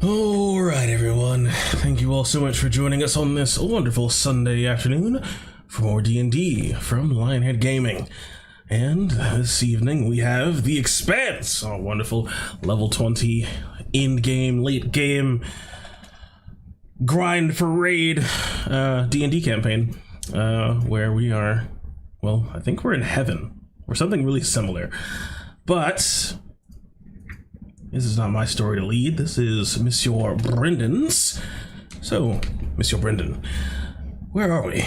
All right, everyone. Thank you all so much for joining us on this wonderful Sunday afternoon for more D&D from Lionhead Gaming. And this evening we have the Expanse, our wonderful level 20 in-game, late-game grind for raid D&D campaign, where we are, well, I think we're in heaven, or something really similar. But this is not my story to lead. This is Monsieur Brendan's. So, Monsieur Brendan, where are we?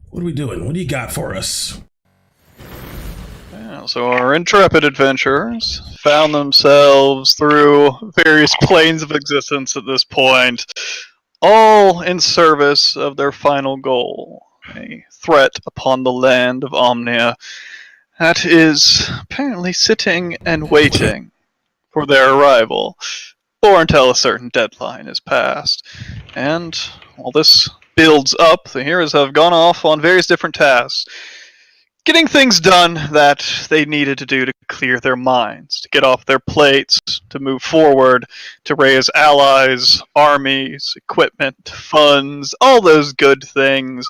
What are we doing? What do you got for us? Yeah, so our intrepid adventurers found themselves through various planes of existence at this point, all in service of their final goal, a threat upon the land of Omnia that is apparently sitting and waiting for their arrival, or until a certain deadline is passed. And while this builds up, the heroes have gone off on various different tasks, getting things done that they needed to do to clear their minds, to get off their plates, to move forward, to raise allies, armies, equipment, funds, all those good things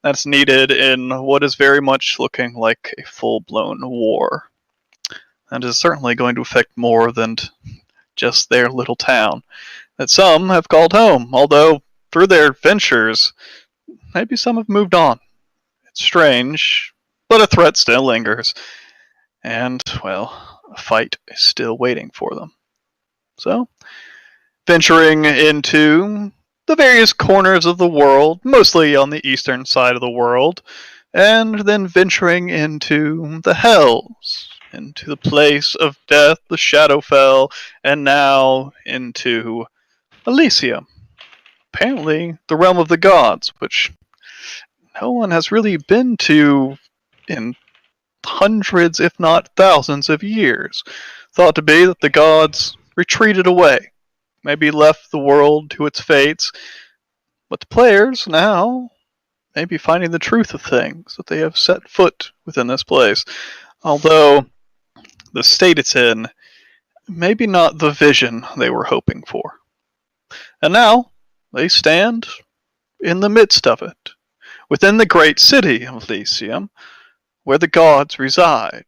that's needed in what is very much looking like a full-blown war. And is certainly going to affect more than just their little town that some have called home, although through their ventures, maybe some have moved on. It's strange, but a threat still lingers, and, well, a fight is still waiting for them. So, venturing into the various corners of the world, mostly on the eastern side of the world, and then venturing into the hells, into the place of death, the Shadowfell, and now into Elysium. Apparently, the realm of the gods, which no one has really been to in hundreds, if not thousands of years. Thought to be that the gods retreated away, maybe left the world to its fates, but the players now may be finding the truth of things, that they have set foot within this place. Although the state it's in, maybe not the vision they were hoping for. And now, they stand in the midst of it, within the great city of Elysium, where the gods reside,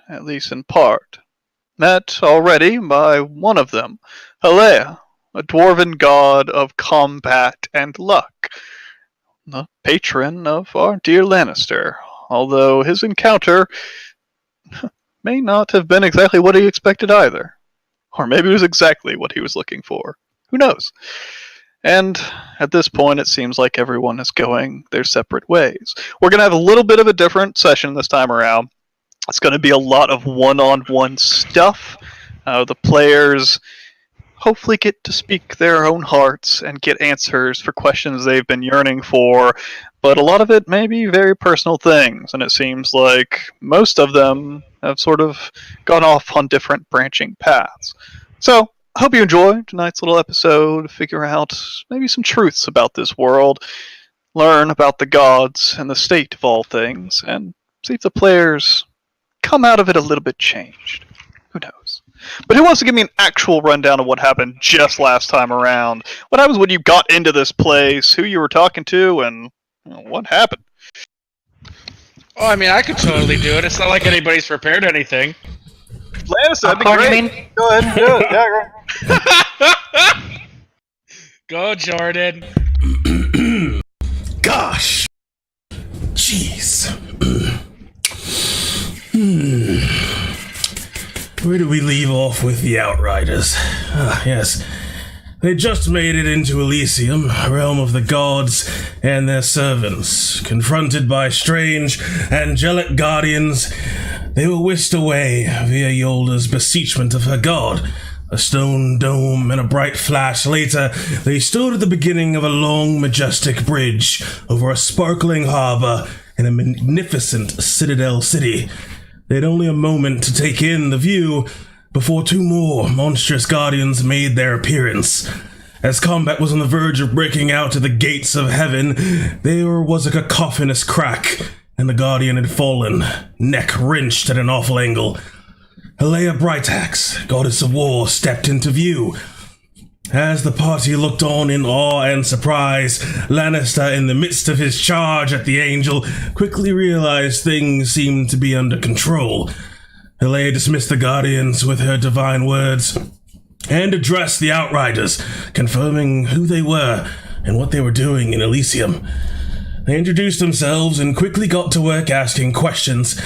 at least in part. Met already by one of them, Helea, a dwarven god of combat and luck, the patron of our dear Lannister, although his encounter may not have been exactly what he expected either. Or maybe it was exactly what he was looking for. Who knows? And at this point, it seems like everyone is going their separate ways. We're going to have a little bit of a different session this time around. It's going to be a lot of one-on-one stuff. The players hopefully get to speak their own hearts and get answers for questions they've been yearning for, but a lot of it may be very personal things, and it seems like most of them have sort of gone off on different branching paths. So, I hope you enjoy tonight's little episode, figure out maybe some truths about this world, learn about the gods and the state of all things, and see if the players come out of it a little bit changed. Who knows? But who wants to give me an actual rundown of what happened just last time around? What happens when you got into this place, who you were talking to, and what happened? Oh, I mean, I could totally do it. It's not like anybody's prepared anything. Lannister, that'd be great. Go ahead and do it. Yeah, go, Jordan. Gosh. Jeez. Where do we leave off with the Outriders? Ah, yes. They just made it into Elysium, realm of the gods and their servants. Confronted by strange, angelic guardians, they were whisked away via Yolda's beseechment of her god. A stone dome and a bright flash later, they stood at the beginning of a long, majestic bridge over a sparkling harbor in a magnificent citadel city. They had only a moment to take in the view before two more monstrous guardians made their appearance. As combat was on the verge of breaking out at the gates of heaven, there was a cacophonous crack, and the guardian had fallen, neck wrenched at an awful angle. Helea Brightaxe, goddess of war, stepped into view. As the party looked on in awe and surprise, Lannister, in the midst of his charge at the Angel, quickly realized things seemed to be under control. Helea dismissed the Guardians with her divine words and addressed the Outriders, confirming who they were and what they were doing in Elysium. They introduced themselves and quickly got to work asking questions.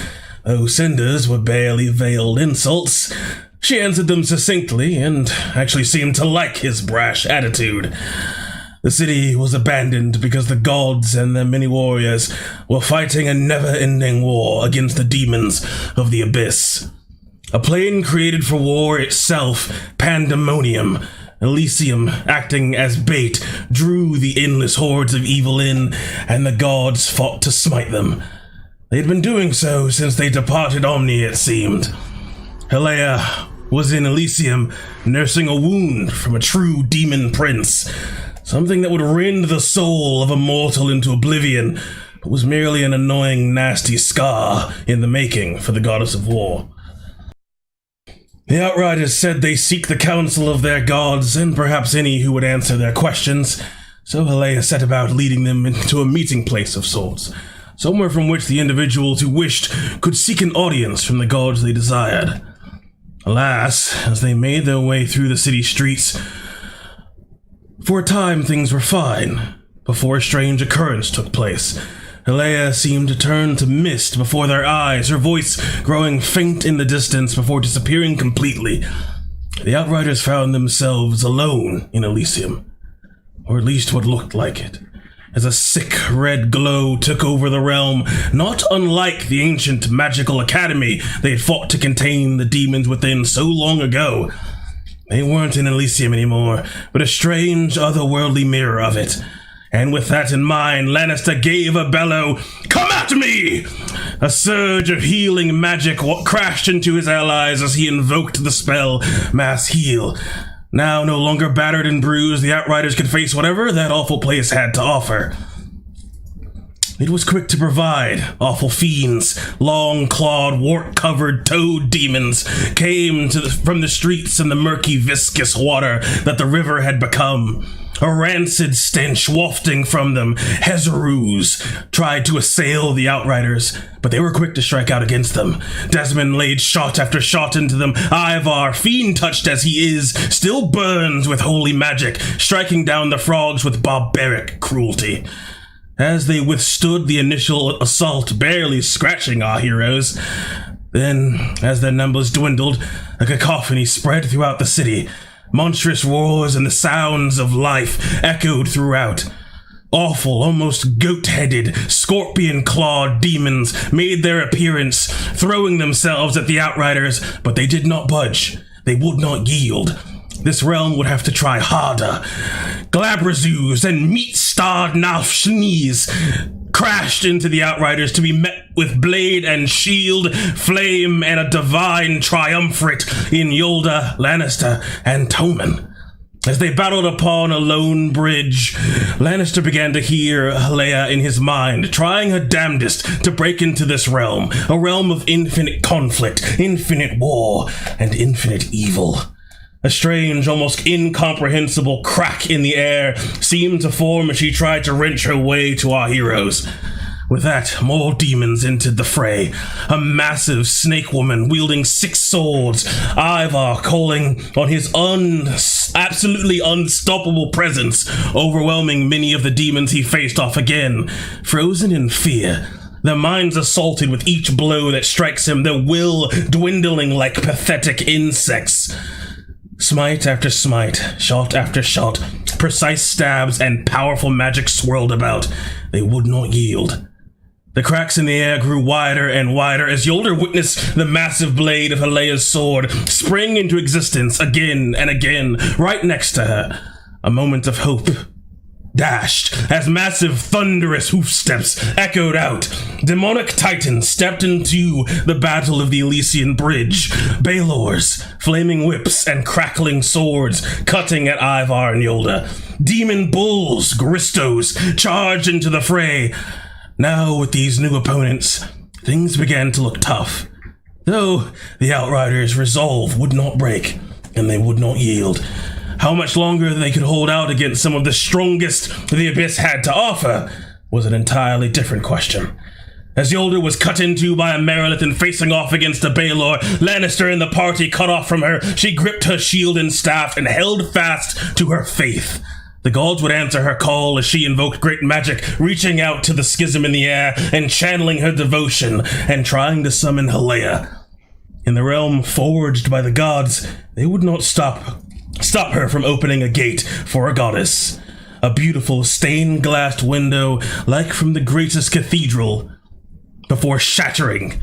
Though Cinder's were barely veiled insults, she answered them succinctly and actually seemed to like his brash attitude. The city was abandoned because the gods and their many warriors were fighting a never-ending war against the demons of the abyss. A plane created for war itself, Pandemonium, Elysium, acting as bait, drew the endless hordes of evil in, and the gods fought to smite them. They'd been doing so since they departed Omni, it seemed. Helea was in Elysium, nursing a wound from a true demon prince, something that would rend the soul of a mortal into oblivion, but was merely an annoying, nasty scar in the making for the goddess of war. The Outriders said they seek the counsel of their gods, and perhaps any who would answer their questions, so Helea set about leading them into a meeting place of sorts, somewhere from which the individuals who wished could seek an audience from the gods they desired. Alas, as they made their way through the city streets, for a time things were fine, before a strange occurrence took place. Helea seemed to turn to mist before their eyes, her voice growing faint in the distance before disappearing completely. The Outriders found themselves alone in Elysium, or at least what looked like it, as a sick red glow took over the realm, not unlike the ancient magical academy they had fought to contain the demons within so long ago. They weren't in Elysium anymore, but a strange, otherworldly mirror of it. And with that in mind, Lannister gave a bellow, "Come at me!" A surge of healing magic crashed into his allies as he invoked the spell Mass Heal. Now no longer battered and bruised, the Outriders could face whatever that awful place had to offer. It was quick to provide. Awful fiends, long-clawed, wart-covered toad demons came from the streets in the murky, viscous water that the river had become. A rancid stench wafting from them, Hezeroos tried to assail the Outriders, but they were quick to strike out against them. Desmond laid shot after shot into them. Ivar, fiend-touched as he is, still burns with holy magic, striking down the frogs with barbaric cruelty. As they withstood the initial assault, barely scratching our heroes, then, as their numbers dwindled, a cacophony spread throughout the city. Monstrous roars and the sounds of life echoed throughout. Awful, almost goat-headed, scorpion-clawed demons made their appearance, throwing themselves at the Outriders, but they did not budge. They would not yield. This realm would have to try harder. Glabrazoos and meat-starred Nalfshnees crashed into the Outriders to be met with blade and shield, flame, and a divine triumvirate in Yolda, Lannister, and Tommen. As they battled upon a lone bridge, Lannister began to hear Helea in his mind, trying her damnedest to break into this realm, a realm of infinite conflict, infinite war, and infinite evil. A strange, almost incomprehensible crack in the air seemed to form as she tried to wrench her way to our heroes. With that, more demons entered the fray. A massive snake woman wielding 6 swords, Ivar calling on his absolutely unstoppable presence, overwhelming many of the demons he faced off again, frozen in fear. Their minds assaulted with each blow that strikes him, their will dwindling like pathetic insects. Smite after smite, shot after shot, precise stabs and powerful magic swirled about. They would not yield. The cracks in the air grew wider and wider as Yolder witnessed the massive blade of Helea's sword spring into existence again and again, right next to her. A moment of hope dashed as massive thunderous hoofsteps echoed out. Demonic titans stepped into the battle of the Elysian Bridge. Baelors, flaming whips, and crackling swords cutting at Ivar and Yolda. Demon bulls, Gristos, charged into the fray. Now, with these new opponents, things began to look tough. Though the Outriders' resolve would not break, and they would not yield. How much longer they could hold out against some of the strongest the Abyss had to offer was an entirely different question. As Yolder was cut into by a Merilith and facing off against a Baelor, Lannister and the party cut off from her, she gripped her shield and staff and held fast to her faith. The gods would answer her call as she invoked great magic, reaching out to the schism in the air and channeling her devotion and trying to summon Helea. In the realm forged by the gods, they would not stop her from opening a gate for a goddess. A beautiful stained-glass window, like from the greatest cathedral, before shattering,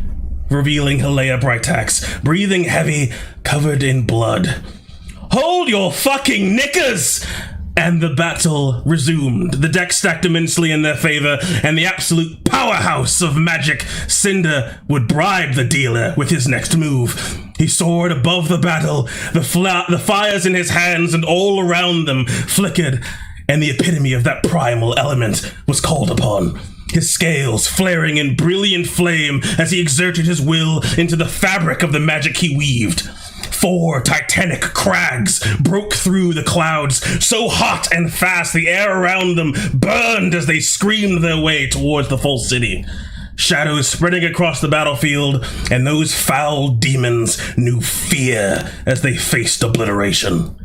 revealing Helea Brighteaxe, breathing heavy, covered in blood. "Hold your fucking knickers!" And the battle resumed. The deck stacked immensely in their favor, and the absolute powerhouse of magic, Cinder, would bribe the dealer with his next move. He soared above the battle, the fires in his hands and all around them flickered, and the epitome of that primal element was called upon. His scales flaring in brilliant flame as he exerted his will into the fabric of the magic he weaved. 4 titanic crags broke through the clouds, so hot and fast the air around them burned as they screamed their way towards the full city. Shadows spreading across the battlefield, and those foul demons knew fear as they faced obliteration.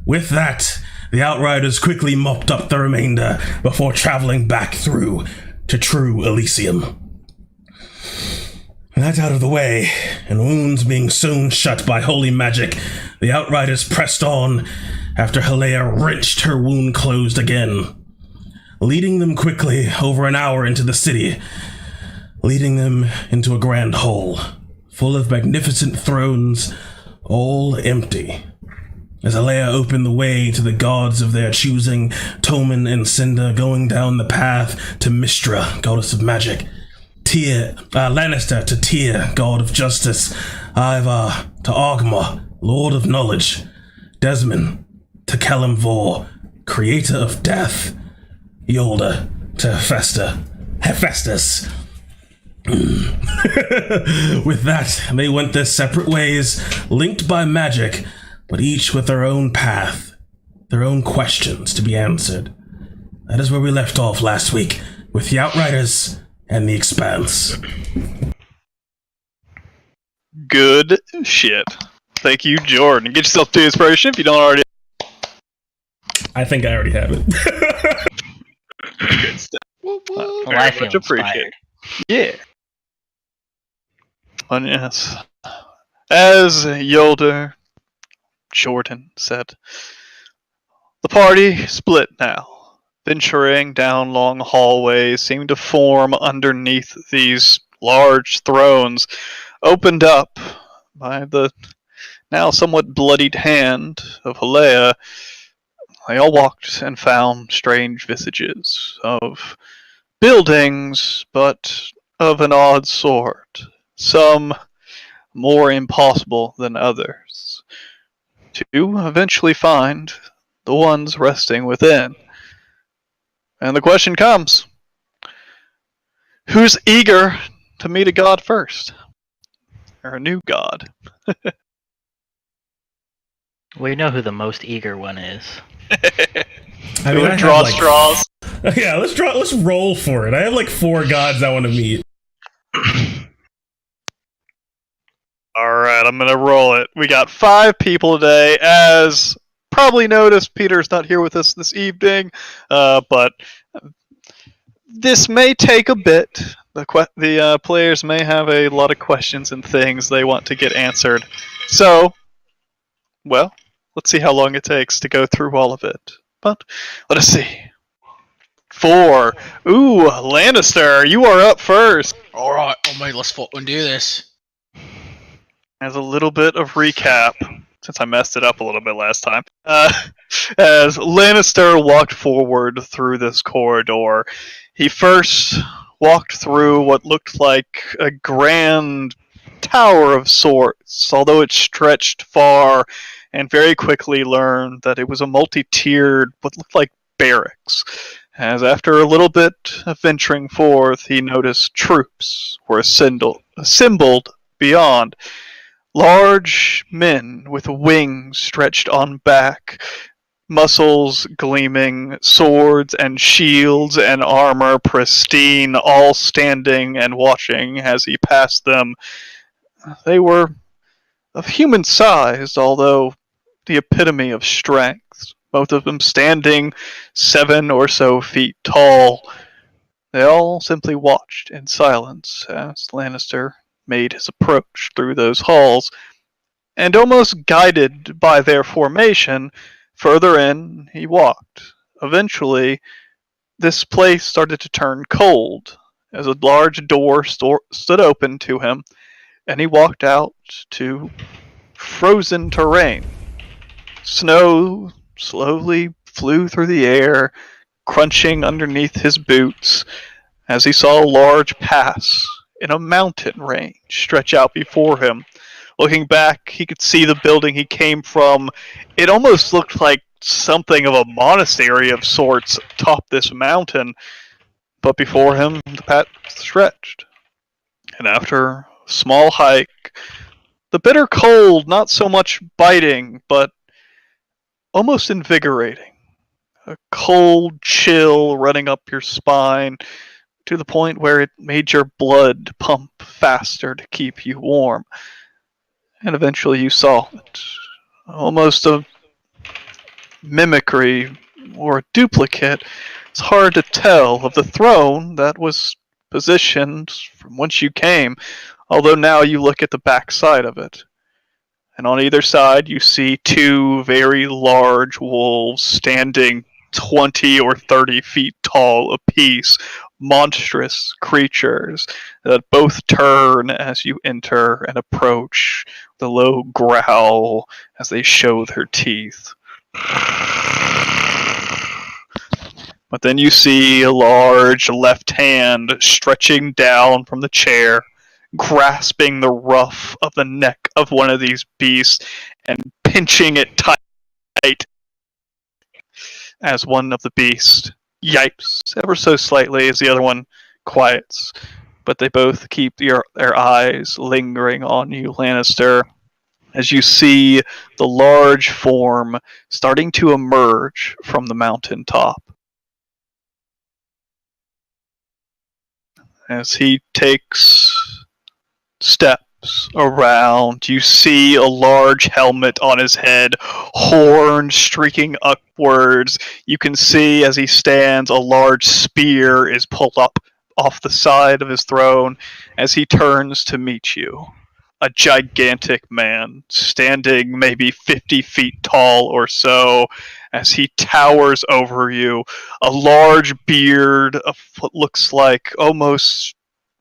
With that, the Outriders quickly mopped up the remainder before traveling back through to true Elysium. That out of the way, and wounds being sewn shut by holy magic, the Outriders pressed on after Helea wrenched her wound closed again, leading them quickly over an hour into the city, leading them into a grand hall, full of magnificent thrones, all empty. As Helea opened the way to the gods of their choosing, Tommen and Cinder going down the path to Mystra, goddess of magic, Lannister to Tyr, god of justice, Ivar to Ogmar, lord of knowledge, Desmond to Callum Vor, creator of death, Yolder to Hephaestus. With that, they went their separate ways, linked by magic, but each with their own path, their own questions to be answered. That is where we left off last week, with the Outriders and the Expanse. Good shit. Thank you, Jordan. Get yourself to inspiration if you don't already. I think I already have it. Good stuff. Woo woo. Well, Very I much feel appreciated. inspired. Yeah. And yes. As Jordan said, the party split now. Venturing down long hallways seemed to form underneath these large thrones, opened up by the now somewhat bloodied hand of Helea. They all walked and found strange visages of buildings, but of an odd sort. Some more impossible than others. To eventually find the ones resting within. And the question comes, who's eager to meet a god first? Or a new god? We know who the most eager one is. I mean, I draw have, like, straws. Yeah, let's roll for it. I have like 4 gods I want to meet. Alright, I'm gonna roll it. We got 5 people today. As probably noticed, Peter's not here with us this evening, but this may take a bit. The players may have a lot of questions and things they want to get answered. So, well, let's see how long it takes to go through all of it. But, let us see. 4. Ooh, Lannister, you are up first. Alright, let's fucking do this. As a little bit of recap, since I messed it up a little bit last time, as Lannister walked forward through this corridor, he first walked through what looked like a grand tower of sorts, although it stretched far, and very quickly learned that it was a multi-tiered, what looked like barracks. As after a little bit of venturing forth, he noticed troops were assembled beyond. Large men with wings stretched on back, muscles gleaming, swords and shields and armor pristine, all standing and watching as he passed them. They were of human size, although the epitome of strength, both of them standing 7 or so feet tall. They all simply watched in silence as Lannister made his approach through those halls, and almost guided by their formation, further in he walked. Eventually, this place started to turn cold as a large door stood open to him, and he walked out to frozen terrain. Snow slowly flew through the air, crunching underneath his boots, as he saw a large pass in a mountain range stretch out before him. Looking back, he could see the building he came from. It almost looked like something of a monastery of sorts atop this mountain, but before him the path stretched. And after a small hike, the bitter cold not so much biting, but almost invigorating. A cold chill running up your spine to the point where it made your blood pump faster to keep you warm. And eventually you saw it. Almost a mimicry or a duplicate, it's hard to tell, of the throne that was positioned from whence you came, although now you look at the back side of it. And on either side you see 2 very large wolves standing 20 or 30 feet tall apiece, monstrous creatures that both turn as you enter and approach with a low growl as they show their teeth. But then you see a large left hand stretching down from the chair, grasping the ruff of the neck of one of these beasts and pinching it tight as one of the beasts yipes ever so slightly as the other one quiets. But they both keep their eyes lingering on you, Lannister, as you see the large form starting to emerge from the mountaintop. As he takes steps around, you see a large helmet on his head, horns streaking upwards. You can see as he stands, a large spear is pulled up off the side of his throne as he turns to meet you. A gigantic man, standing maybe 50 feet tall or so, as he towers over you. A large beard of what looks like almost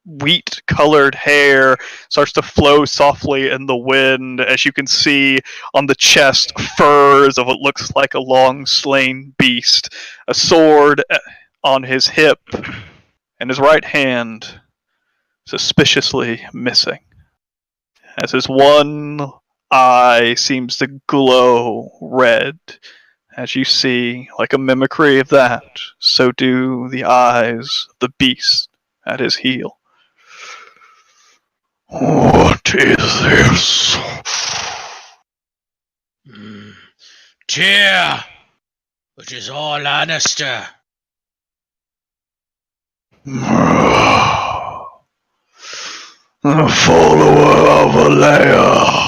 wheat-colored hair starts to flow softly in the wind, as you can see on the chest furs of what looks like a long-slain beast, a sword on his hip, and his right hand suspiciously missing, as his one eye seems to glow red. As you see, like a mimicry of that, so do the eyes of the beast at his heel. What is this? Cheer! It is all Lannister. The follower of Alea.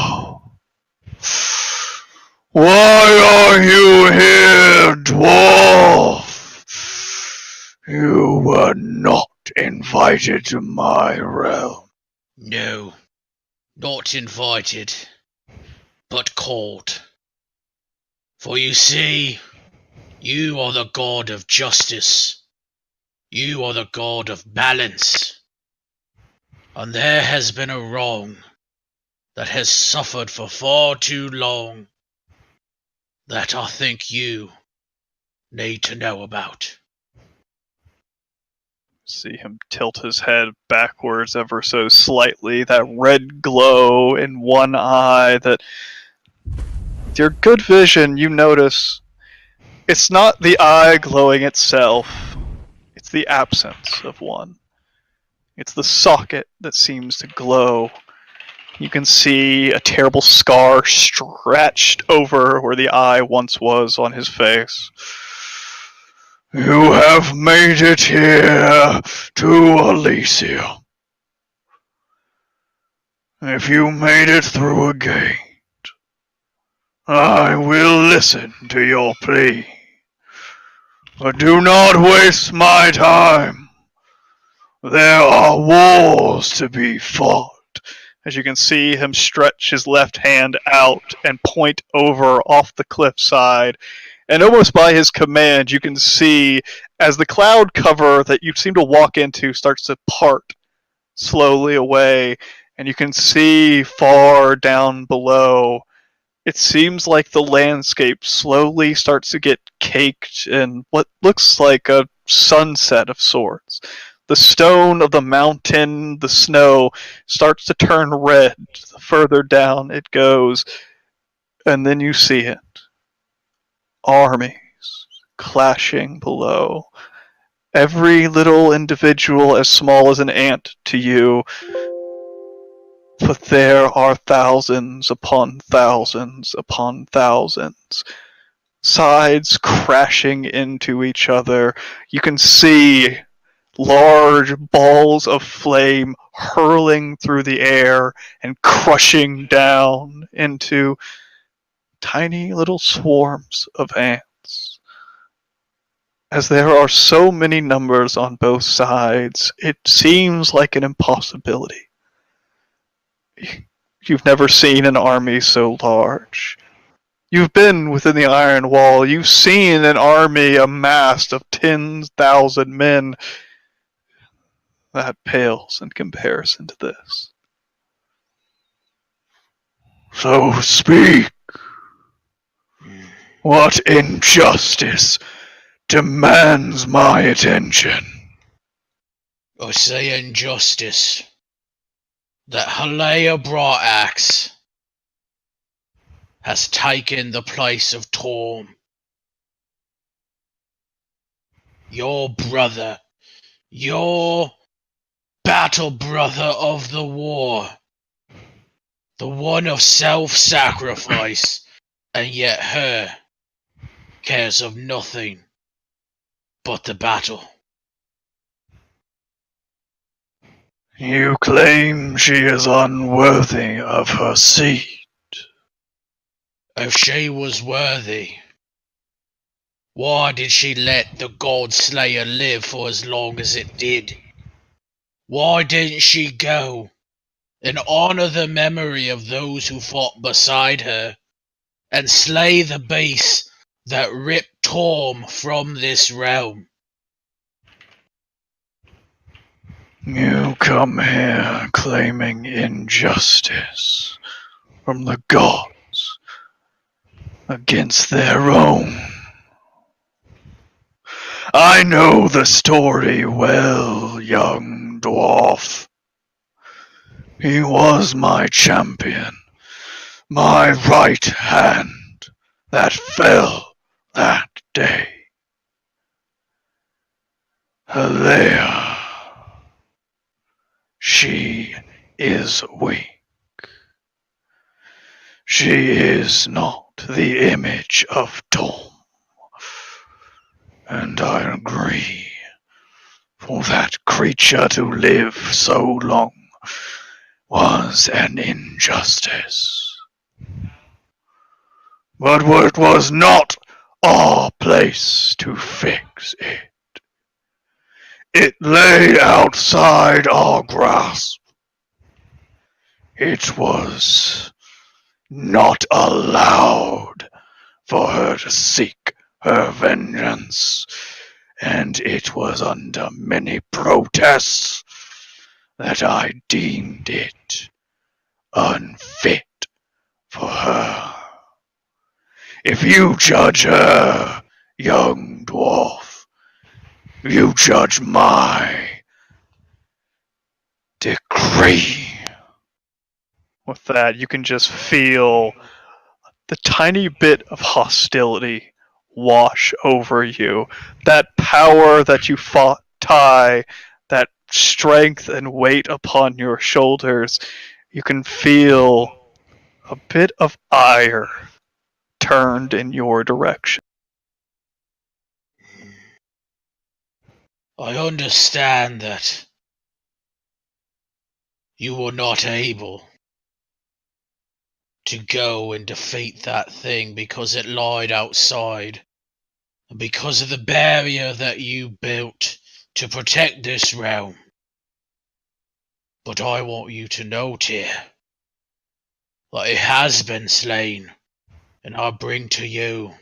Why are you here, dwarf? You were not invited to my realm. No, not invited, but called. For you see, you are the god of justice. You are the god of balance. And there has been a wrong that has suffered for far too long that I think you need to know about. See him tilt his head backwards ever so slightly, that red glow in one eye that, with your good vision, you notice it's not the eye glowing itself, it's the absence of one. It's the socket that seems to glow, You can see a terrible scar stretched over where the eye once was on his face. You have made it here to Elysium. If you made it through a gate, I will listen to your plea. But do not waste my time. There are wars to be fought. As you can see him stretch his left hand out and point over off the cliffside. And almost by his command, you can see as the cloud cover that you seem to walk into starts to part slowly away, and you can see far down below, it seems like the landscape slowly starts to get caked in what looks like a sunset of sorts. The stone of the mountain, the snow, starts to turn red the further down it goes, and then you see it. Armies clashing below. Every little individual as small as an ant to you, but there are thousands upon thousands upon thousands. Sides crashing into each other. You can see large balls of flame hurling through the air and crushing down into tiny little swarms of ants. As there are so many numbers on both sides, it seems like an impossibility. You've never seen an army so large. You've been within the Iron Wall. You've seen an army amassed of 10,000 men. That pales in comparison to this. So speak. What injustice demands my attention? I say injustice. That Halea Bratax has taken the place of Torm. Your brother, your battle brother of the war, the one of self-sacrifice, and yet her cares of nothing but the battle. You claim she is unworthy of her seat. If she was worthy, why did she let the God Slayer live for as long as it did? Why didn't she go and honor the memory of those who fought beside her and slay the beast that ripped Torm from this realm? You come here claiming injustice from the gods against their own. I know the story well, young dwarf. He was my champion, my right hand that fell that day. Halea. She is weak. She is not the image of Torm. And I agree. For that creature to live so long was an injustice. But it was not our place to fix it. It lay outside our grasp. It was not allowed for her to seek her vengeance, and it was under many protests that I deemed it unfit for her. If you judge her, young dwarf, you judge my decree. With that, you can just feel the tiny bit of hostility wash over you. That power that you fought tie, that strength and weight upon your shoulders, you can feel a bit of ire turned in your direction. I understand that you were not able to go and defeat that thing because it lied outside, and because of the barrier that you built to protect this realm. But I want you to know, Tyr, that it has been slain, and I bring to you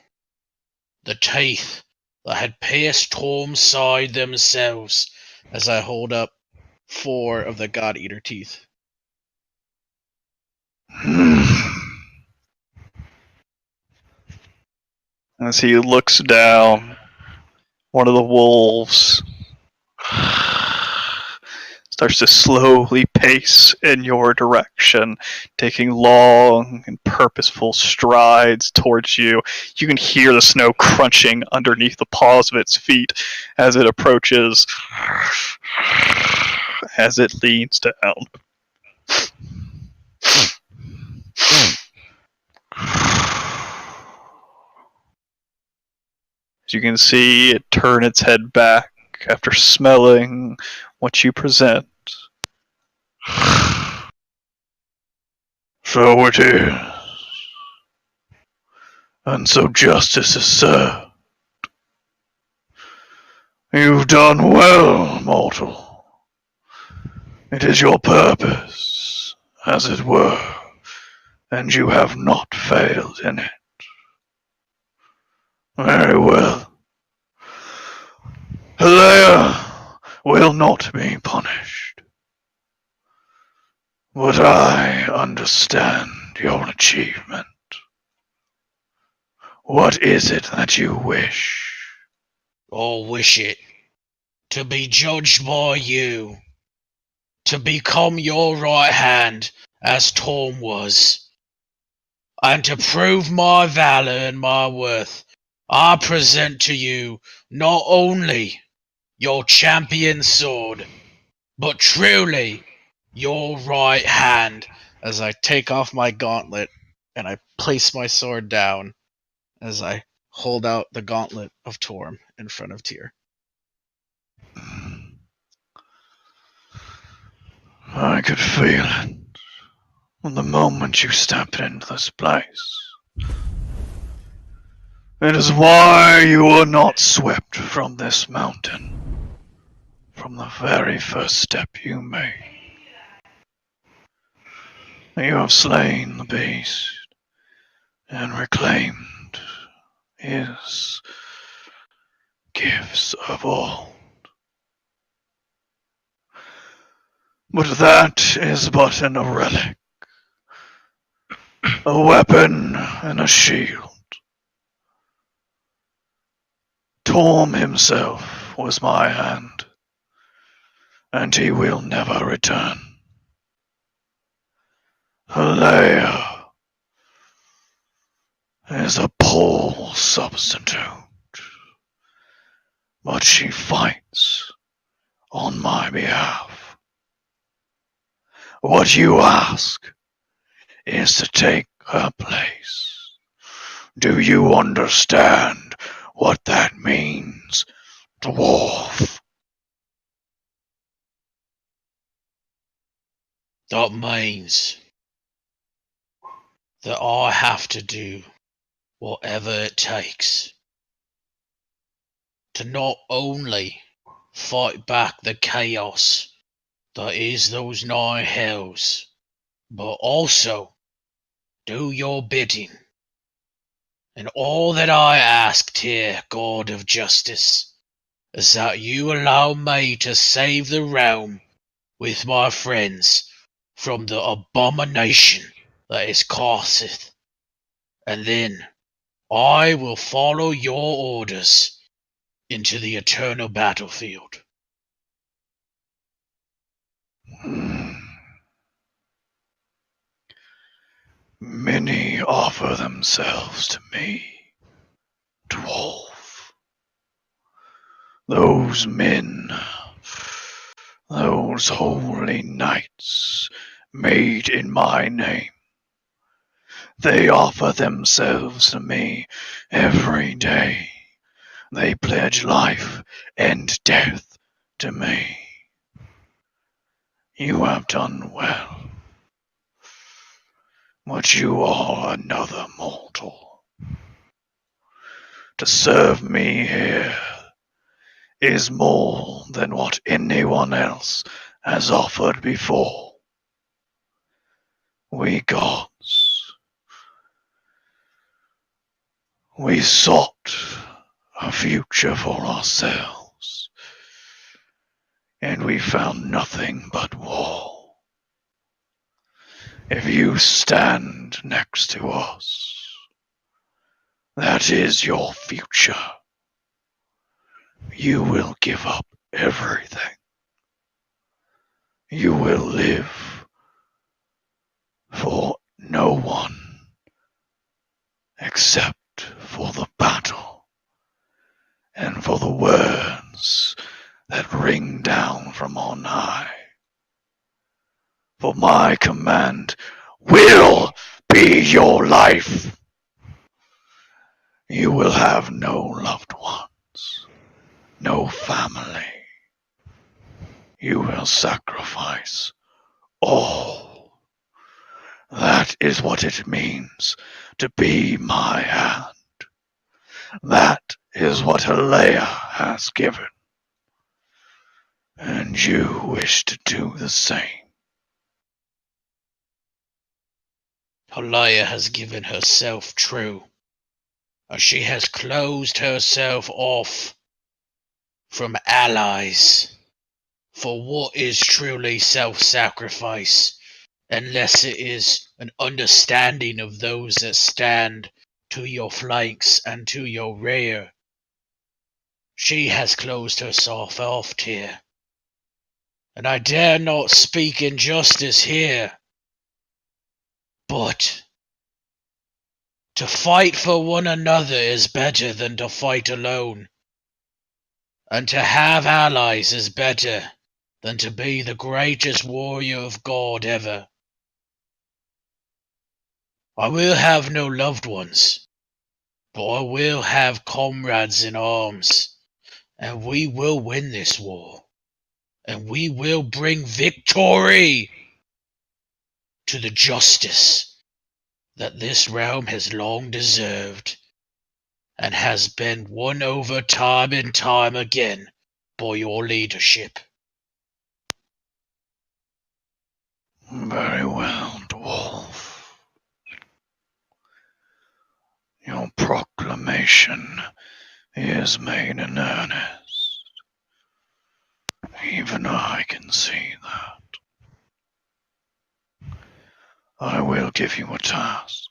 the teeth that had pierced Torm's side themselves, as I hold up 4 of the God Eater teeth. As he looks down, one of the wolves starts to slowly pace in your direction, taking long and purposeful strides towards you. You can hear the snow crunching underneath the paws of its feet as it approaches, as it leans down. As you can see it turn its head back after smelling what you present. So it is. And so justice is served. You've done well, mortal. It is your purpose, as it were, and you have not failed in it. Very well. Helea will not be punished. But I understand your achievement. What is it that you wish? Or wish it to be judged by you, to become your right hand as Torm was, and to prove my valor and my worth, I present to you not only your champion sword, but truly your right hand. As I take off my gauntlet and I place my sword down, as I hold out the gauntlet of Torm in front of Tyr. I could feel it from the moment you stepped into this place. It is why you were not swept from this mountain from the very first step you made. You have slain the beast and reclaimed his gifts of old. But that is but a relic, a weapon and a shield. Torm himself was my hand, and he will never return. Alea is a poor substitute, but she fights on my behalf. What you ask is to take her place. Do you understand what that means, dwarf? That means that I have to do whatever it takes to not only fight back the chaos that is those 9 hells, but also do your bidding. And all that I ask, Tyr, God of Justice, is that you allow me to save the realm with my friends from the abomination that is Karthith. And then I will follow your orders into the eternal battlefield. Many offer themselves to me, dwarf. Those men, those holy knights, made in my name. They offer themselves to me every day. They pledge life and death to me. You have done well, but you are another mortal. To serve me here is more than what anyone else has offered before. We gods, we sought a future for ourselves, and we found nothing but war. If you stand next to us, that is your future. You will give up everything. You will live for no one except for the battle and for the words that ring down from on high. For my command will be your life. You will have no loved ones, no family. You will sacrifice all. That is what it means to be my hand. That is what Alea has given. And you wish to do the same. Alea has given herself true, and she has closed herself off from allies. For what is truly self-sacrifice, unless it is an understanding of those that stand to your flanks and to your rear? She has closed herself off here, and I dare not speak injustice here. But to fight for one another is better than to fight alone. And to have allies is better than to be the greatest warrior of God ever. I will have no loved ones, but I will have comrades in arms, and we will win this war, and we will bring victory to the justice that this realm has long deserved, and has been won over time and time again by your leadership. Very well, dwarf. Your proclamation is made in earnest. Even I can see that. I will give you a task,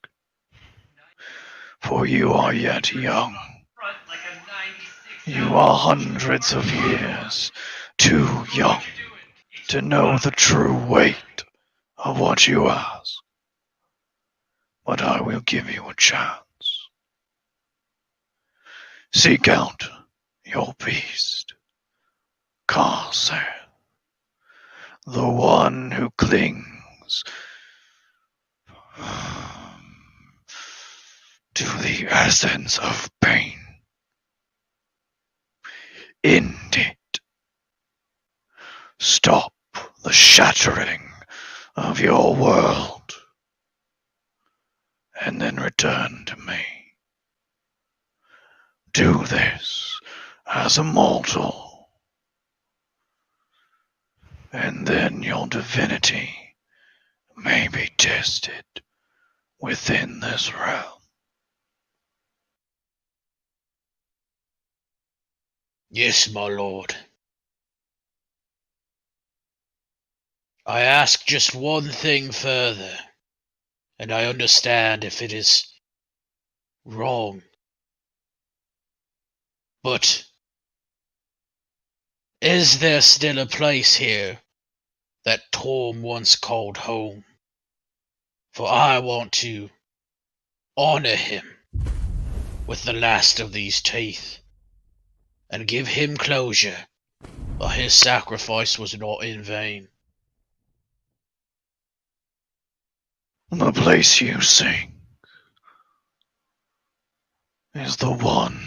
for you are yet young. You are hundreds of years too young to know the true weight of what you ask. But I will give you a chance. Seek out your beast, Carcer, the one who clings to the essence of pain. End it. Stop the shattering of your world, and then return to me. Do this as a mortal, and then your divinity may be tested within this realm. Yes, my lord. I ask just one thing further, and I understand if it is wrong. But is there still a place here that Torm once called home? For I want to honor him with the last of these teeth, and give him closure that his sacrifice was not in vain. The place you seek is the one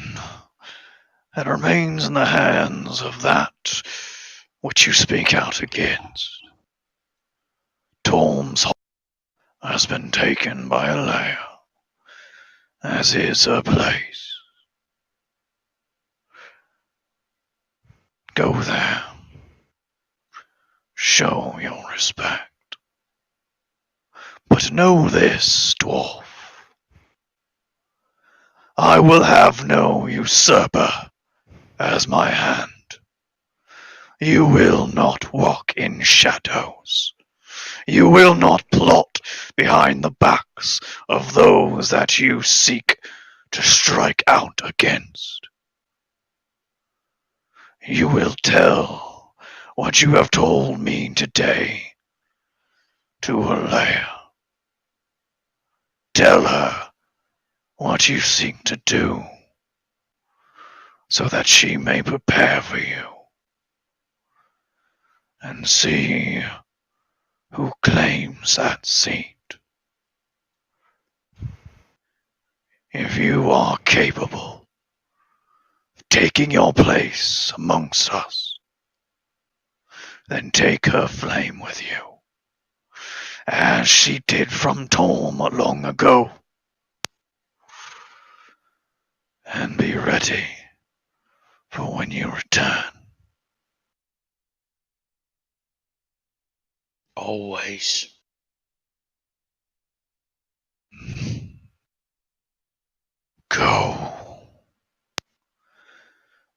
that remains in the hands of that which you speak out against. Torm's Hall has been taken by Alea, as is her place. Go there. Show your respect. But know this, dwarf. I will have no usurper as my hand. You will not walk in shadows. You will not plot behind the backs of those that you seek to strike out against. You will tell what you have told me today to Alea. Tell her what you seek to do, so that she may prepare for you, and see who claims that seat. If you are capable of taking your place amongst us, then take her flame with you, as she did from Torm long ago. And be ready for when you return. Always. Go.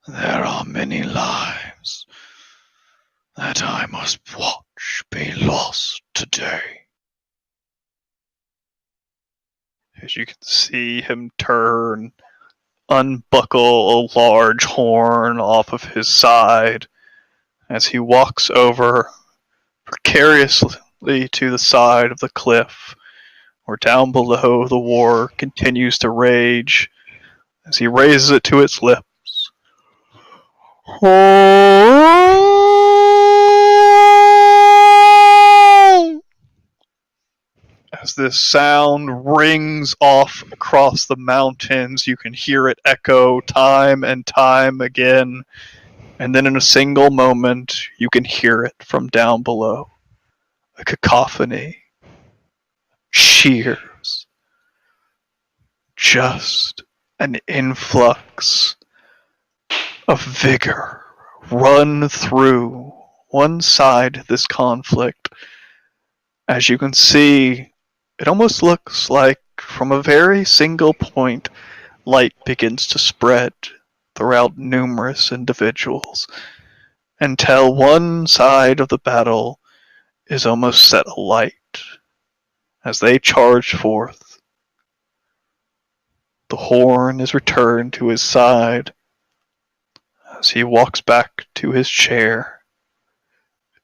There are many lives that I must watch be lost today. As you can see him turn, unbuckle a large horn off of his side as he walks over precariously to the side of the cliff, where down below the war continues to rage, as he raises it to its lips. As this sound rings off across the mountains, you can hear it echo time and time again, and then in a single moment, you can hear it from down below. A cacophony. Cheers. Just an influx of vigor run through one side of this conflict. As you can see, it almost looks like from a very single point, light begins to spread throughout numerous individuals, until one side of the battle is almost set alight as they charge forth. The horn is returned to his side as he walks back to his chair,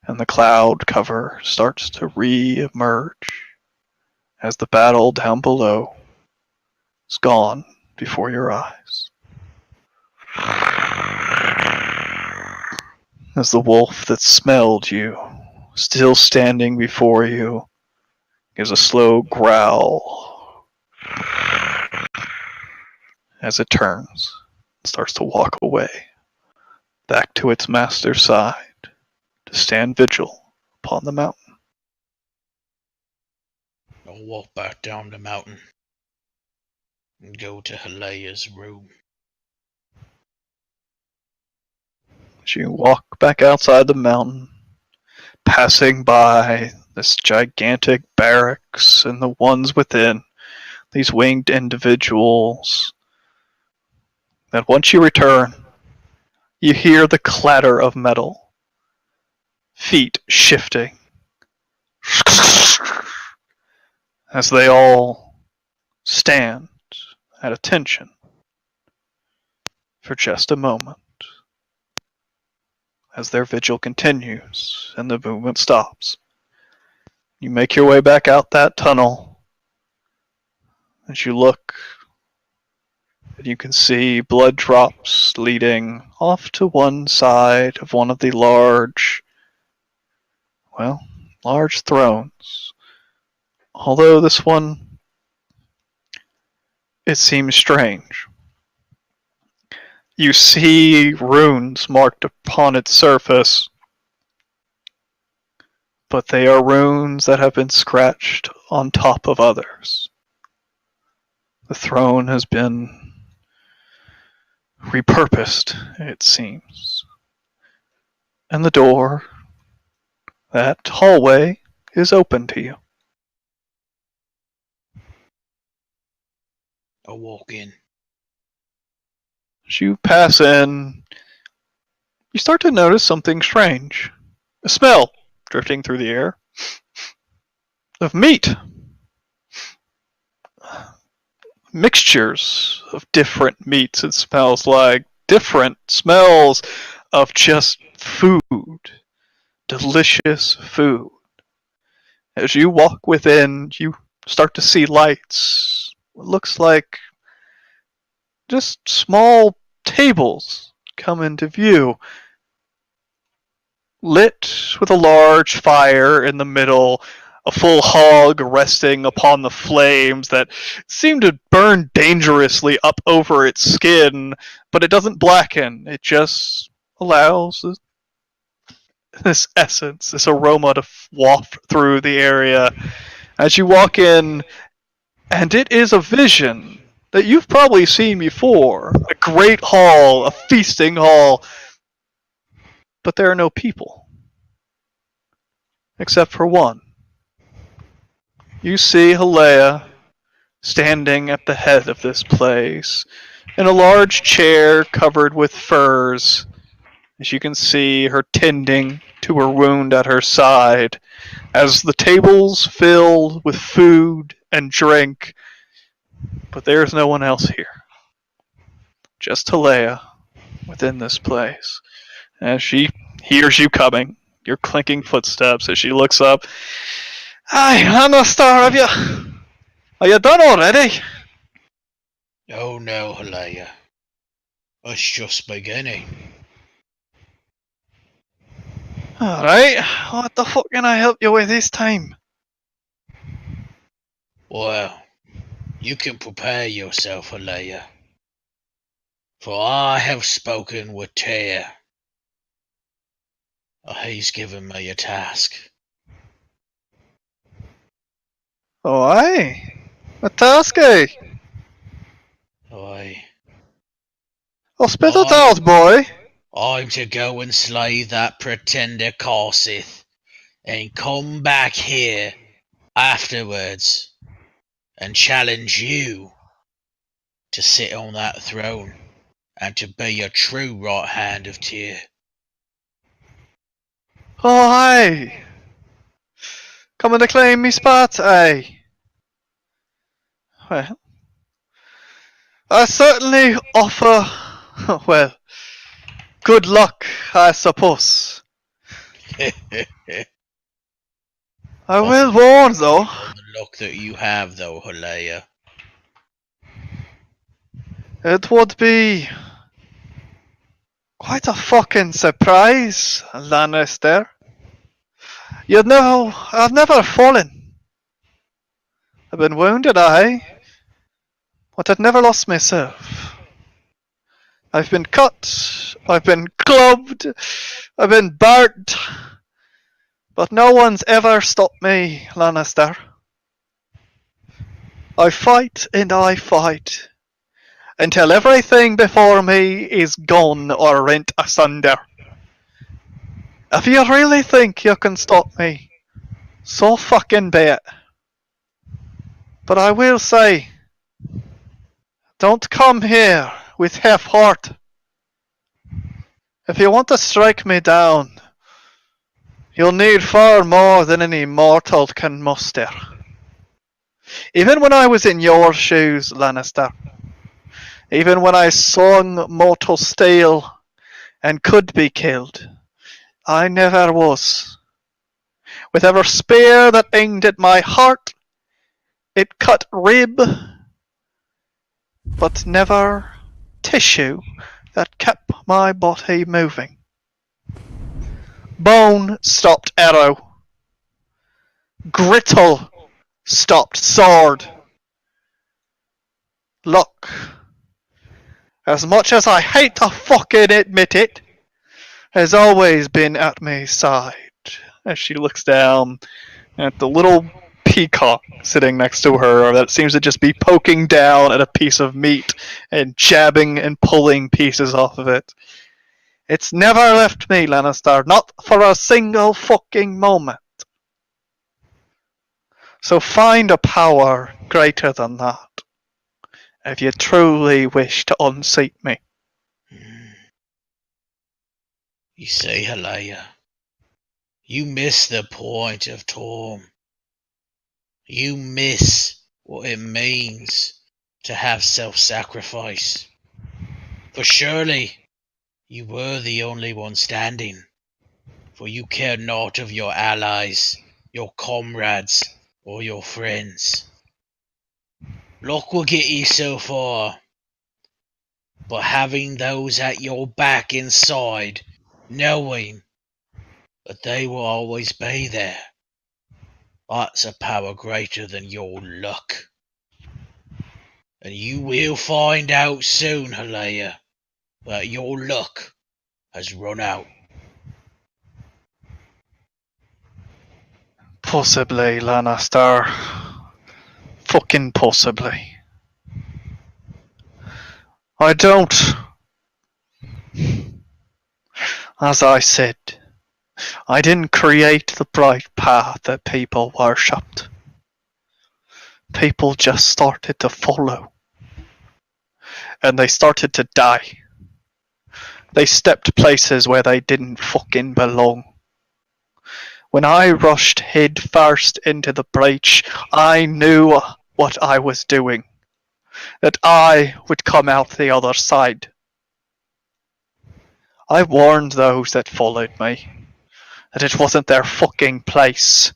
and the cloud cover starts to re-emerge as the battle down below is gone before your eyes. As the wolf that smelled you, still standing before you, gives a slow growl as it turns and starts to walk away, back to its master's side, to stand vigil upon the mountain. I'll walk back down the mountain and go to Alea's room. As you walk back outside the mountain, passing by this gigantic barracks and the ones within, these winged individuals, that once you return, you hear the clatter of metal, feet shifting, as they all stand at attention for just a moment, as their vigil continues and the movement stops. You make your way back out that tunnel. As you look, you can see blood drops leading off to one side of one of the large thrones Although this one, it seems strange. You see runes marked upon its surface, but they are runes that have been scratched on top of others. The throne has been repurposed, it seems. And the door, that hallway, is open to you. I walk in. As you pass in, you start to notice something strange. A smell drifting through the air of meat. Mixtures of different meats, it smells like. Different smells of just food. Delicious food. As you walk within, you start to see lights. What looks like just small tables come into view, lit with a large fire in the middle, a full hog resting upon the flames that seem to burn dangerously up over its skin, but it doesn't blacken. It just allows this essence, this aroma to waft through the area as you walk in, and it is a vision that you've probably seen before. A great hall, a feasting hall, but there are no people. Except for one. You see Halea standing at the head of this place, in a large chair covered with furs. As you can see her tending to her wound at her side, as the tables fill with food and drink, but there is no one else here. Just Halea within this place. As she hears you coming, your clinking footsteps, as she looks up. Aye, Anastar, are you done already? Oh no, Halea. It's just beginning. Alright, what the fuck can I help you with this time? Well, you can prepare yourself, Halea. For I have spoken with Tyr. He's given me a task. Oh, aye. A task, eh? Aye. I'll spit it out, boy. I'm to go and slay that pretender Karsith, and come back here afterwards and challenge you to sit on that throne and to be a true right hand of Tyr. Oh, aye. Coming to claim me spot, aye. Well, I certainly offer, well, good luck, I suppose. I will warn, though. The luck that you have, though, Halea. It would be quite a fucking surprise, Lannister. I've never fallen. I've been wounded, aye, but I've never lost myself. I've been cut, I've been clubbed, I've been burnt, but no one's ever stopped me, Lannister. I fight and I fight, until everything before me is gone or rent asunder. If you really think you can stop me, so fucking be it. But I will say, don't come here with half heart. If you want to strike me down, you'll need far more than any mortal can muster. Even when I was in your shoes, Lannister, even when I swung mortal steel and could be killed, I never was. With every spear that aimed at my heart, it cut rib, but never tissue that kept my body moving. Bone stopped arrow. Grittle stopped sword. Luck, as much as I hate to fucking admit it, has always been at my side. As she looks down at the little peacock sitting next to her that seems to just be poking down at a piece of meat and jabbing and pulling pieces off of it. It's never left me, Lannister, not for a single fucking moment. So find a power greater than that, if you truly wish to unseat me. You see, Halaya, you miss the point of Torm. You miss what it means to have self-sacrifice. For surely you were the only one standing, for you cared not of your allies, your comrades, or your friends. Luck will get you so far, but having those at your back inside, knowing that they will always be there, that's a power greater than your luck. And you will find out soon, Halaya, that your luck has run out. Possibly, Lannister. Fucking possibly. I don't. As I said, I didn't create the bright path that people worshipped. People just started to follow. And they started to die. They stepped places where they didn't fucking belong. When I rushed head first into the breach, I knew what I was doing. That I would come out the other side. I warned those that followed me that it wasn't their fucking place.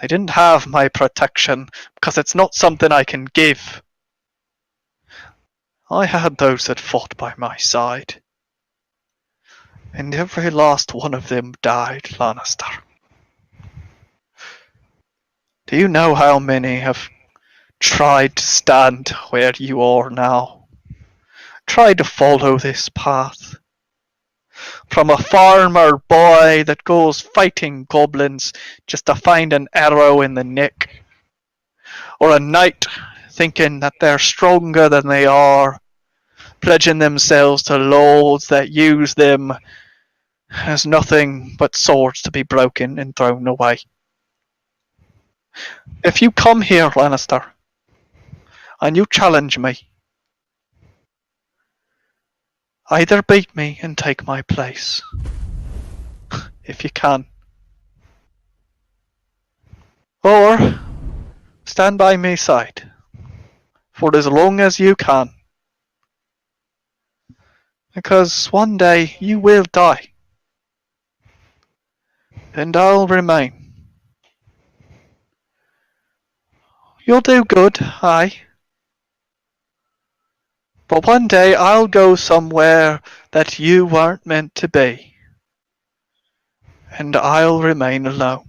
They didn't have my protection because it's not something I can give. I had those that fought by my side. And every last one of them died, Lannister. Do you know how many have tried to stand where you are now? Tried to follow this path. From a farmer boy that goes fighting goblins just to find an arrow in the neck. Or a knight thinking that they're stronger than they are, pledging themselves to lords that use them as nothing but swords to be broken and thrown away. If you come here, Lannister, and you challenge me, either beat me and take my place, if you can, or stand by my side for as long as you can, because one day you will die, and I'll remain. You'll do good, aye. But one day I'll go somewhere that you weren't meant to be. And I'll remain alone.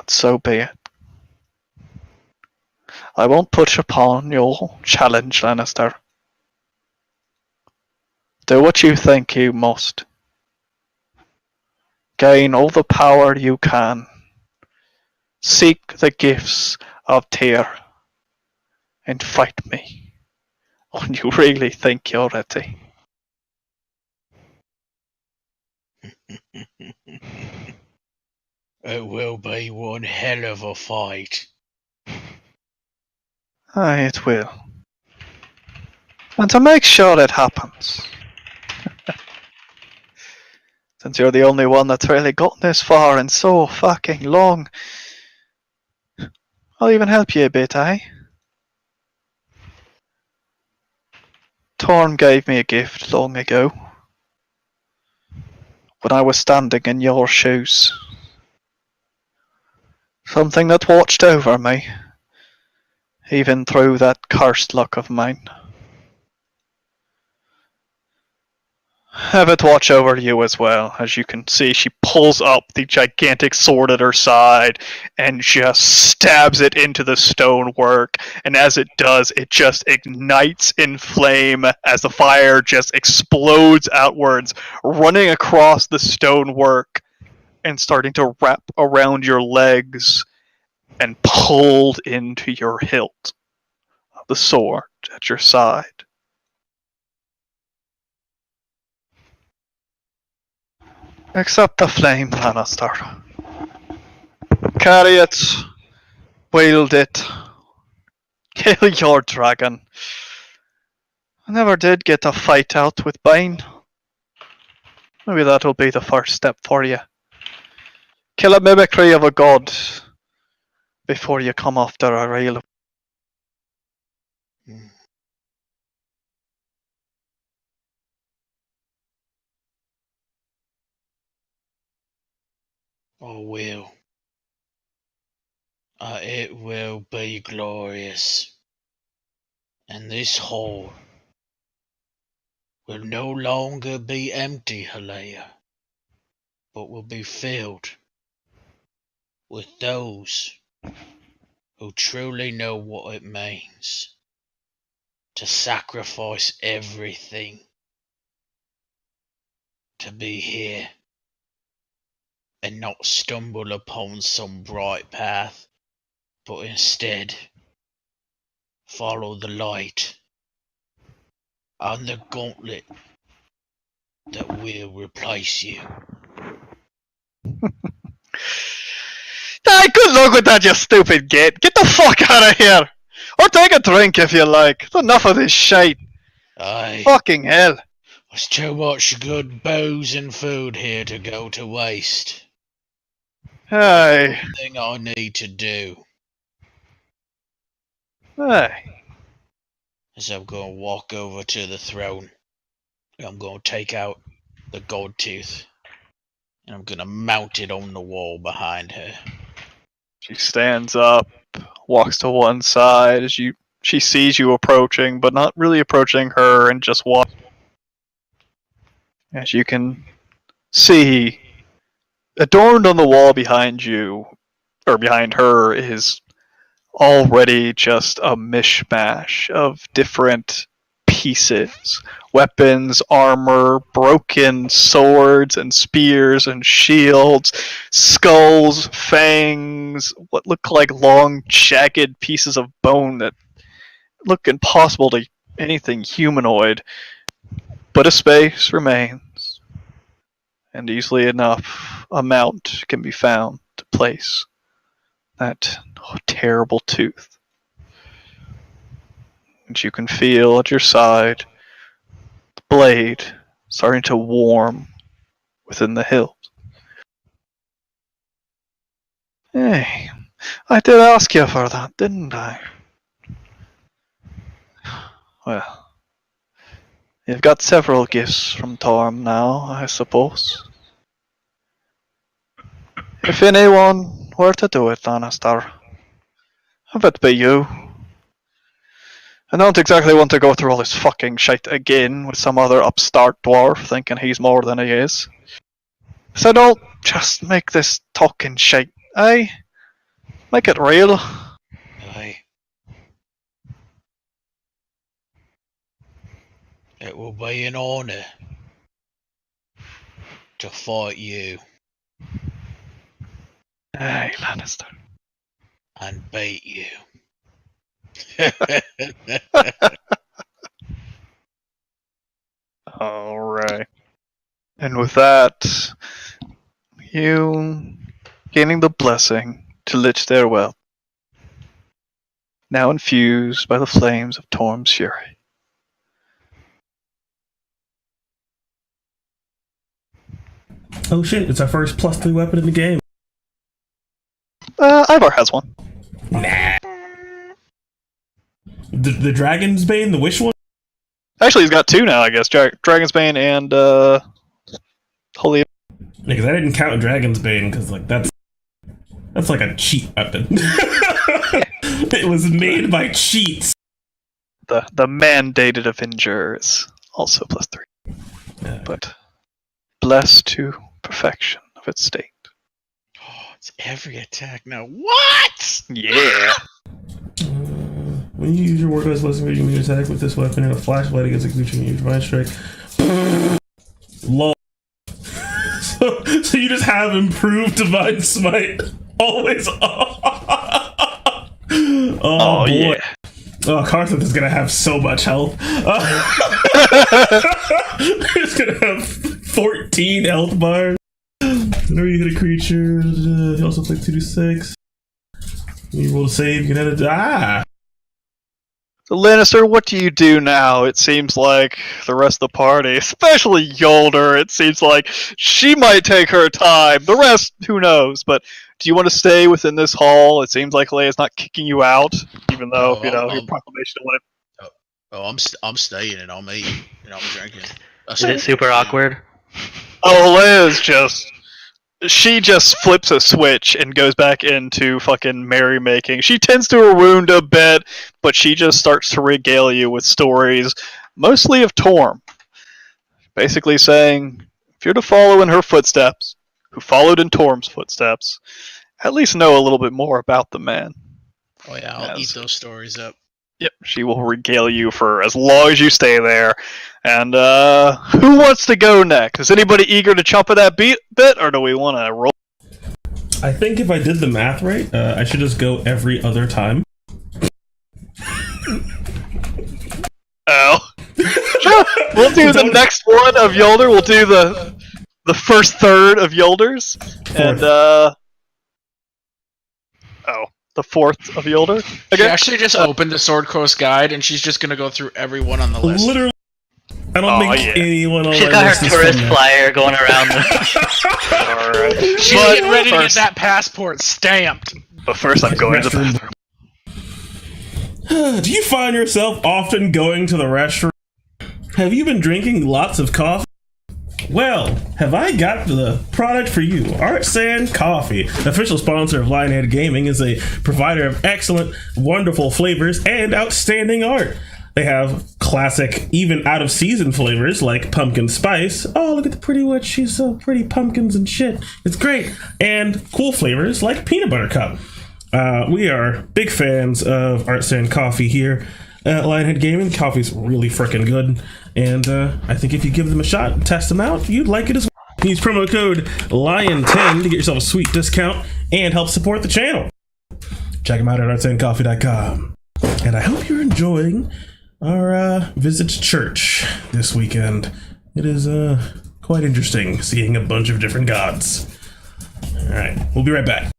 So be it. I won't push upon your challenge, Lannister. Do what you think you must. Gain all the power you can. Seek the gifts of Tyr. And fight me. When you really think you're ready. It will be one hell of a fight. Aye, it will. And to make sure it happens, since you're the only one that's really gotten this far in so fucking long, I'll even help you a bit, eh? Torm gave me a gift long ago, when I was standing in your shoes. Something that watched over me, even through that cursed luck of mine. have it watch over you as well. As you can see, she pulls up the gigantic sword at her side and just stabs it into the stonework. And as it does, it just ignites in flame as the fire just explodes outwards, running across the stonework and starting to wrap around your legs and pulled into your hilt of the sword at your side. Accept the flame, Lannister. Carry it. Wield it. Kill your dragon. I never did get a fight out with Bane. Maybe that'll be the first step for you. Kill a mimicry of a god before you come after a real. I will. It will be glorious. And this hall will no longer be empty, Halea, but will be filled with those who truly know what it means to sacrifice everything to be here and not stumble upon some bright path, but instead follow the light and the gauntlet that will replace you. Hey, good luck with that, you stupid git. Get the fuck out of here! Or take a drink if you like. It's enough of this shite. Aye, Fucking hell. there's too much good booze and food here to go to waste. Hey. Thing I need to do Hey. is I'm going to walk over to the throne. I'm going to take out the gold tooth and I'm going to mount it on the wall behind her. She stands up, walks to one side as she sees you approaching, but not really approaching her, and just walks. As you can see, adorned on the wall behind you, or behind her, is already just a mishmash of different pieces. Weapons, armor, broken swords and spears and shields, skulls, fangs, what look like long, jagged pieces of bone that look impossible to anything humanoid. But a space remains, and easily enough, a mount can be found to place that terrible tooth. And you can feel at your side the blade starting to warm within the hilt. Hey, I did ask you for that, didn't I? Well, you've got several gifts from Torm now, I suppose. If anyone were to do it, Lannister, have it be you. I don't exactly want to go through all this fucking shit again with some other upstart dwarf thinking he's more than he is. So don't just make this talking shit, eh? Make it real. Aye. It will be an honor to fight you Hey, Lannister. and beat you. Alright. And with that, you gaining the blessing to lich their wealth, now infused by the flames of Torm's fury. Oh shit, it's our first +3 weapon in the game. Ivar has one. Nah. The Dragon's Bane, the Wish one? Actually, he's got two now, I guess. Dragon's Bane and, Holy... Because I didn't count Dragon's Bane, because, like, that's like a cheat weapon. It was made by cheats. The mandated Avenger is also +3. but blessed to perfection of its state. Oh, it's every attack now. What? Yeah. When you use your Warclass blessing, you may attack with this weapon and a flashlight against a creature and use Divine Strike. Lol. So you just have improved Divine Smite always on. Oh boy. Yeah. Oh, Karthus is gonna have so much health. He's gonna have 14 health bars. Whenever you hit a creature, he also plays 2d6. When you roll to save, you can add a. So Lannister, what do you do now? It seems like the rest of the party, especially Yolder, it seems like she might take her time. The rest, who knows? But do you want to stay within this hall? It seems like Leia's not kicking you out, even though, your proclamation went. Oh, I'm staying and I'm eating and I'm drinking. Is it super awkward? Oh, Leia's she just flips a switch and goes back into fucking merrymaking. She tends to her wound a bit, but she just starts to regale you with stories, mostly of Torm. Basically saying, if you're to follow in her footsteps, who followed in Torm's footsteps, at least know a little bit more about the man. Oh yeah, I'll eat those stories up. Yep, she will regale you for as long as you stay there. And who wants to go next? Is anybody eager to chomp at that bit, or do we want to roll? I think if I did the math right, I should just go every other time. Oh. Sure. We'll do the next one of Yolder. We'll do the first third of Yolder's. And, the fourth of Yolder. She actually just opened the Sword Coast guide, and she's just gonna go through everyone on the list. Literally, I don't think anyone on She's my got list her is tourist from there. flyer going around. Alright. She's getting ready to get that passport stamped. But first I'm going to the bathroom. Do you find yourself often going to the restroom? Have you been drinking lots of coffee? Well, have I got the product for you? Artisan Coffee, official sponsor of Lionhead Gaming, is a provider of excellent, wonderful flavors and outstanding art. They have classic, even out-of-season flavors like pumpkin spice. Oh, look at the pretty witch. She's so pretty. Pumpkins and shit. It's great. And cool flavors like peanut butter cup. We are big fans of Artisan Coffee here at Lionhead Gaming. Coffee's really freaking good. And I think if you give them a shot and test them out, you'd like it as well. Use promo code LION10 to get yourself a sweet discount and help support the channel. Check them out at artsancoffee.com. And I hope you're enjoying our visit to church this weekend. It is quite interesting seeing a bunch of different gods. Alright, we'll be right back.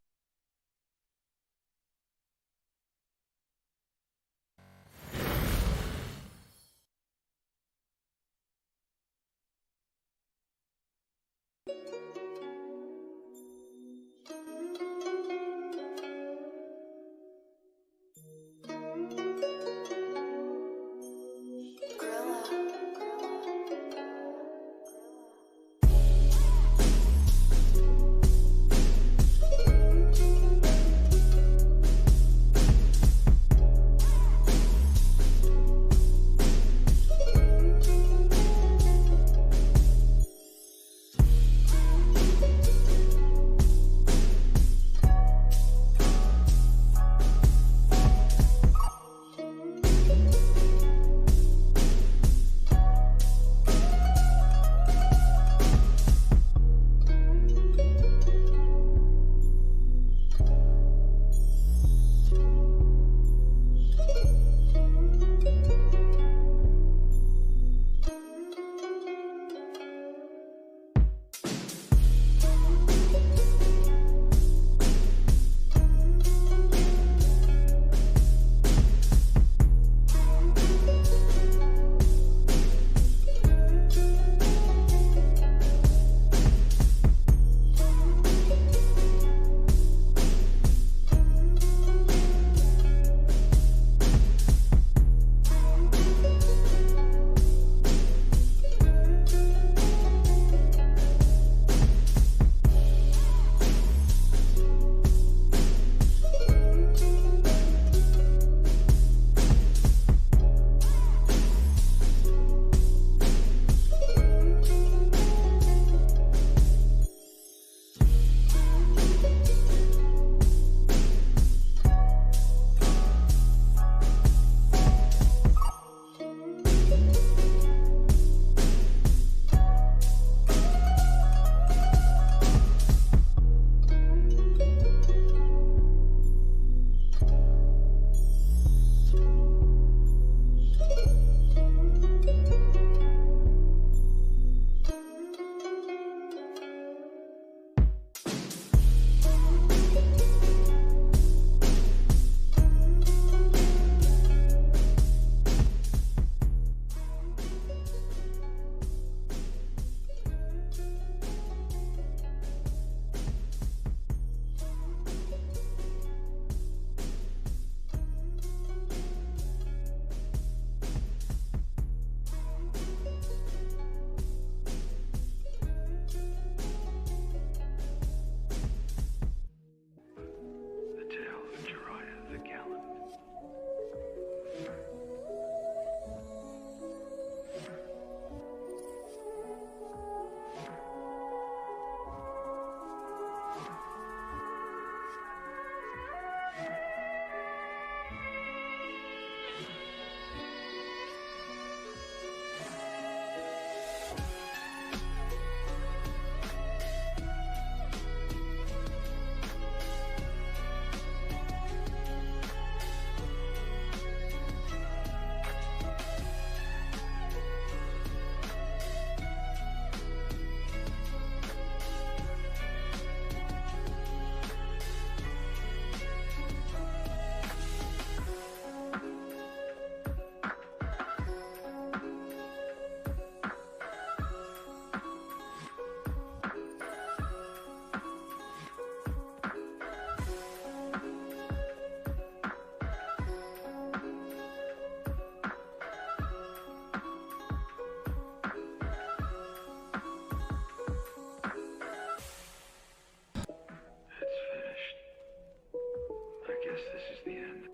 guess this is the end.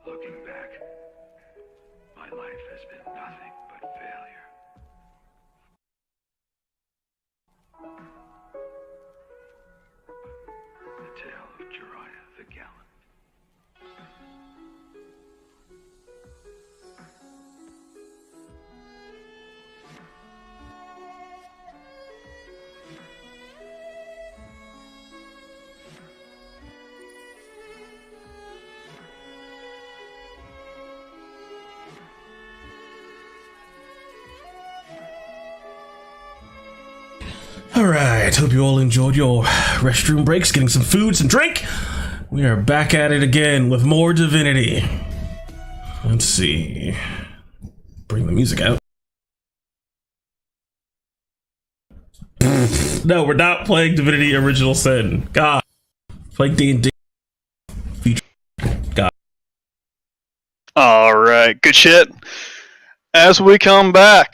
Looking back, my life has been nothing but failure. The tale of Jiraiya the Gallant. Alright, hope you all enjoyed your restroom breaks, getting some food, some drink. We are back at it again with more Divinity. Let's see. Bring the music out. No, we're not playing Divinity Original Sin. God. Playing D&D. God. Alright, good shit. As we come back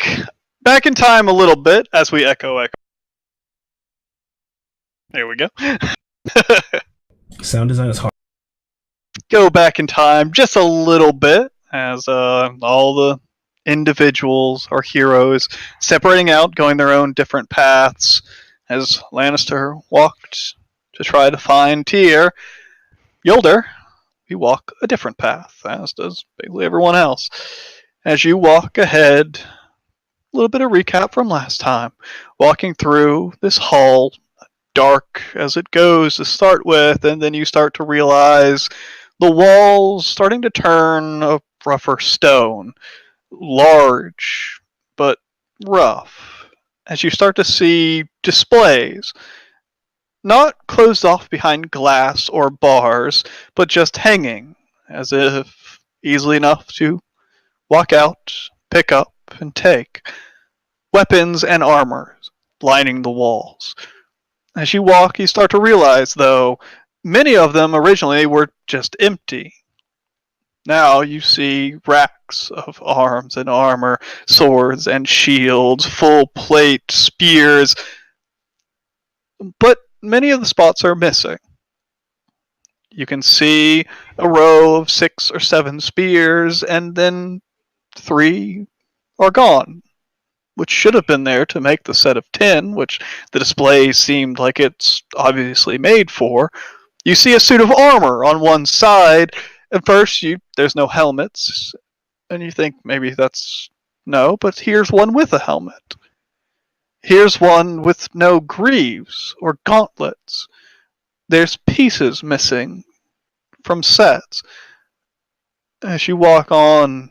in time a little bit, as we echo. There we go. Sound design is hard. Go back in time just a little bit, as all the individuals, our heroes, separating out, going their own different paths, as Lannister walked to try to find Tyr. Yolder, you walk a different path, as does basically everyone else. As you walk ahead, a little bit of recap from last time. Walking through this hall, dark as it goes to start with, and then you start to realize the walls starting to turn a rougher stone. Large, but rough. As you start to see displays, not closed off behind glass or bars, but just hanging, as if easily enough to walk out, pick up, and take. Weapons and armor lining the walls. As you walk, you start to realize, though, many of them originally were just empty. Now you see racks of arms and armor, swords and shields, full plate, spears, but many of the spots are missing. You can see a row of 6 or 7 spears, and then 3 are gone, which should have been there to make the set of 10, which the display seemed like it's obviously made for. You see a suit of armor on one side. At first, there's no helmets, and you think maybe that's no, but here's one with a helmet. Here's one with no greaves or gauntlets. There's pieces missing from sets. As you walk on,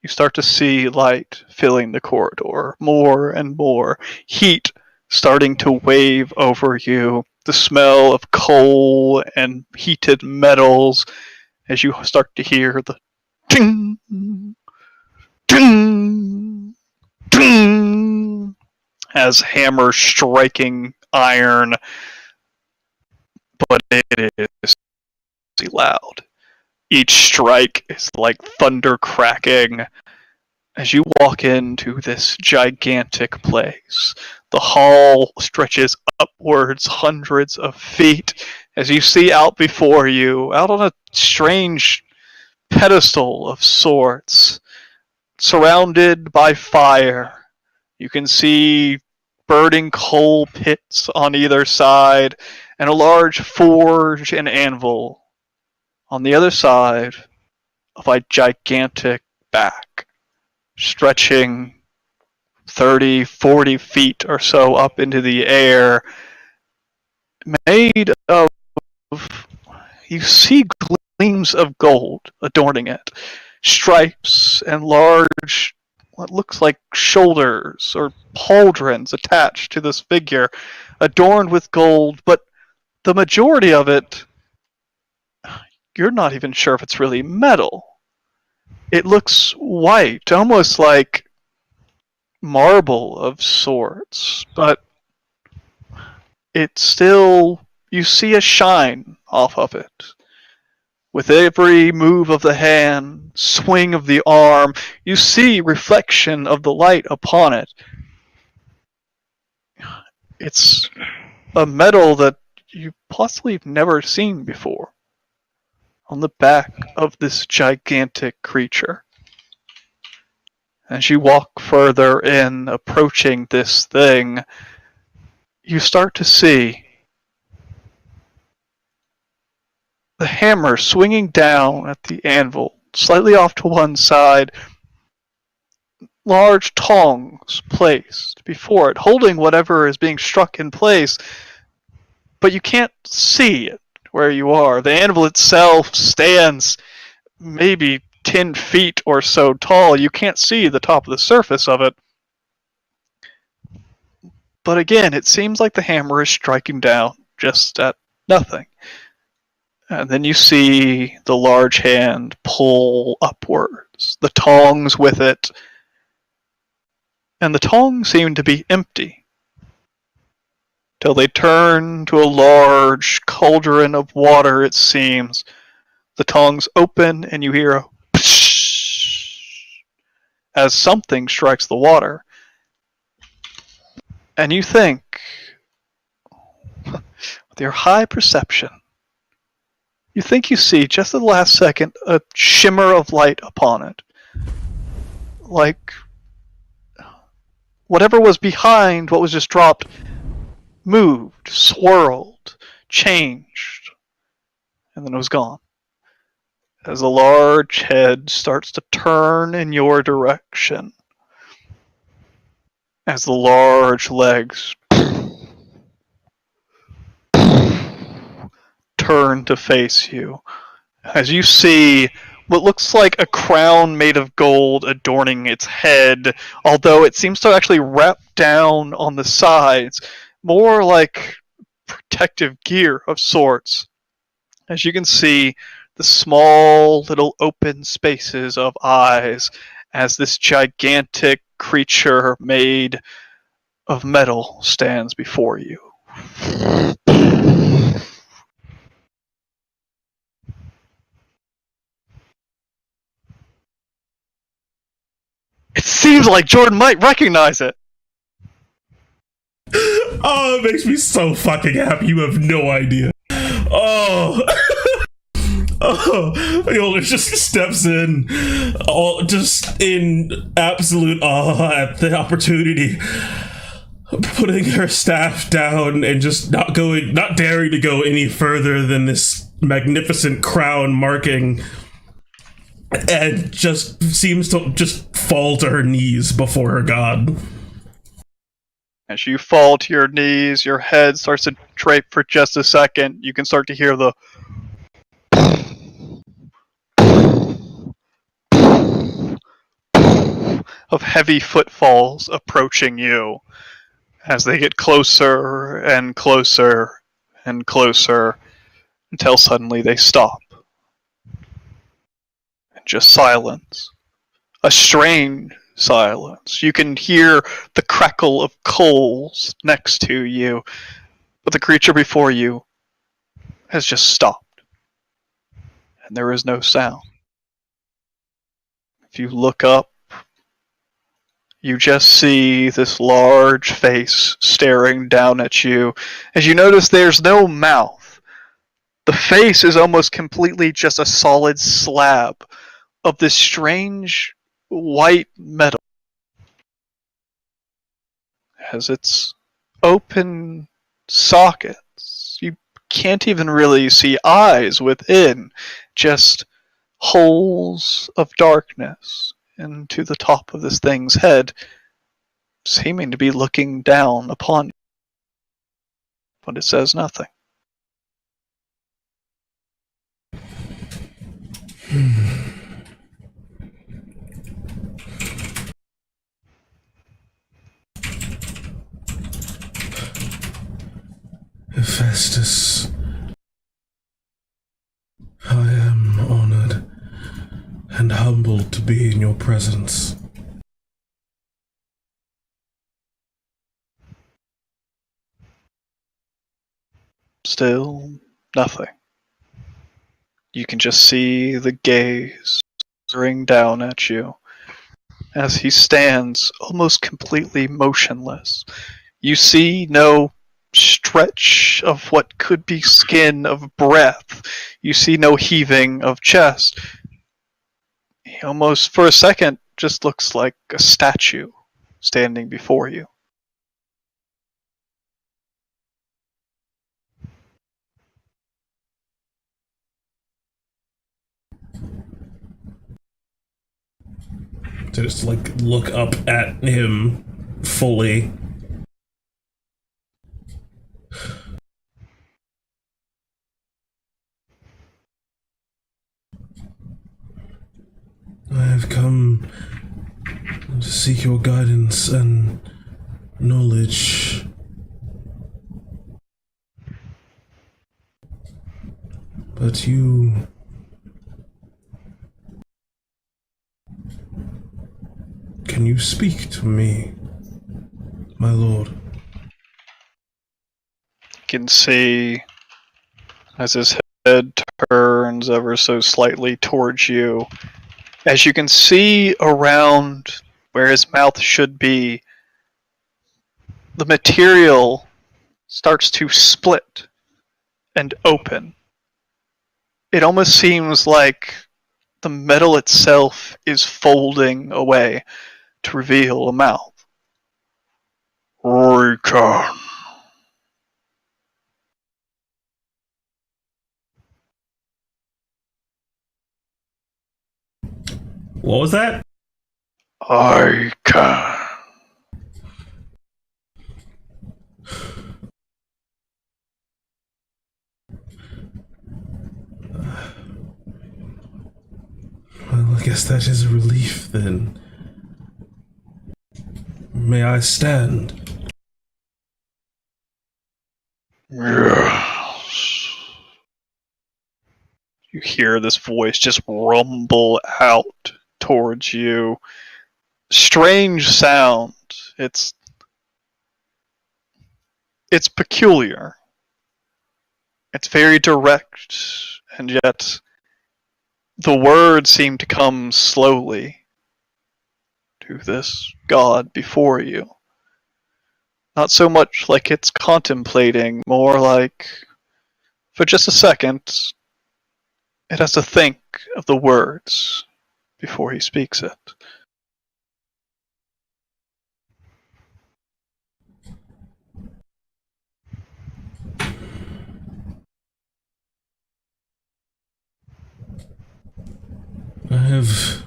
you start to see light filling the corridor, more and more. Heat starting to wave over you. The smell of coal and heated metals as you start to hear the ting, ting, ting, as hammer striking iron, but it is loud. Each strike is like thunder cracking. As you walk into this gigantic place, the hall stretches upwards hundreds of feet as you see out before you, out on a strange pedestal of sorts, surrounded by fire. You can see burning coal pits on either side, and a large forge and anvil on the other side of a gigantic back, stretching 30, 40 feet or so up into the air, made of, you see gleams of gold adorning it, stripes and large, what looks like shoulders or pauldrons attached to this figure, adorned with gold, but the majority of it, you're not even sure if it's really metal. It looks white, almost like marble of sorts, but it's still, you see a shine off of it. With every move of the hand, swing of the arm, you see reflection of the light upon it. It's a metal that you possibly have never seen before. On the back of this gigantic creature. As you walk further in, approaching this thing, you start to see the hammer swinging down at the anvil, slightly off to one side, large tongs placed before it, holding whatever is being struck in place, but you can't see it where you are. The anvil itself stands maybe 10 feet or so tall. You can't see the top of the surface of it. But again, it seems like the hammer is striking down just at nothing. And then you see the large hand pull upwards, the tongs with it. And the tongs seem to be empty. Till they turn to a large cauldron of water, it seems. The tongs open and you hear a as something strikes the water. And you think, with your high perception, you think you see, just at the last second, a shimmer of light upon it. Like whatever was behind what was just dropped moved, swirled, changed, and then it was gone. As the large head starts to turn in your direction, as the large legs turn to face you, as you see what looks like a crown made of gold adorning its head, although it seems to actually wrap down on the sides, more like protective gear of sorts. As you can see, the small little open spaces of eyes as this gigantic creature made of metal stands before you. It seems like Jordan might recognize it. Oh, it makes me so fucking happy. You have no idea. Oh. Oh, Viola just steps in, all just in absolute awe at the opportunity, putting her staff down and just not daring to go any further than this magnificent crown marking, and just seems to just fall to her knees before her god. As you fall to your knees, your head starts to drape for just a second. You can start to hear the of heavy footfalls approaching you as they get closer and closer and closer until suddenly they stop. And just silence. A strange silence. You can hear the crackle of coals next to you, but the creature before you has just stopped. And there is no sound. If you look up, you just see this large face staring down at you. As you notice, there's no mouth. The face is almost completely just a solid slab of this strange white metal. Has its open sockets. You can't even really see eyes within, just holes of darkness into the top of this thing's head, seeming to be looking down upon you. But it says nothing. Hephaestus, I am honored and humbled to be in your presence. Still nothing. You can just see the gaze staring down at you as he stands almost completely motionless. You see no stretch of what could be skin, of breath. You see no heaving of chest. He almost, for a second, just looks like a statue standing before you. To just look up at him fully. I have come to seek your guidance and knowledge. But you... Can you speak to me, my lord? You can see as his head turns ever so slightly towards you. As you can see around where his mouth should be, the material starts to split and open. It almost seems like the metal itself is folding away to reveal a mouth. Recon. What was that? I can. Well, I guess that is a relief then. May I stand? Yes. You hear this voice just rumble out towards you. Strange sound. It's peculiar. It's very direct, and yet the words seem to come slowly to this god before you. Not so much like it's contemplating, more like, for just a second, it has to think of the words before he speaks it. I have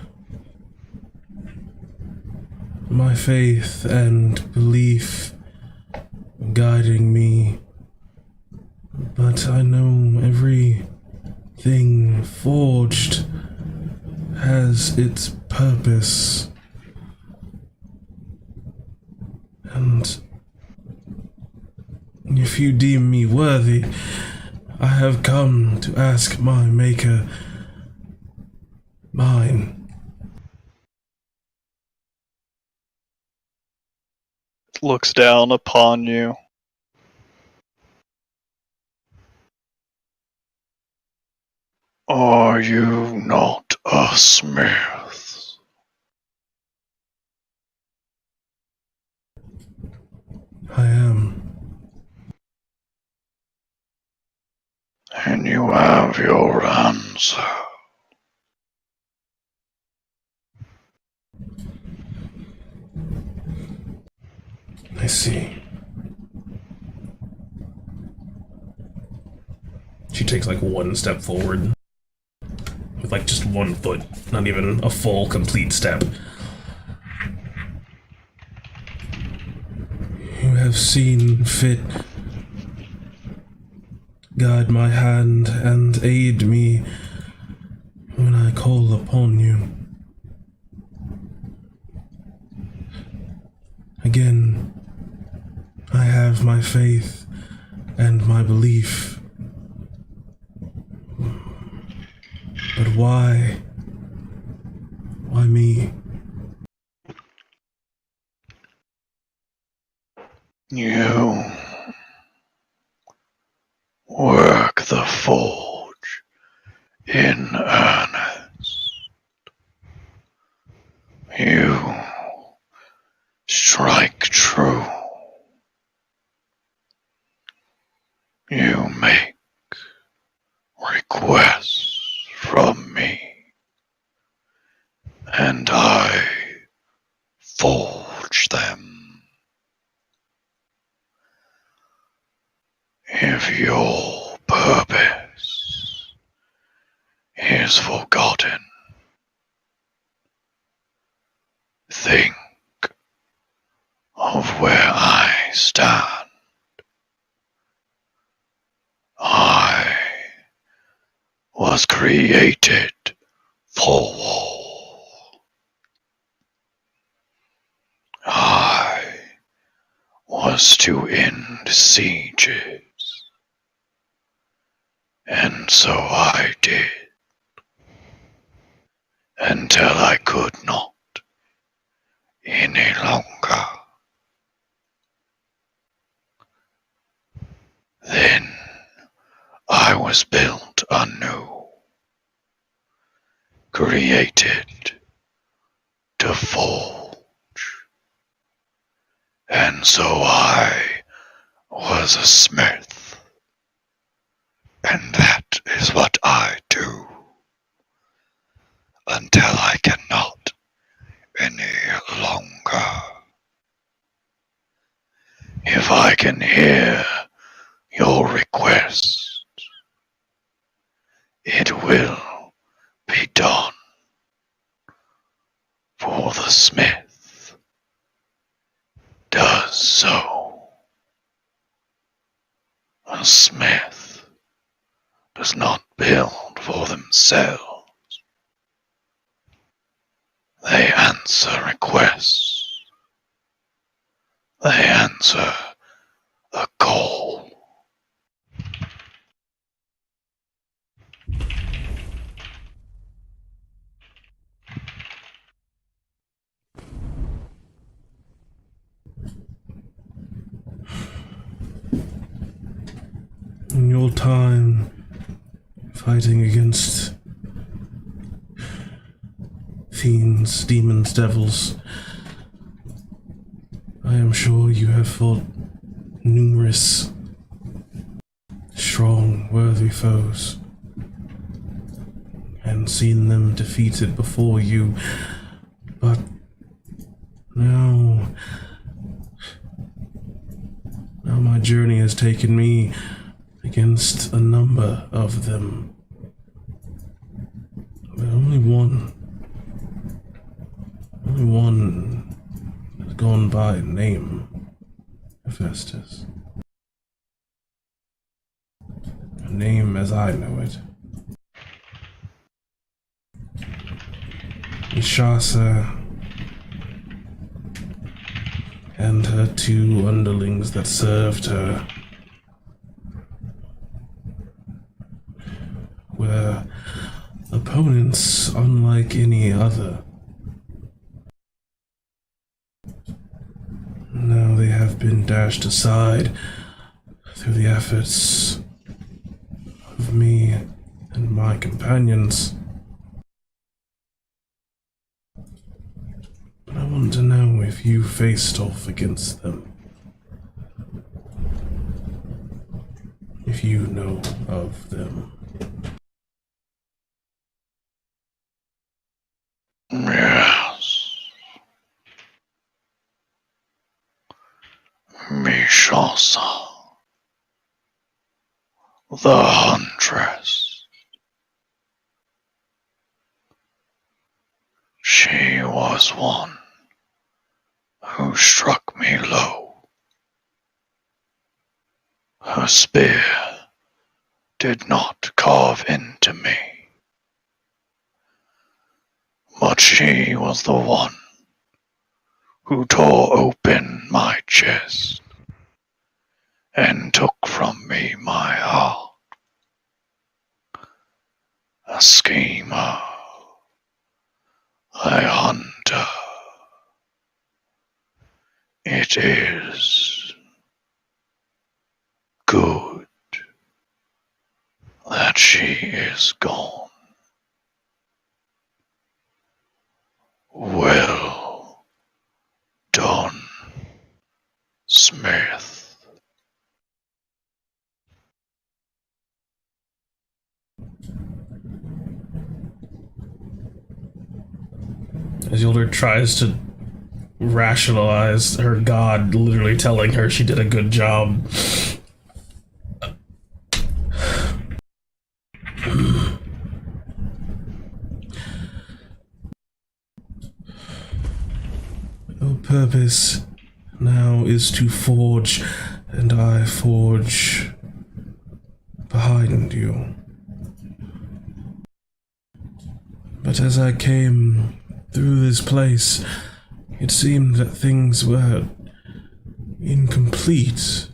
my faith and belief guiding me, but I know everything forged has its purpose, and if you deem me worthy, I have come to ask my maker mine. Looks down upon you. Are you not a smith? I am. And you have your answer. I see. She takes one step forward. With just 1 foot, not even a full, complete step. You have seen fit. Guide my hand and aid me when I call upon you. Again, I have my faith and my belief. But why? Why me? You work the forge in earnest. You strike true. requests from me, and I forge them. If your purpose is forgotten, think of where I stand. I was created for war. I was to end sieges, and so I did, until I could not any longer. Then I was built anew, created to forge, and so I was a smith, and that is what I do, until I cannot any longer. If I can hear your request, it will be done. For the smith does so. A smith does not build for themselves. They answer requests. They answer a call. In your time fighting against fiends, demons, devils, I am sure you have fought numerous strong, worthy foes and seen them defeated before you, but now my journey has taken me against a number of them. But only one has gone by name Hephaestus. A name as I know it. Ishasa and her two underlings that served her were opponents unlike any other. Now they have been dashed aside through the efforts of me and my companions. But I want to know if you faced off against them. If you know of them. Yes. Mishasa, the huntress. She was one who struck me low. Her spear did not carve into me, but she was the one who tore open my chest and took from me my heart. A schemer, a hunter. It is good that she is gone. Well done, Smith. Isildur tries to rationalize her god literally telling her she did a good job. Your purpose now is to forge, and I forge behind you. But as I came through this place, it seemed that things were incomplete.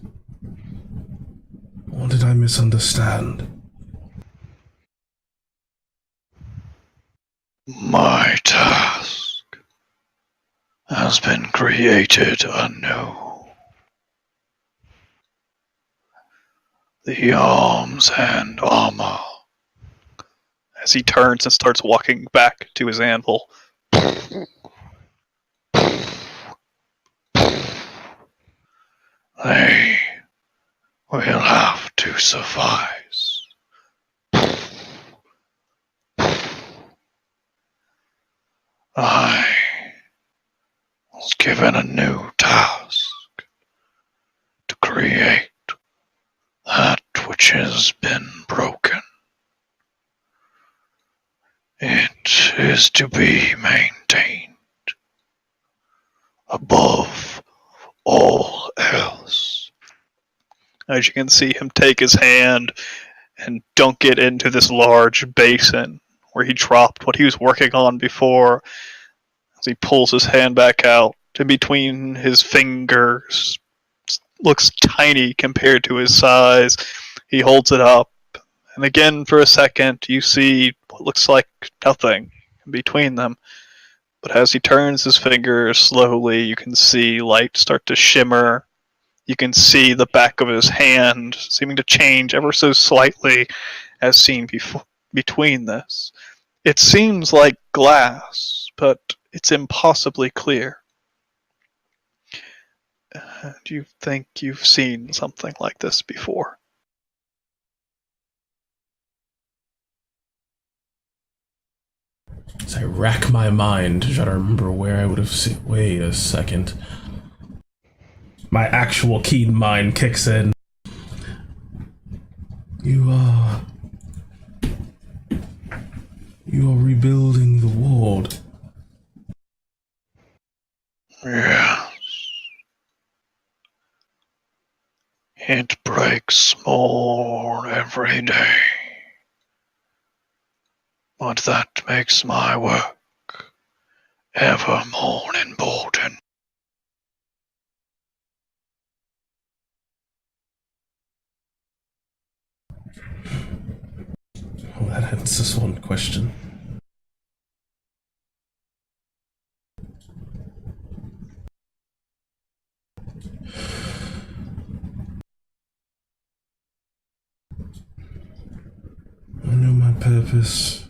Or did I misunderstand? My task has been created anew. The arms and armor. As he turns and starts walking back to his anvil. They will have to suffice. I was given a new task to create that which has been broken. It is to be maintained above all else. As you can see him take his hand and dunk it into this large basin where he dropped what he was working on before. As he pulls his hand back out, in between his fingers, looks tiny compared to his size. He holds it up, and again for a second you see what looks like nothing in between them. But as he turns his fingers slowly, you can see light start to shimmer. You can see the back of his hand seeming to change ever so slightly as seen between this. It seems like glass, but it's impossibly clear. Do you think you've seen something like this before? As I rack my mind to try to remember where I would have seen. Wait a second. My actual keen mind kicks in. You are rebuilding the ward. Yes. It breaks more every day. But that makes my work ever more important. Oh, that answers one question. I know my purpose.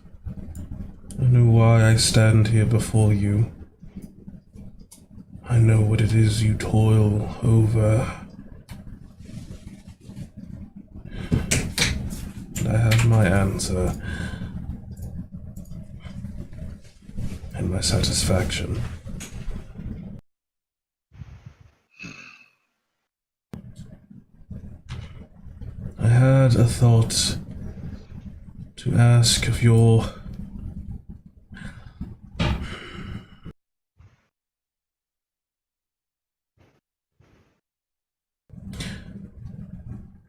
I know why I stand here before you. I know what it is you toil over. And I have my answer. And my satisfaction. I had a thought to ask of your...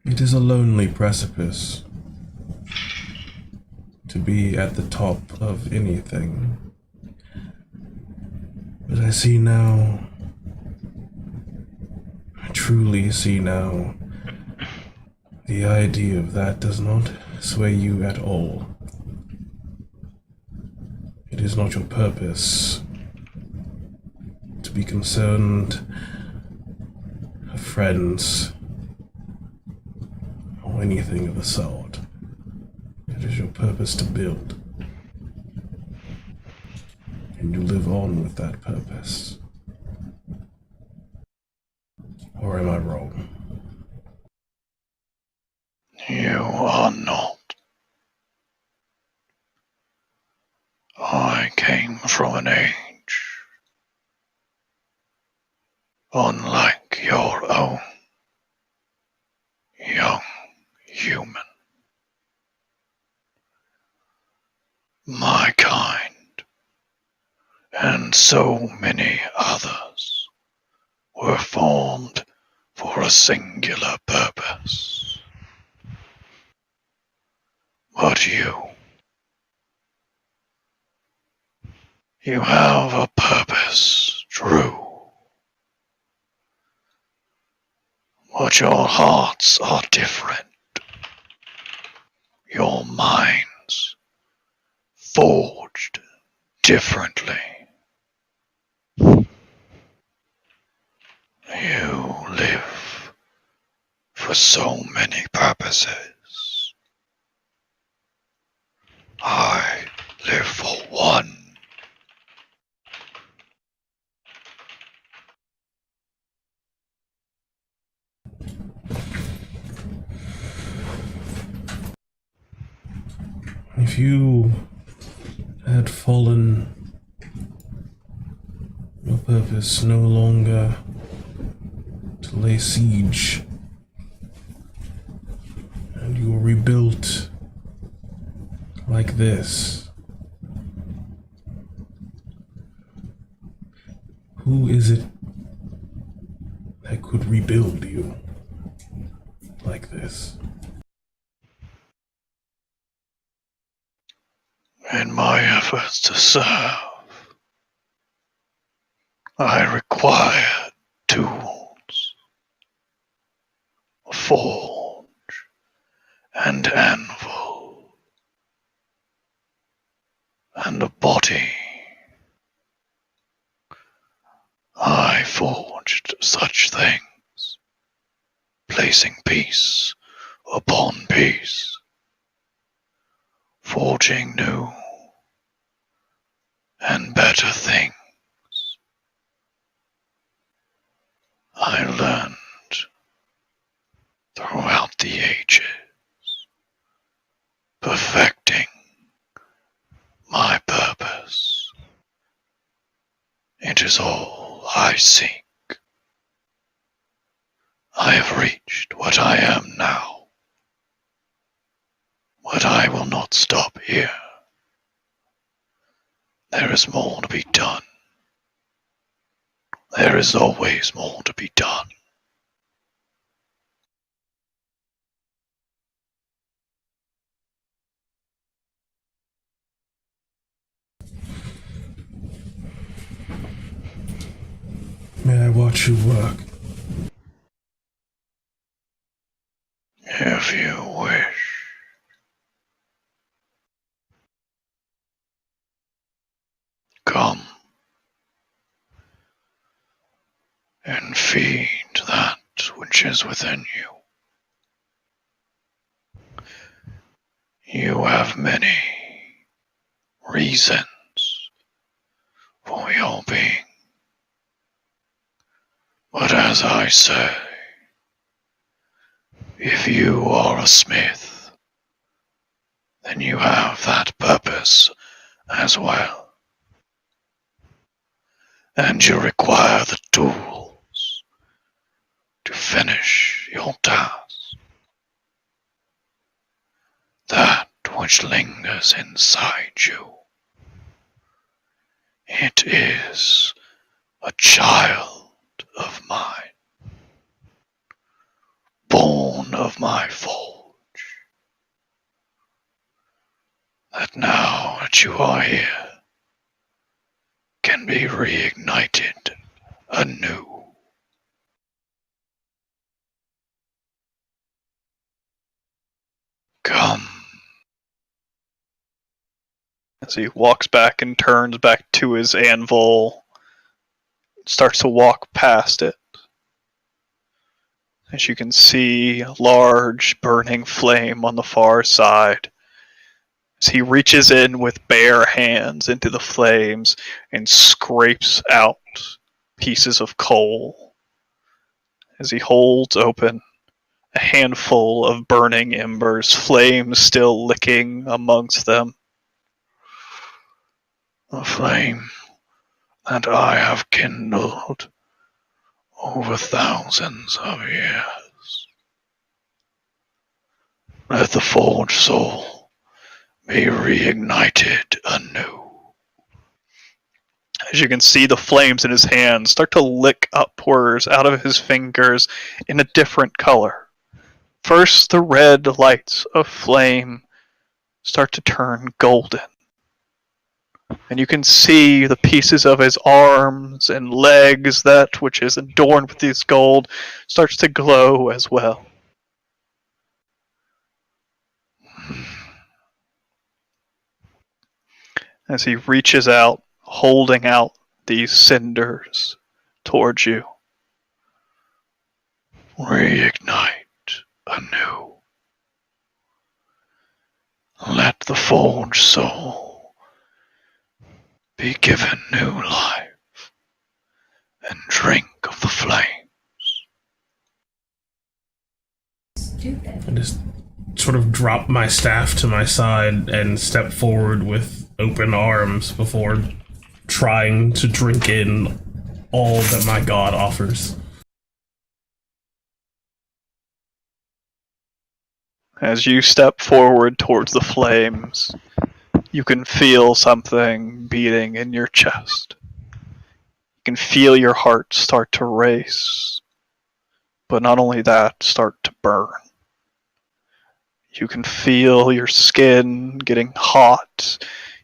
It is a lonely precipice to be at the top of anything. But I see now, I truly see now, the idea of that does not sway you at all. It is not your purpose to be concerned of friends or anything of the sort. It is your purpose to build. And you live on with that purpose. Or am I wrong? You are not. I came from an age unlike your own, young human. My kind, and so many others, were formed for a singular purpose. But you have a purpose, true. But your hearts are different. Your minds forged differently. You live for so many purposes. I live for one. If you had fallen, your purpose no longer to lay siege, and you were rebuilt like this. Who is it that could rebuild you like this? In my efforts to serve, I require tools, a forge and anvil, and a body. I forged such things, placing piece upon piece, forging new and better things. I learned throughout the ages, perfecting my purpose. It is all I seek. I have reached what I am now, but I will not stop here. There is more to be done. There is always more to be done. May I watch you work? If you wish. Come and feed that which is within you. You have many reasons for your being. But as I say, if you are a smith, then you have that purpose as well. And you require the tools to finish your task. That which lingers inside you. It is a child of mine, born of my forge, that now that you are here, can be reignited anew. Come. As he walks back and turns back to his anvil, starts to walk past it. As you can see, a large burning flame on the far side. As he reaches in with bare hands into the flames and scrapes out pieces of coal. As he holds open a handful of burning embers, flames still licking amongst them. The flame that I have kindled over thousands of years. Let the forged soul be reignited anew. As you can see, the flames in his hands start to lick upwards out of his fingers in a different color. First, the red lights of flame start to turn golden. And you can see the pieces of his arms and legs, that which is adorned with this gold, starts to glow as well. As he reaches out, holding out these cinders towards you. Reignite anew. Let the forged soul be given new life and drink of the flame. I just sort of drop my staff to my side and step forward with open arms before trying to drink in all that my god offers. As you step forward towards the flames, you can feel something beating in your chest. You can feel your heart start to race. But not only that, start to burn. You can feel your skin getting hot.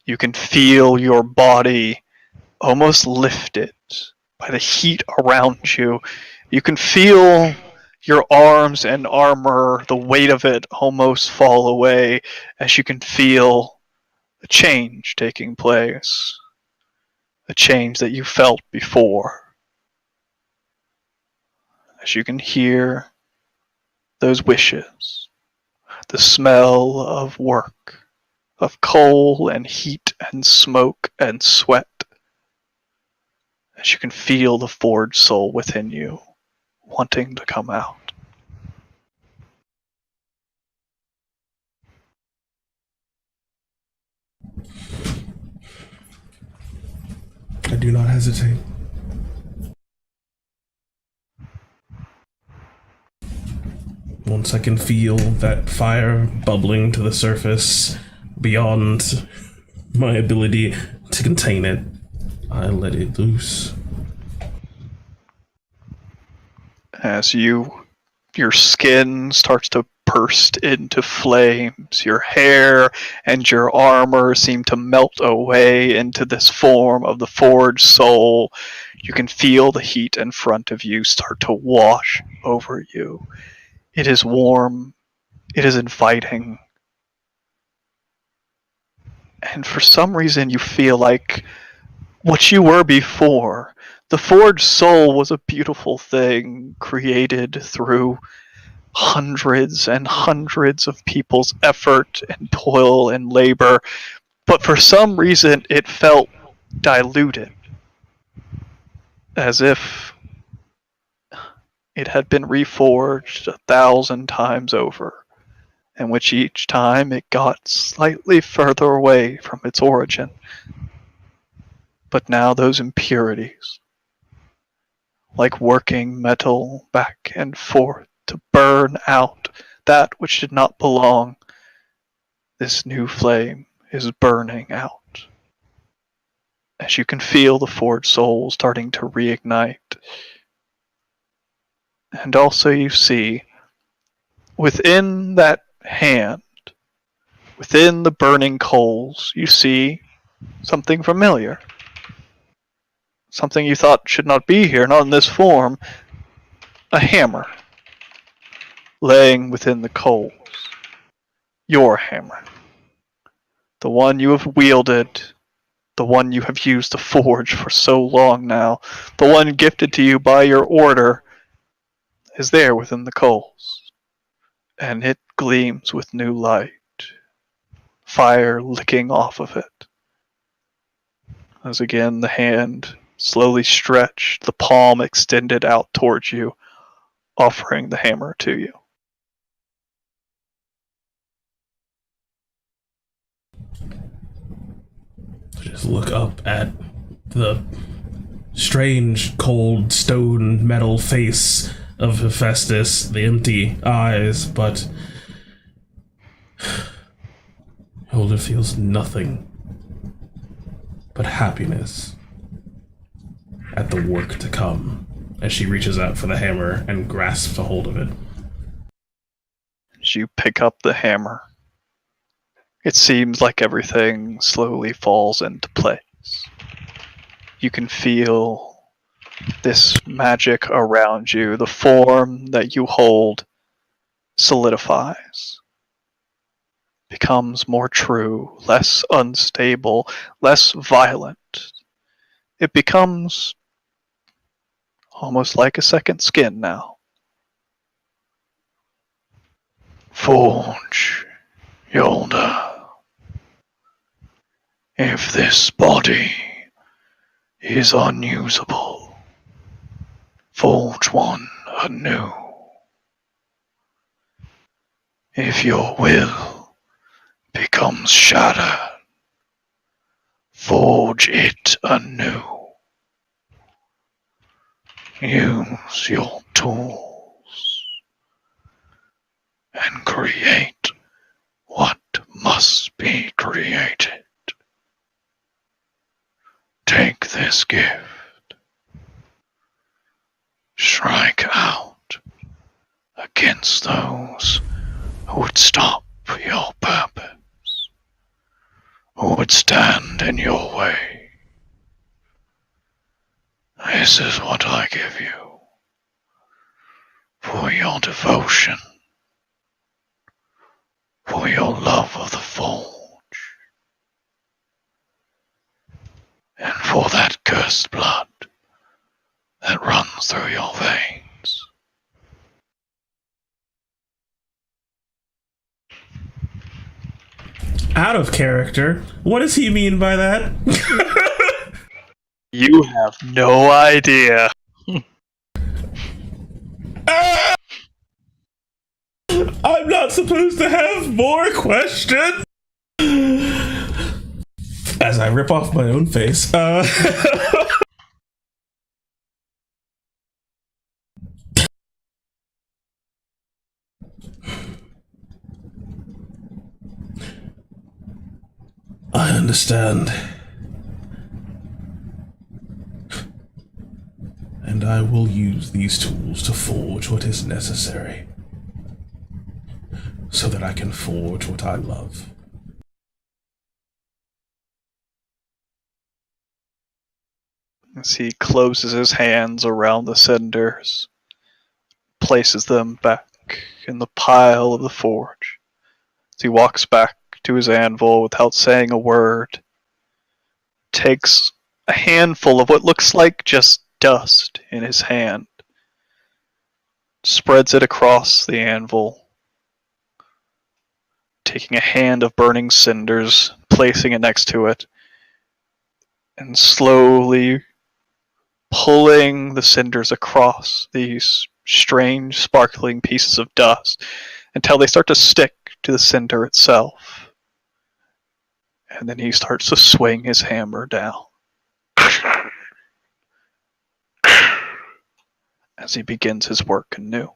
You can feel your body almost lifted by the heat around you. You can feel your arms and armor, the weight of it almost fall away as you can feel a change taking place. A change that you felt before. As you can hear those wishes, the smell of work, of coal and heat and smoke and sweat, as you can feel the forged soul within you wanting to come out. I do not hesitate. Once I can feel that fire bubbling to the surface beyond my ability to contain it, I let it loose. As your skin starts to burst into flames, your hair and your armor seem to melt away into this form of the forged soul. You can feel the heat in front of you start to wash over you. It is warm. It is inviting. And for some reason you feel like what you were before. The forged soul was a beautiful thing created through hundreds and hundreds of people's effort and toil and labor, but for some reason it felt diluted, as if it had been reforged 1,000 times over, in which each time it got slightly further away from its origin. But now those impurities, like working metal back and forth to burn out that which did not belong, this new flame is burning out. As you can feel the forged soul starting to reignite. And also you see, within that hand, within the burning coals, you see something familiar. Something you thought should not be here, not in this form. A hammer. Laying within the coals. Your hammer. The one you have wielded. The one you have used to forge for so long now. The one gifted to you by your order is there within the coals. And it gleams with new light. Fire licking off of it. As again the hand slowly stretched, the palm extended out towards you, offering the hammer to you. Just look up at the strange, cold, stone, metal face of Hephaestus, the empty eyes, but Hilda feels nothing but happiness at the work to come as she reaches out for the hammer and grasps a hold of it. As you pick up the hammer, it seems like everything slowly falls into place. You can feel this magic around you. The form that you hold solidifies, becomes more true, less unstable, less violent. It becomes almost like a second skin now. Forge, Yolda. If this body is unusable, forge one anew. If your will becomes shattered, forge it anew. Use your tools and create what must be created. Take this gift. Strike out against those who would stop your purpose, who would stand in your way. This is what I give you for your devotion, for your love of the forge, and for that cursed blood that runs through your veins. Out of character, what does he mean by that? You have no idea. I'm not supposed to have more questions? As I rip off my own face. I understand. And I will use these tools to forge what is necessary, so that I can forge what I love. As he closes his hands around the cinders, places them back in the pile of the forge. As he walks back to his anvil without saying a word, takes a handful of what looks like just dust in his hand, spreads it across the anvil, taking a hand of burning cinders, placing it next to it, and slowly pulling the cinders across these strange, sparkling pieces of dust until they start to stick to the cinder itself. And then he starts to swing his hammer down as he begins his work anew.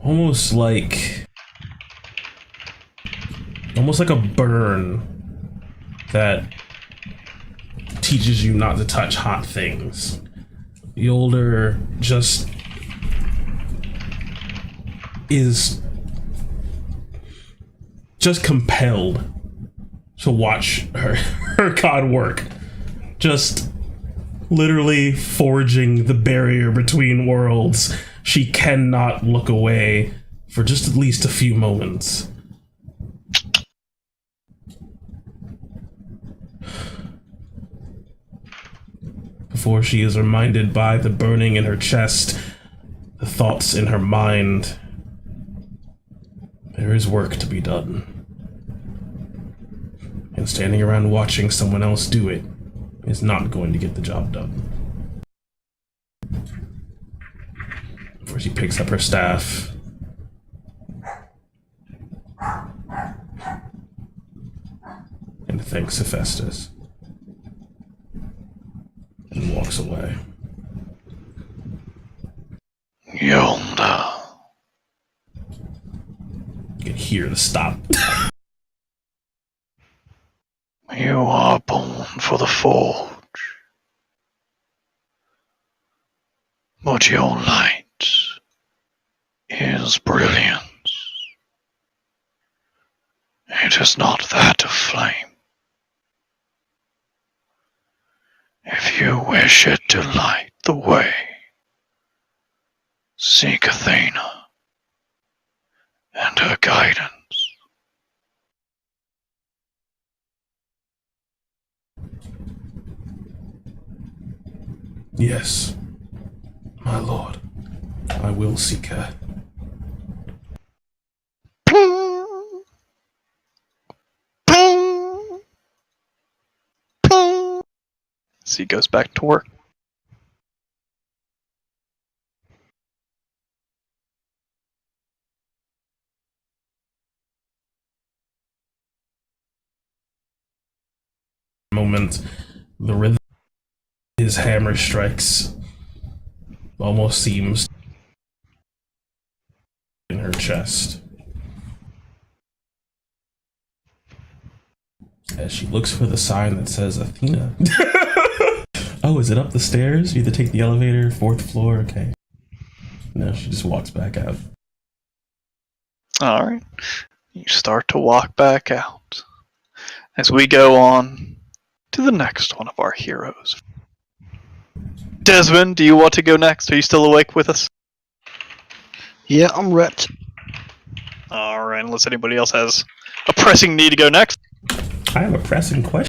Almost like a burn that teaches you not to touch hot things. The older just is just compelled to watch her god work. Just literally forging the barrier between worlds. She cannot look away for just at least a few moments. Before she is reminded by the burning in her chest, the thoughts in her mind. There is work to be done. And standing around watching someone else do it is not going to get the job done. Before she picks up her staff. And thanks Hephaestus. And walks away. Yonder. You can hear the stop. You are born for the forge. But your light is brilliance. It is not that of flame. If you wish it to light the way, seek Athena and her guidance. Yes, my lord. I will seek her. So he goes back to work. Moment, the rhythm his hammer strikes almost seems in her chest. As she looks for the sign that says Athena. Oh, is it up the stairs? You either take the elevator, 4th floor, okay. No, she just walks back out. Alright. You start to walk back out. As we go on to the next one of our heroes. Desmond, do you want to go next? Are you still awake with us? Yeah, I'm repped. Alright, unless anybody else has a pressing need to go next. I have a pressing question.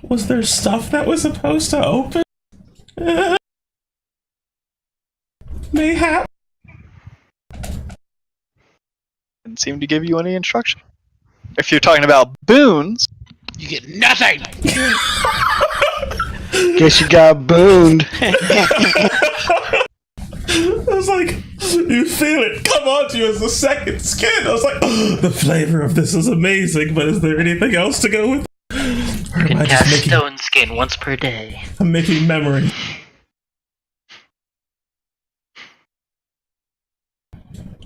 Was there stuff that was supposed to open? Mayhap? Didn't seem to give you any instruction. If you're talking about boons, You get nothing! Guess you got booned. I was like, you feel it come on to you as the second skin. I was like, oh, the flavor of this is amazing, but is there anything else to go with? Or You am I can just cast making, stone skin once per day. I'm making memory.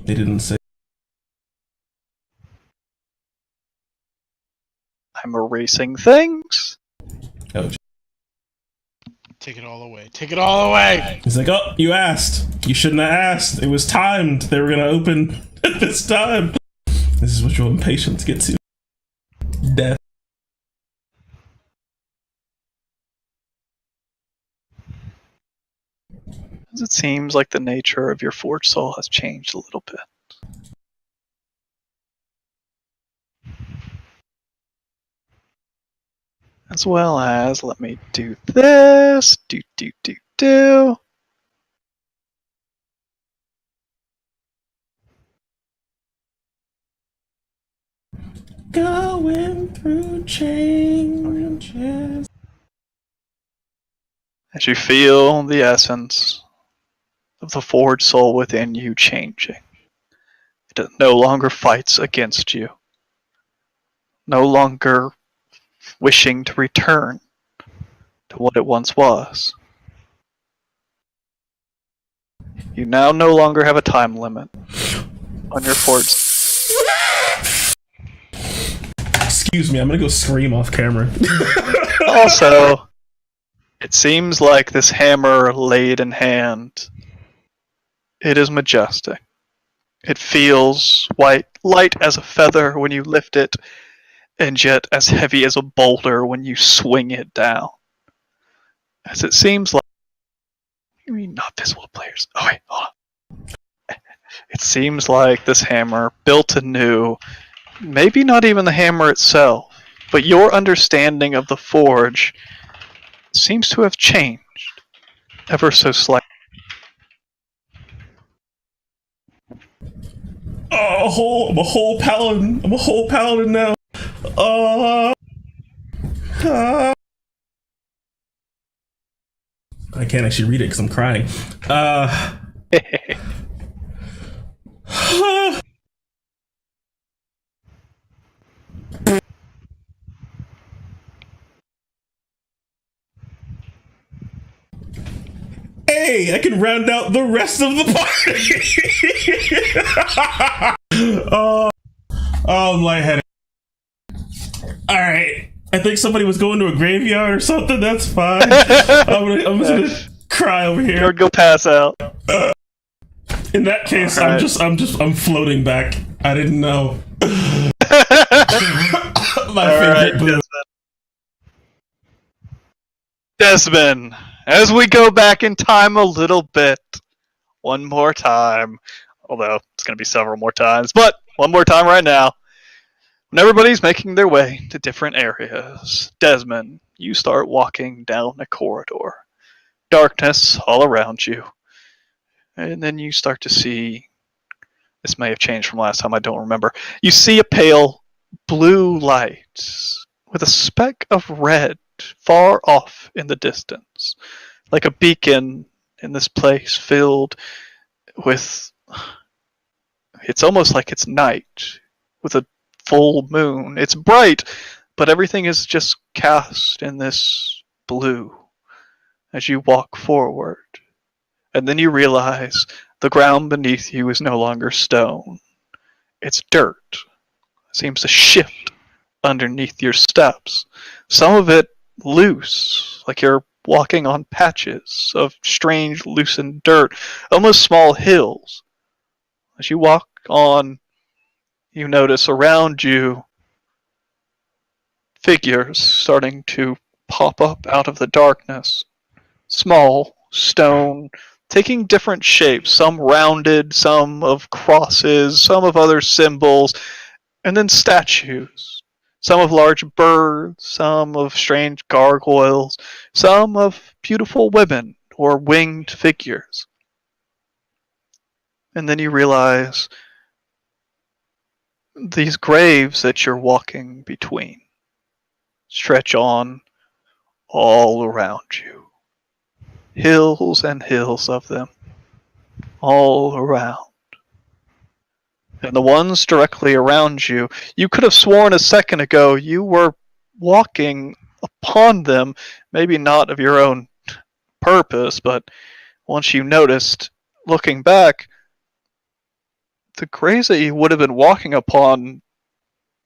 They didn't say. I'm erasing things. Oh, Take it all away. Take it all away! he's like, oh, you asked. You shouldn't have asked. It was timed. They were gonna open at this time. This is what your impatience gets you. Death. It seems like the nature of your forged soul has changed a little bit. As well as, let me do this. Do. Going through changes. As you feel the essence of the forged soul within you changing. It no longer fights against you. No longer wishing to return to what it once was. You now no longer have a time limit on your forged. Excuse me, I'm gonna go scream off camera. Also, it seems like this hammer laid in hand, it is majestic. It feels light as a feather when you lift it, and yet as heavy as a boulder when you swing it down. As it seems like... You mean not visible players? Oh wait, hold on. It seems like this hammer, built anew, maybe not even the hammer itself, but your understanding of the forge seems to have changed ever so slightly. Oh, I'm a whole paladin. I'm a whole paladin now. Oh. I can't actually read it because I'm crying. Hey, I can round out the rest of the party. Oh, I'm lightheaded. Alright. I think somebody was going to a graveyard or something. That's fine. I'm just gonna cry over here. Or go pass out. In that case, Right. I'm floating back. I didn't know. My Alright, favorite boo. Desmond, as we go back in time a little bit, one more time, although it's going to be several more times, but one more time right now, when everybody's making their way to different areas, Desmond, you start walking down a corridor. Darkness all around you. And then you start to see, this may have changed from last time, I don't remember. You see a pale blue light with a speck of red far off in the distance, like a beacon in this place filled with, it's almost like it's night with a full moon. It's bright, but everything is just cast in this blue as you walk forward. And then you realize the ground beneath you is no longer stone. It's dirt. It seems to shift underneath your steps. Some of it loose, like you're walking on patches of strange loosened dirt, almost small hills. As you walk on, you notice around you figures starting to pop up out of the darkness. Small, stone, taking different shapes, some rounded, some of crosses, some of other symbols, and then statues. Some of large birds, some of strange gargoyles, some of beautiful women or winged figures. And then you realize these graves that you're walking between stretch on all around you. Hills and hills of them, all around. And the ones directly around you, you could have sworn a second ago you were walking upon them, maybe not of your own purpose, but once you noticed, looking back, the graves that you would have been walking upon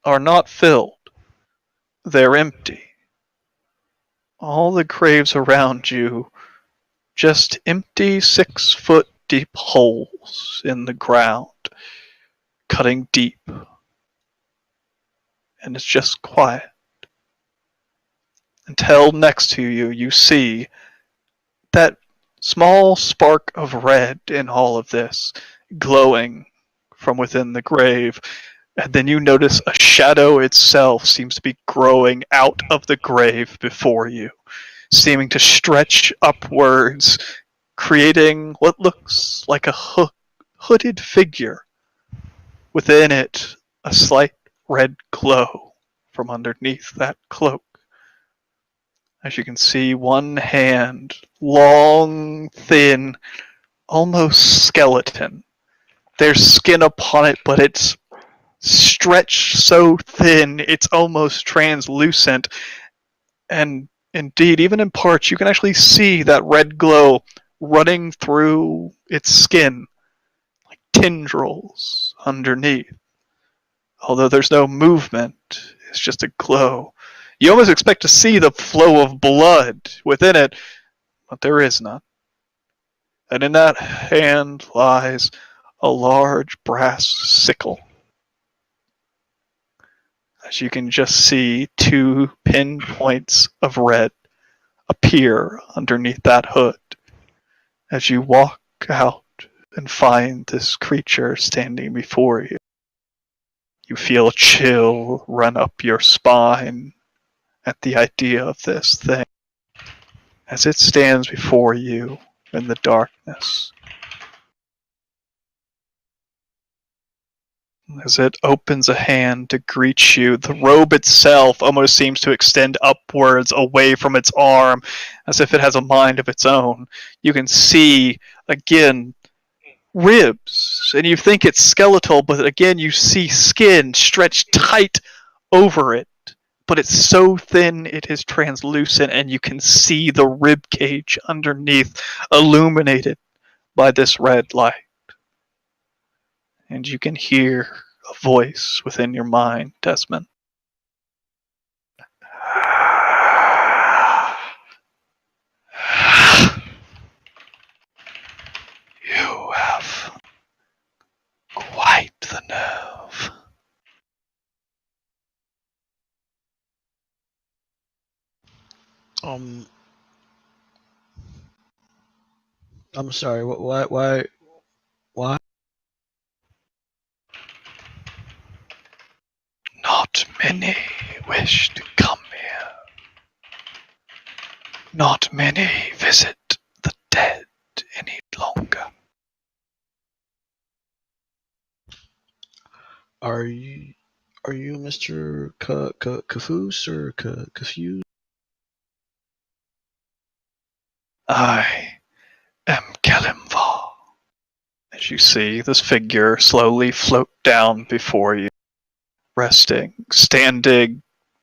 are not filled. They're empty. All the graves around you, just empty 6-foot deep holes in the ground, cutting deep. And it's just quiet. Until next to you, you see that small spark of red in all of this, glowing from within the grave. And then you notice a shadow itself seems to be growing out of the grave before you, seeming to stretch upwards, creating what looks like a hooded figure. Within it, a slight red glow from underneath that cloak. As you can see, one hand, long, thin, almost skeleton. There's skin upon it, but it's stretched so thin, it's almost translucent. And indeed, even in parts, you can actually see that red glow running through its skin, like tendrils underneath. Although there's no movement, it's just a glow. You almost expect to see the flow of blood within it, but there is none. And in that hand lies a large brass sickle. As you can just see 2 pinpoints of red appear underneath that hood as you walk out and find this creature standing before you. You feel a chill run up your spine at the idea of this thing as it stands before you in the darkness. As it opens a hand to greet you, the robe itself almost seems to extend upwards away from its arm, as if it has a mind of its own. You can see, again, ribs, and you think it's skeletal, but again you see skin stretched tight over it. But it's so thin it is translucent, and you can see the rib cage underneath, illuminated by this red light. And you can hear a voice within your mind, Desmond. You have quite the nerve. I'm sorry. Why? Why? Not many wish to come here. Not many visit the dead any longer. Are you Mr. Confused or confused? I am Kalimvar. As you see this figure slowly float down before you, resting, standing,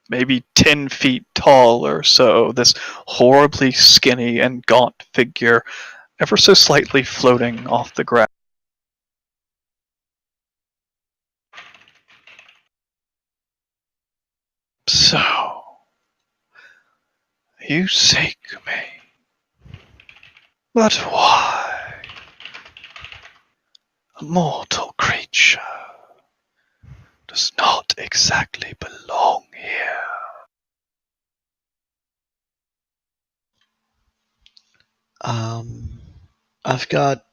maybe 10 feet tall or so, this horribly skinny and gaunt figure, ever so slightly floating off the ground. So, you seek me. But why? A mortal creature does not exactly belong here. I've got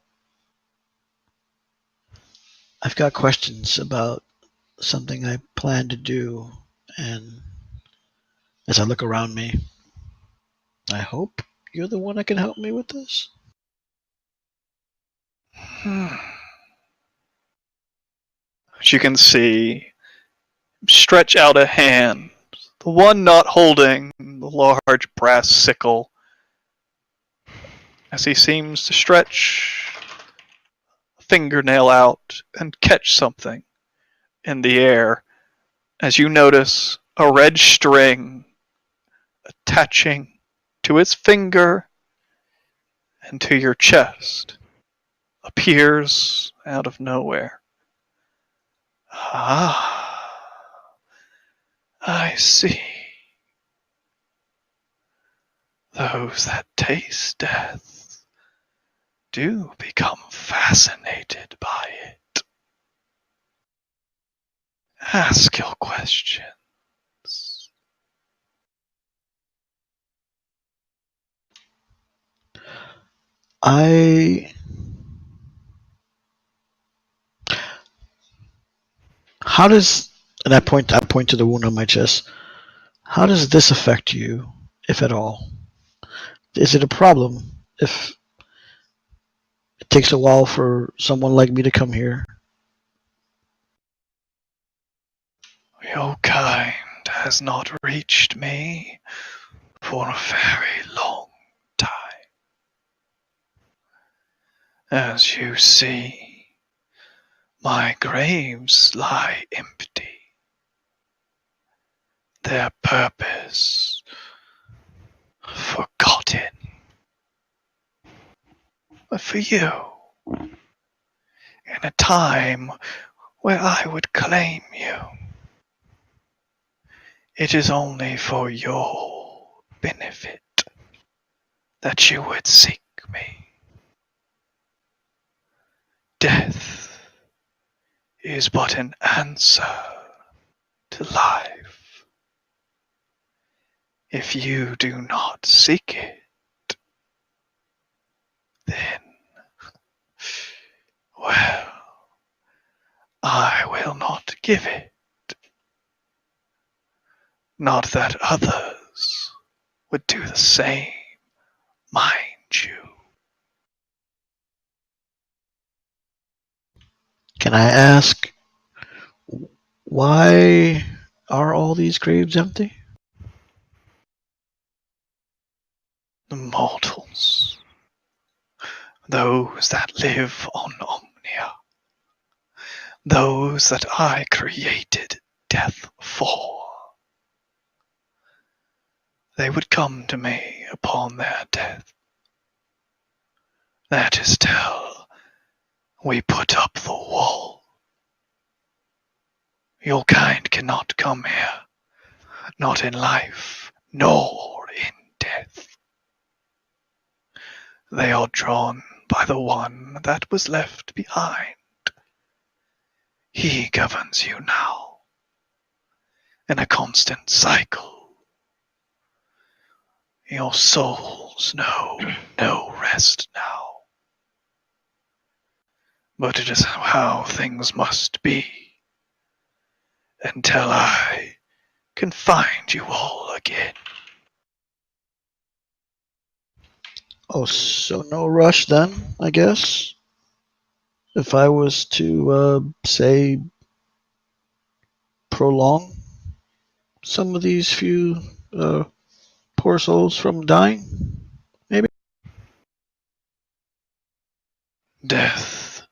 questions about something I plan to do, and as I look around me, I hope you're the one that can help me with this. As you can see, stretch out a hand, the one not holding the large brass sickle, as he seems to stretch a fingernail out and catch something in the air, as you notice a red string attaching to his finger and to your chest appears out of nowhere. Ah, I see. Those that taste death do become fascinated by it. Ask your questions. How does, and I point to the wound on my chest. How does this affect you, if at all? Is it a problem if it takes a while for someone like me to come here? Your kind has not reached me for a very long time. As you see, my graves lie empty. Their purpose forgotten. But for you, in a time where I would claim you, it is only for your benefit that you would seek me. Death is but an answer to life. If you do not seek it, then, well, I will not give it. Not that others would do the same, mind you. Can I ask Why are all these graves empty? The mortals, those that live on Omnia, those that I created death for, they would come to me upon their death. That is till we put up the wall. Your kind cannot come here, not in life, nor in death. They are drawn by the one that was left behind. He governs you now, in a constant cycle. Your souls know no rest now. But it is how things must be, until I can find you all again. Oh, so no rush then, I guess? If I was to, say, prolong some of these few poor souls from dying, maybe? Death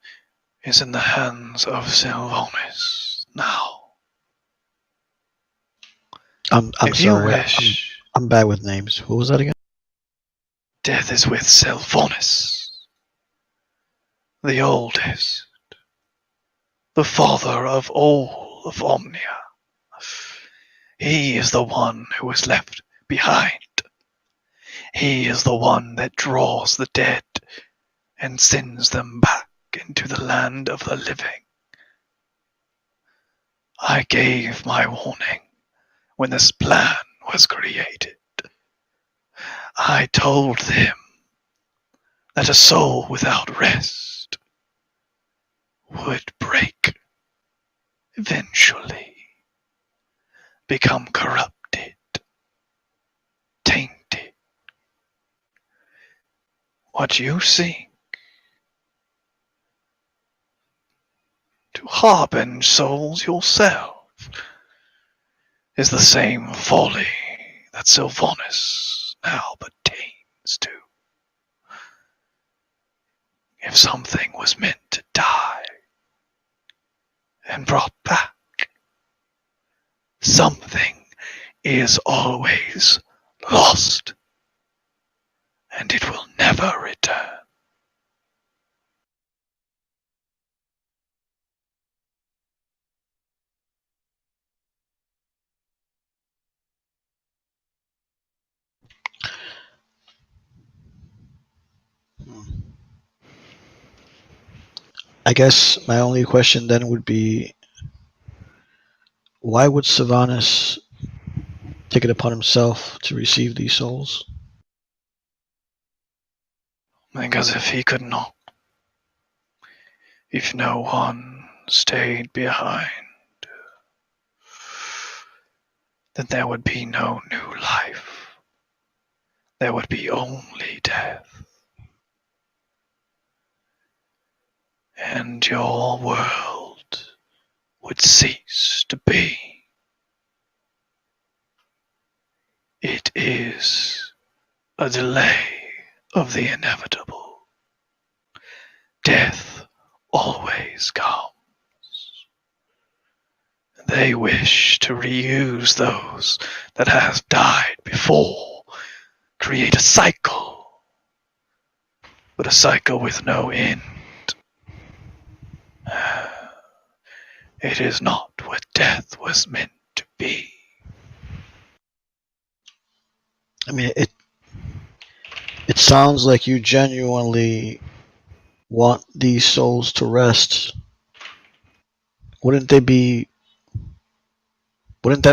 is in the hands of Sylvanas now. I'm If you sorry. wish, I'm bad with names. What was that again? death is with Sylvanas, the oldest, the father of all of Omnia. He is the one who was left behind. He is the one that draws the dead and sends them back into the land of the living. I gave my warning when this plan was created. I told them that a soul without rest would break, eventually become corrupted, tainted. What you seek to harbinge souls yourself is the same folly that Sylvanas now pertains to. If something was meant to die and brought back, something is always lost, and it will never return. I guess my only question then would be, why would Sylvanas take it upon himself to receive these souls? Because if he could not, if no one stayed behind, then there would be no new life. There would be only death. And your world would cease to be. It is a delay of the inevitable. Death always comes. They wish to reuse those that have died before, create a cycle, but a cycle with no end. It is not what death was meant to be. I mean, it sounds like you genuinely want these souls to rest. Wouldn't that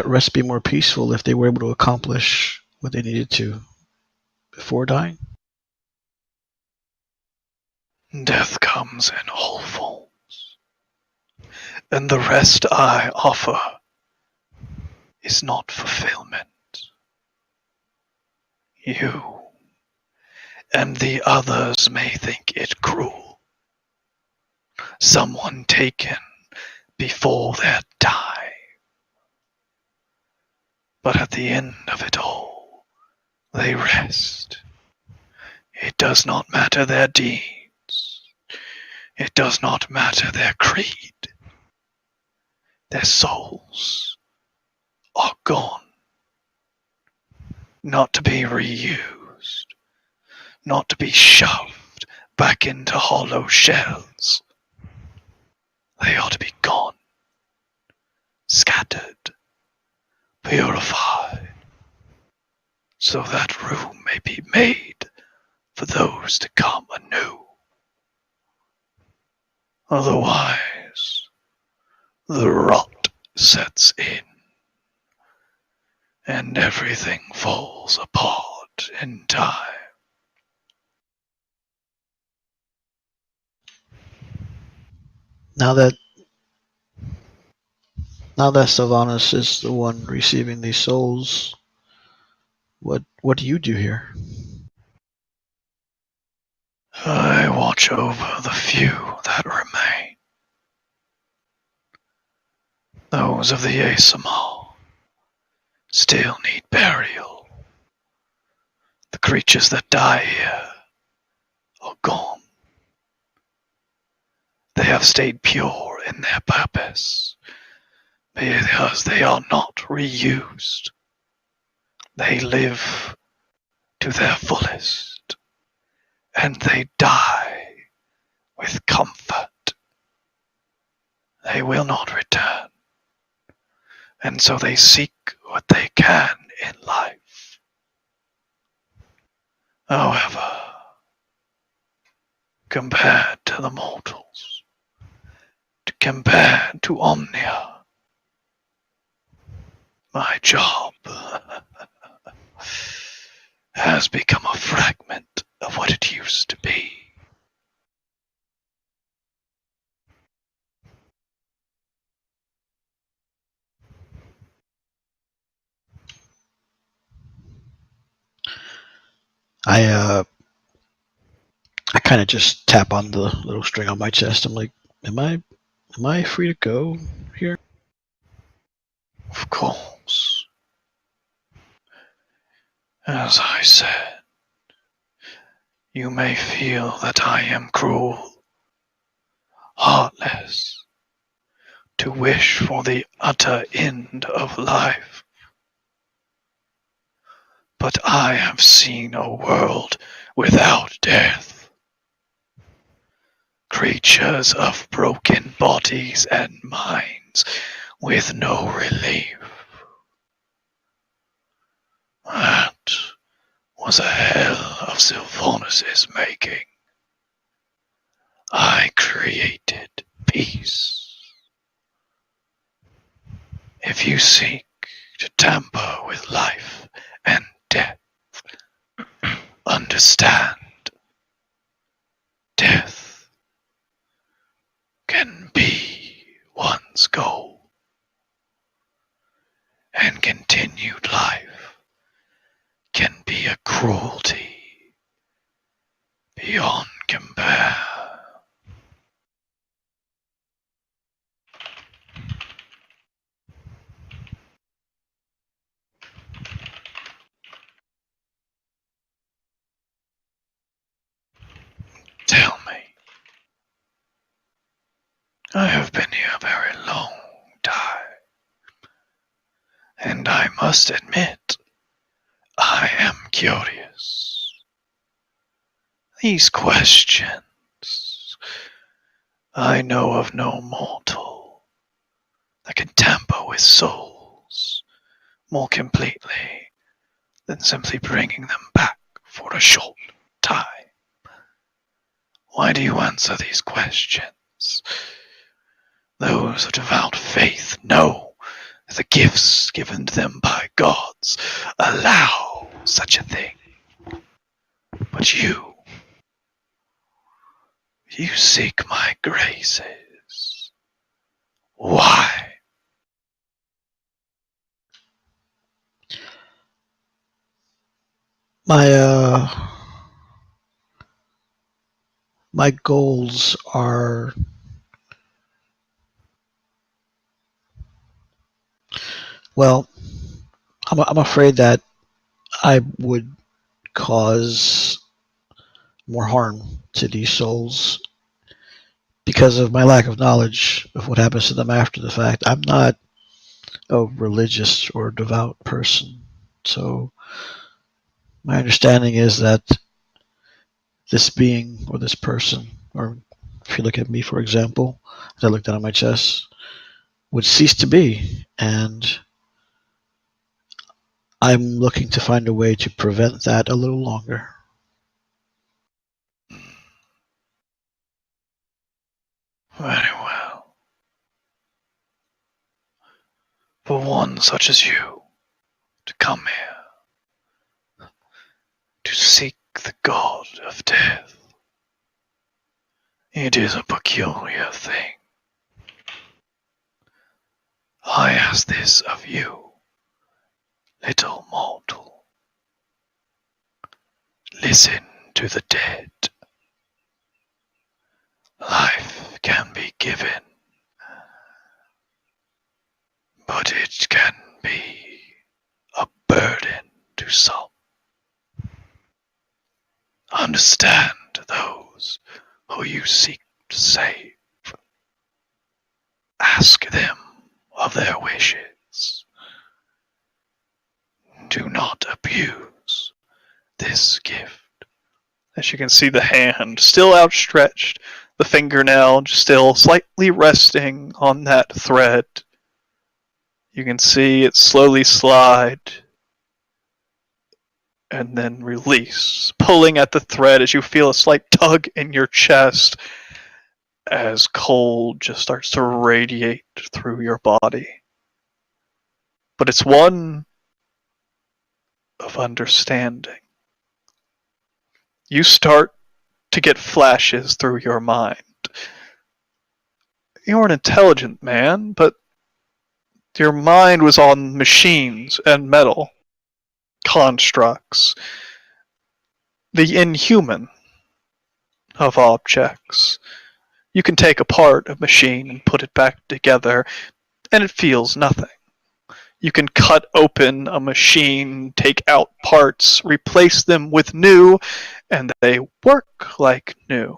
rest be more peaceful if they were able to accomplish what they needed to before dying? Death comes in all forms, and the rest I offer is not fulfillment. You and the others may think it cruel. Someone taken before their time. But at the end of it all, they rest. It does not matter their deeds. It does not matter their creed. Their souls are gone. Not to be reused. Not to be shoved back into hollow shells. They are to be gone. Scattered. Purified. So that room may be made for those to come anew. Otherwise, the rot sets in, and everything falls apart in time. Now that Sylvanas is the one receiving these souls, what do you do here? I watch over the few that remain. Those of the ASMR still need burial. The creatures that die here are gone. They have stayed pure in their purpose because they are not reused. They live to their fullest, and they die with comfort. They will not return, and so they seek what they can in life. However, compared to the mortals, compared to Omnia, my job has become a fragment of what it used to be. I kind of just tap on the little string on my chest. I'm like, am I free to go here? Of course. As I said, you may feel that I am cruel, heartless, to wish for the utter end of life. But I have seen a world without death. Creatures of broken bodies and minds with no relief. That was a hell of Sylvanas' making. I created peace. If you seek to tamper with life and death, understand, death can be one's goal, and continued life can be a cruelty beyond compare. Tell me. I have been here a very long time, and I must admit, I am curious. These questions, I know of no mortal that can tamper with souls more completely than simply bringing them back for a short time. Why do you answer these questions? Those of devout faith know that the gifts given to them by gods allow such a thing. But you seek my graces. Why? My goals are, well, I'm afraid that I would cause more harm to these souls because of my lack of knowledge of what happens to them after the fact. I'm not a religious or devout person, so my understanding is that this being or this person, or if you look at me, for example, as I look down at my chest, would cease to be, and I'm looking to find a way to prevent that a little longer. Very well. For one such as you to come here, to seek the god of death, it is a peculiar thing. I ask this of you, little mortal. Listen to the dead. Life can be given, but it can be a burden to some. Understand those who you seek to save. Ask them of their wishes. Do not abuse this gift. As you can see, the hand still outstretched, the fingernail still slightly resting on that thread. You can see it slowly slide and then release, pulling at the thread as you feel a slight tug in your chest as cold just starts to radiate through your body. But it's one of understanding. You start to get flashes through your mind. You're an intelligent man, but your mind was on machines and metal constructs, the inhuman of objects. You can take apart a machine and put it back together, and it feels nothing. You can cut open a machine, take out parts, replace them with new, and they work like new.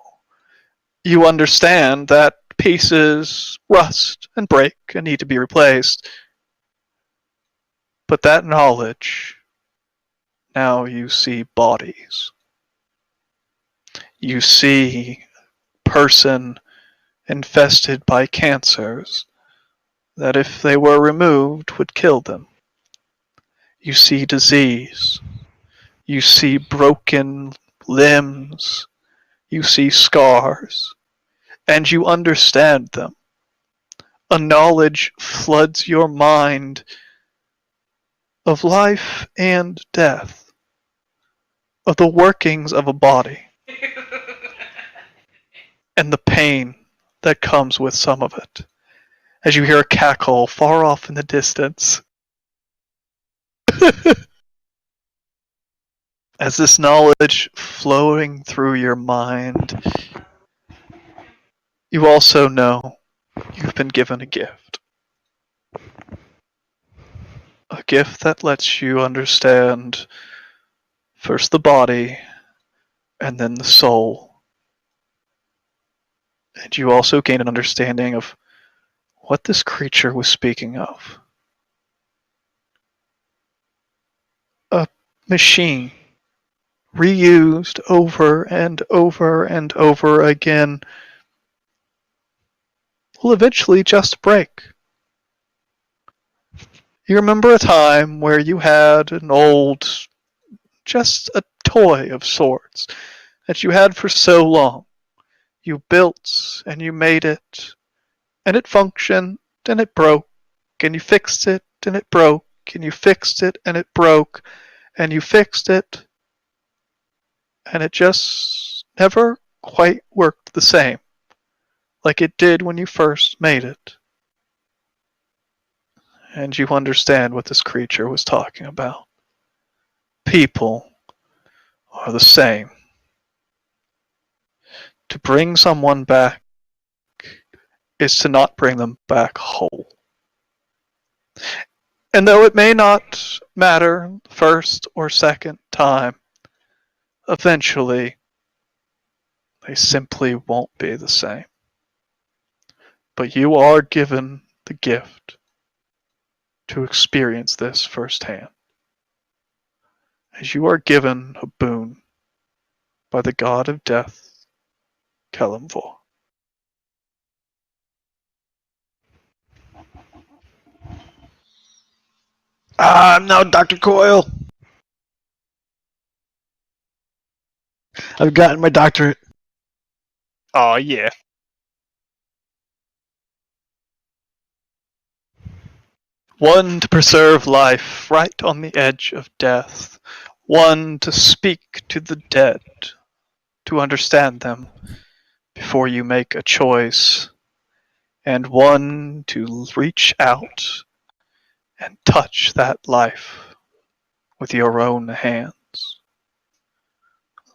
You understand that pieces rust and break and need to be replaced. But that knowledge, now you see bodies. You see person infested by cancers that if they were removed would kill them. You see disease. You see broken limbs. You see scars. And you understand them. A knowledge floods your mind of life and death, of the workings of a body, and the pain that comes with some of it. As you hear a cackle far off in the distance. As this knowledge flowing through your mind, you also know you've been given a gift. A gift that lets you understand first the body and then the soul. And you also gain an understanding of what this creature was speaking of. A machine reused over and over and over again will eventually just break. You remember a time where you had an old, just a toy of sorts that you had for so long. You built and you made it, and it functioned, and it broke, and you fixed it, and it broke, and you fixed it, and it broke, and you fixed it, and it just never quite worked the same, like it did when you first made it. And you understand what this creature was talking about. People are the same. To bring someone back is to not bring them back whole. And though it may not matter first or second time, eventually they simply won't be the same. But you are given the gift to experience this firsthand, as you are given a boon by the god of death, Kelemvor. I'm now Dr. Coyle. I've gotten my doctorate. Oh yeah. One to preserve life right on the edge of death. One to speak to the dead, to understand them before you make a choice. And one to reach out and touch that life with your own hands.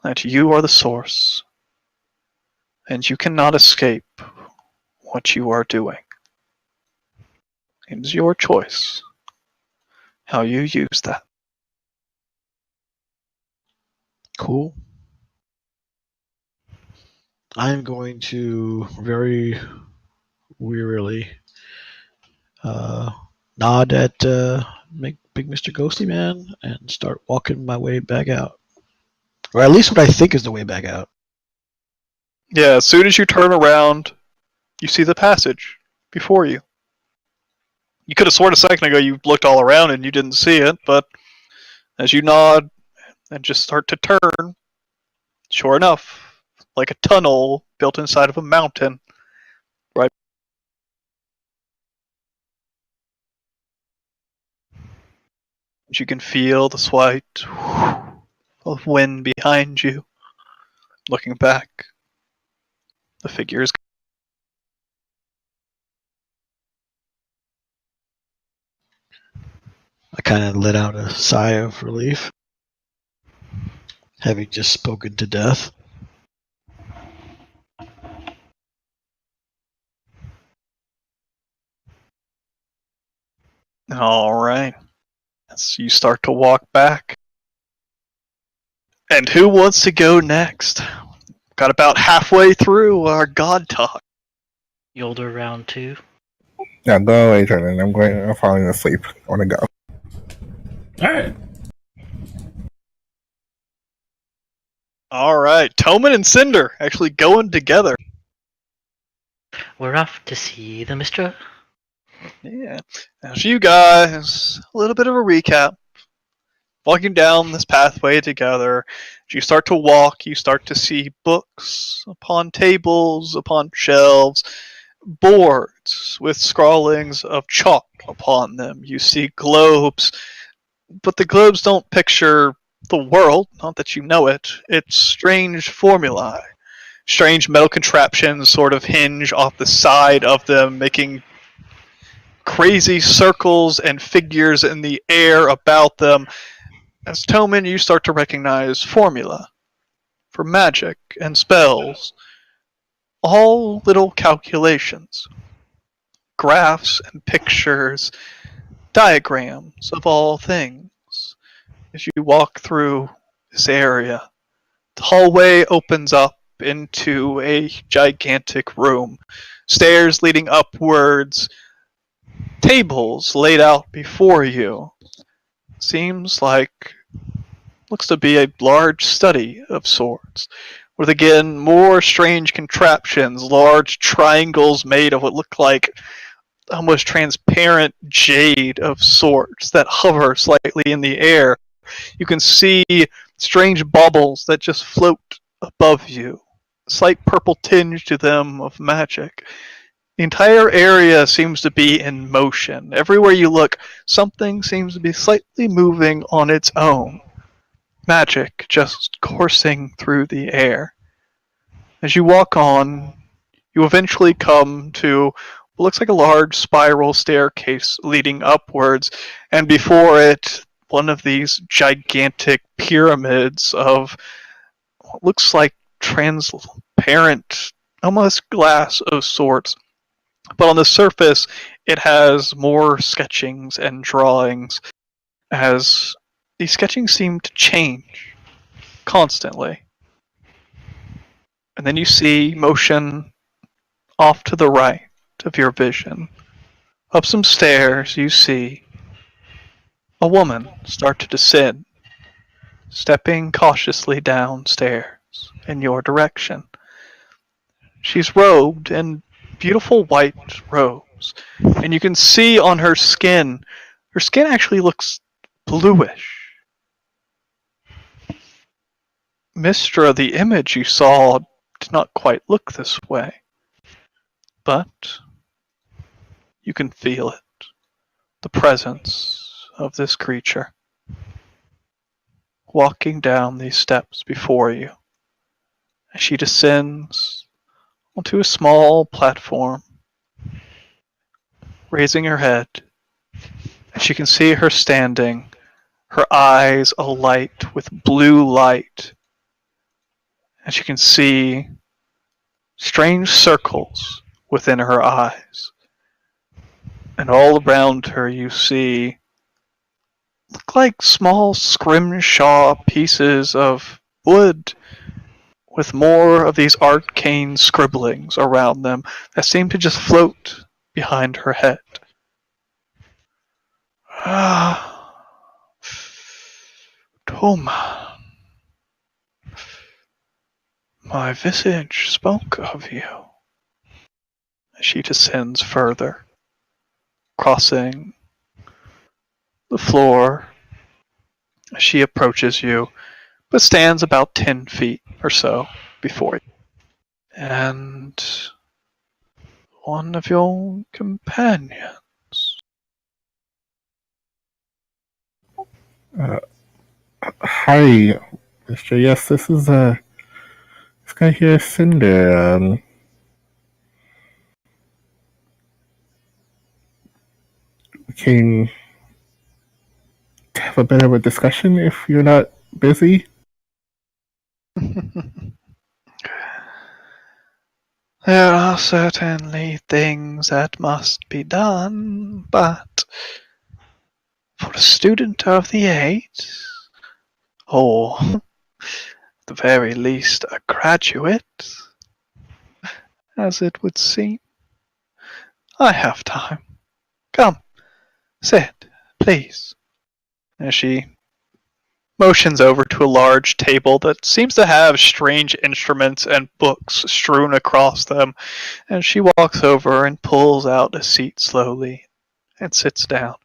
That you are the source, and you cannot escape what you are doing. It is your choice how you use that. Cool. I'm going to very wearily nod at Big Mr. Ghostly Man and start walking my way back out. Or at least what I think is the way back out. Yeah, as soon as you turn around, you see the passage before you. You could have sworn a second ago you looked all around and you didn't see it, but as you nod and just start to turn, sure enough, like a tunnel built inside of a mountain, right? You can feel the slight of wind behind you. Looking back, the figure is. I kind of let out a sigh of relief, having just spoken to death. Alright. So you start to walk back. And who wants to go next? Got about halfway through our God Talk. Yolder round 2. Yeah, go away, Jordan. I'm falling asleep. I want to go. Alright. Alright, Toman and Cinder actually going together. We're off to see the Mistra. Yeah. As you guys, a little bit of a recap. Walking down this pathway together, as you start to walk, you start to see books upon tables, upon shelves, boards with scrawlings of chalk upon them. You see globes, but the globes don't picture the world, not that you know it. It's strange formulae. Strange metal contraptions sort of hinge off the side of them, making crazy circles and figures in the air about them. As Toman, you start to recognize formula for magic and spells. All little calculations, graphs and pictures, diagrams of all things. As you walk through this area, the hallway opens up into a gigantic room. Stairs leading upwards, tables laid out before you. Seems like looks to be a large study of sorts, with again more strange contraptions, large triangles made of what look like almost transparent jade of sorts that hover slightly in the air. You can see strange bubbles that just float above you, slight purple tinge to them of magic. The entire area seems to be in motion. Everywhere you look, something seems to be slightly moving on its own. Magic just coursing through the air. As you walk on, you eventually come to what looks like a large spiral staircase leading upwards, and before it, one of these gigantic pyramids of what looks like transparent, almost glass of sorts, But on the surface, it has more sketchings and drawings, as these sketchings seem to change constantly. And then you see motion off to the right of your vision. Up some stairs, you see a woman start to descend, stepping cautiously downstairs in your direction. She's robed in beautiful white robes, and you can see on her skin actually looks bluish. Mistra, the image you saw did not quite look this way, but you can feel it, the presence of this creature walking down these steps before you. As she descends onto a small platform, raising her head, and you can see her standing, her eyes alight with blue light, and you can see strange circles within her eyes. And all around her you see look like small scrimshaw pieces of wood with more of these arcane scribblings around them that seem to just float behind her head. Ah, Toma, my visage spoke of you. She descends further, crossing the floor as she approaches you, but stands about 10 feet or so before you. And one of your companions. Hi, Mr. Yes, this is this guy here, Cinder. We can have a bit of a discussion if you're not busy. There are certainly things that must be done, but for a student of the eight, or at the very least a graduate, as it would seem, I have time. Come, sit, please. As she motions over to a large table that seems to have strange instruments and books strewn across them, and she walks over and pulls out a seat slowly and sits down,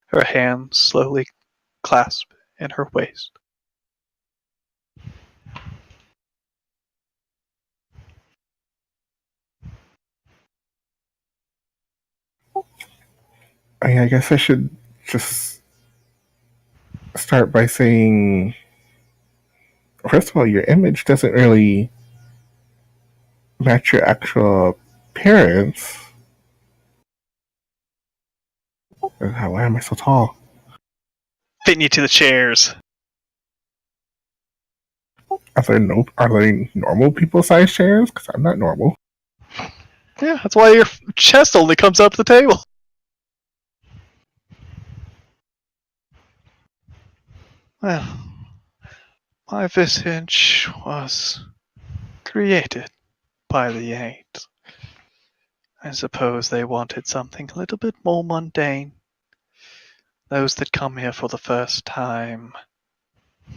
her hands slowly clasped in her waist. I guess I should just start by saying, first of all, your image doesn't really match your actual appearance. Why am I so tall? Fitting you to the chairs. Are there normal people-sized chairs? Because I'm not normal. Yeah, that's why your chest only comes up the table. Well, my visage was created by the eight. I suppose they wanted something a little bit more mundane. Those that come here for the first time,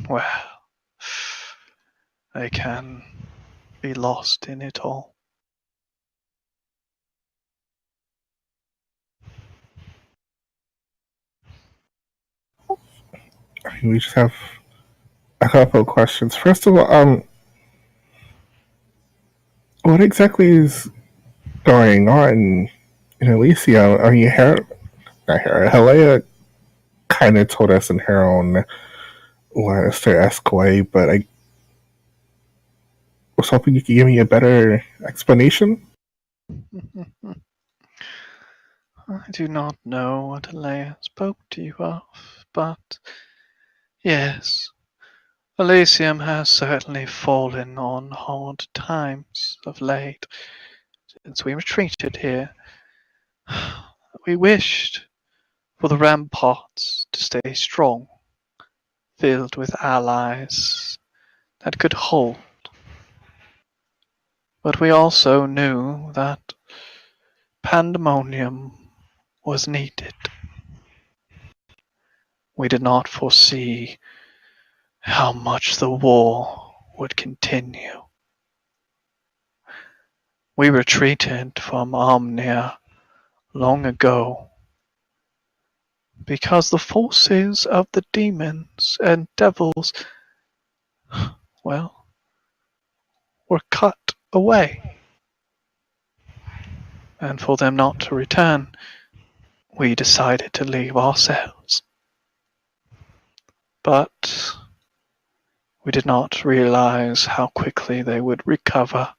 well, they can be lost in it all. We just have a couple of questions. First of all, what exactly is going on in Elysium? I mean, Helea kind of told us in her own Lannister-esque way, but I was hoping you could give me a better explanation. I do not know what Alea spoke to you of, but yes, Elysium has certainly fallen on hard times of late since we retreated here, We wished for the ramparts to stay strong, filled with allies that could hold. But we also knew that pandemonium was needed. We did not foresee how much the war would continue. We retreated from Omnia long ago because the forces of the demons and devils, well, were cut away. And for them not to return, we decided to leave ourselves. But we did not realize how quickly they would recover,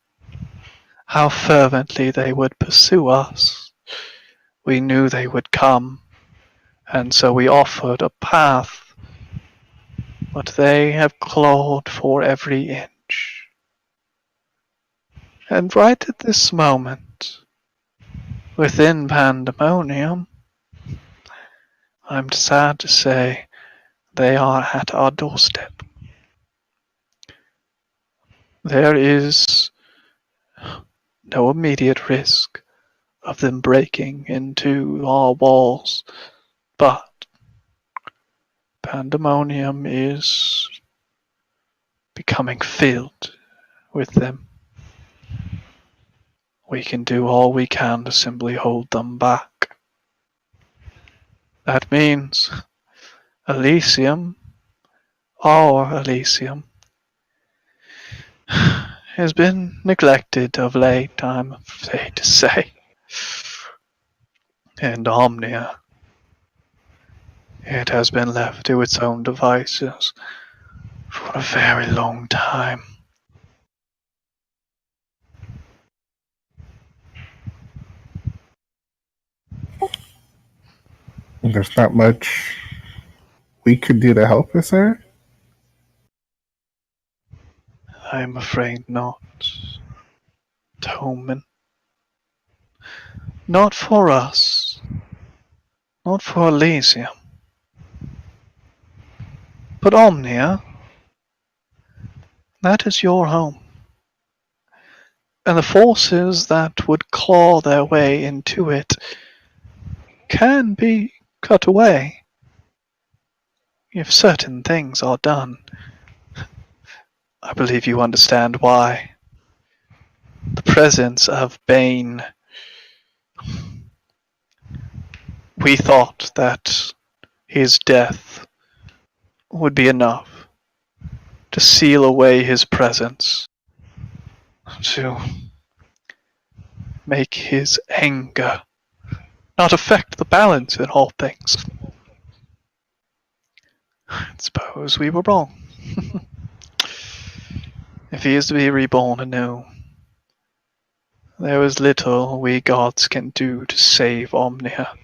how fervently they would pursue us. We knew they would come, and so we offered a path, but they have clawed for every inch. And right at this moment, within pandemonium, I'm sad to say, they are at our doorstep. There is no immediate risk of them breaking into our walls, but pandemonium is becoming filled with them. We can do all we can to simply hold them back. That means Elysium, our Elysium, has been neglected of late, I'm afraid to say. And Omnia, it has been left to its own devices for a very long time. There's not much we could do to help us, sir? I'm afraid not, Toman. Not for us. Not for Elysium. But Omnia, that is your home. And the forces that would claw their way into it can be cut away if certain things are done. I believe you understand why. The presence of Bane. We thought that his death would be enough to seal away his presence, to make his anger not affect the balance in all things. I suppose we were wrong. If he is to be reborn anew, there is little we gods can do to save Omnia.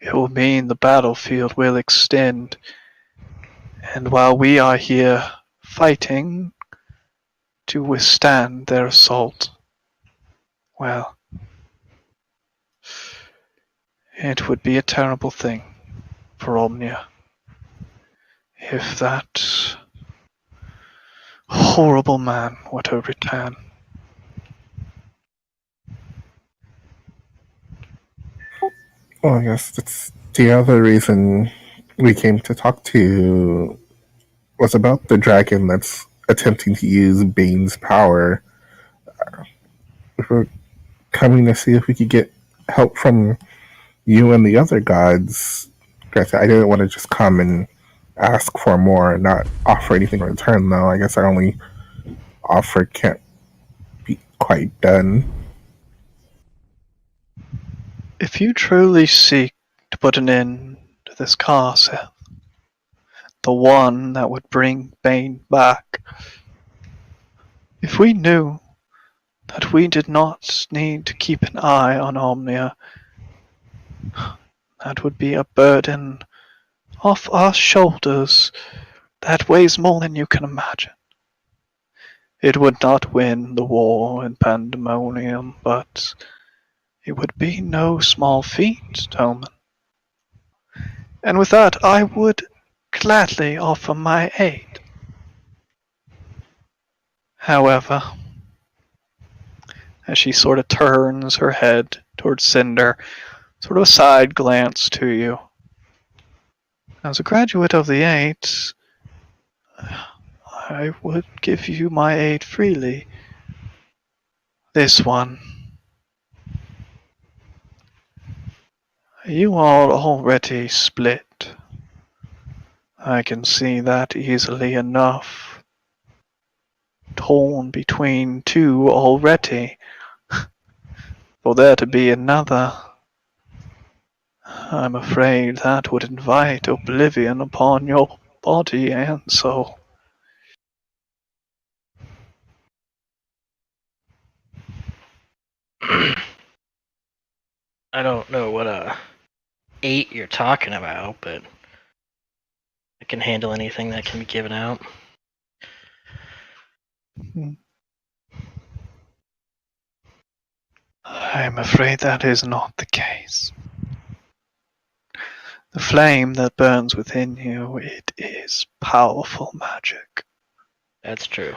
It will mean the battlefield will extend, and while we are here fighting to withstand their assault, well, it would be a terrible thing for Omnia if that horrible man were to return. Well, I guess that's the other reason we came to talk to you was about the dragon that's attempting to use Bane's power. We were coming to see if we could get help from you and the other gods. Granted, I didn't want to just come and ask for more and not offer anything in return, though. I guess our only offer can't be quite done. If you truly seek to put an end to this chaos, the one that would bring Bane back, if we knew that we did not need to keep an eye on Omnia, that would be a burden off our shoulders that weighs more than you can imagine. It would not win the war in pandemonium, but It would be no small feat, Toman. And with that, I would gladly offer my aid. However, as she sort of turns her head towards Cinder, sort of a side glance to you. As a graduate of the Eight, I would give you my aid freely. This one. You are already split. I can see that easily enough. Torn between two already. For there to be another, I'm afraid that would invite oblivion upon your body and soul. I don't know what 8 you're talking about, but I can handle anything that can be given out. I'm afraid that is not the case. The flame that burns within you, it is powerful magic. That's true.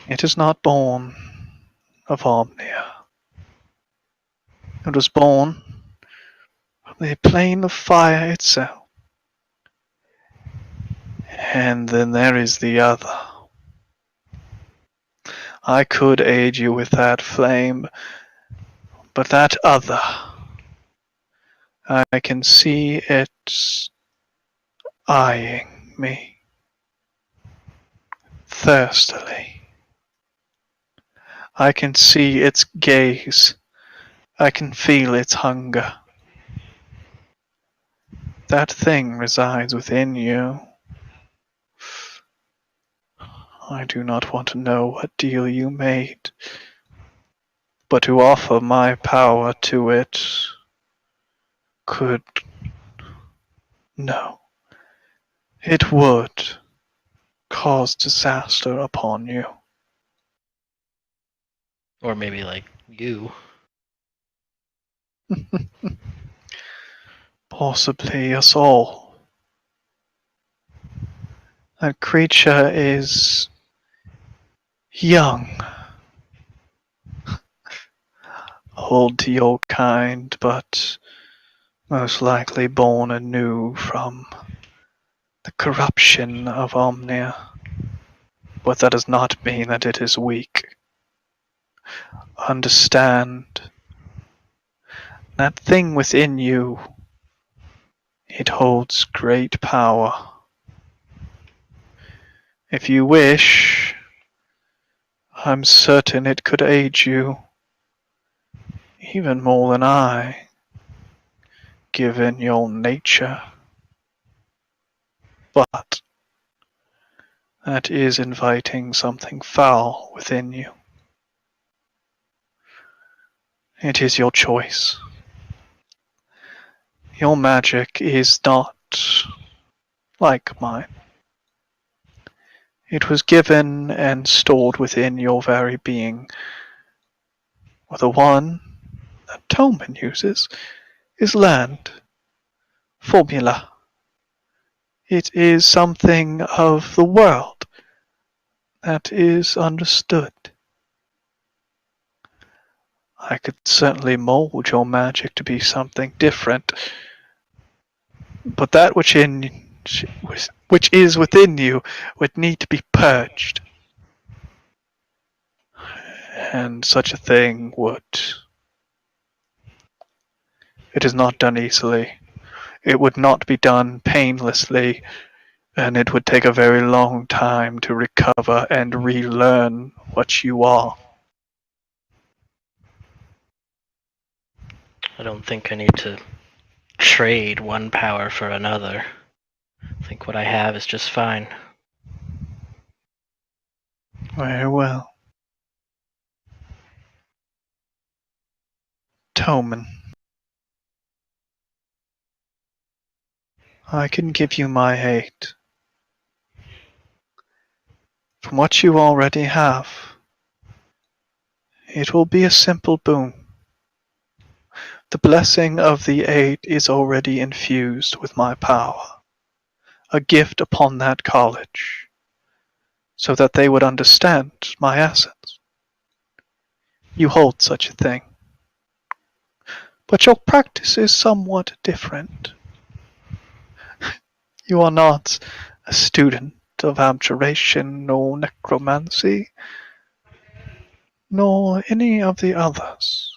It is not born of Omnia. It was born from the plane of fire itself. And then there is the other. I could aid you with that flame, but that other, I can see it eyeing me thirstily. I can see its gaze. I can feel its hunger. That thing resides within you. I do not want to know what deal you made, but to offer my power to it could... No. It would cause disaster upon you. Or maybe like you. Possibly us all. That creature is young. Old to your kind, but most likely born anew from the corruption of Omnia. But that does not mean that it is weak. Understand. That thing within you, it holds great power. If you wish, I'm certain it could aid you, even more than I, given your nature. But that is inviting something foul within you. It is your choice. Your magic is not like mine. It was given and stored within your very being. Or the one that Tolman uses is learned. Formula. It is something of the world that is understood. I could certainly mold your magic to be something different, but that which is within you would need to be purged. And such a thing would... It is not done easily. It would not be done painlessly, and it would take a very long time to recover and relearn what you are. I don't think I need to trade one power for another. I think what I have is just fine. Very well. Toman. I can give you my hate. From what you already have, it will be a simple boon. The blessing of the Eight is already infused with my power, a gift upon that college, so that they would understand my essence. You hold such a thing, but your practice is somewhat different. You are not a student of abjuration or necromancy, nor any of the others.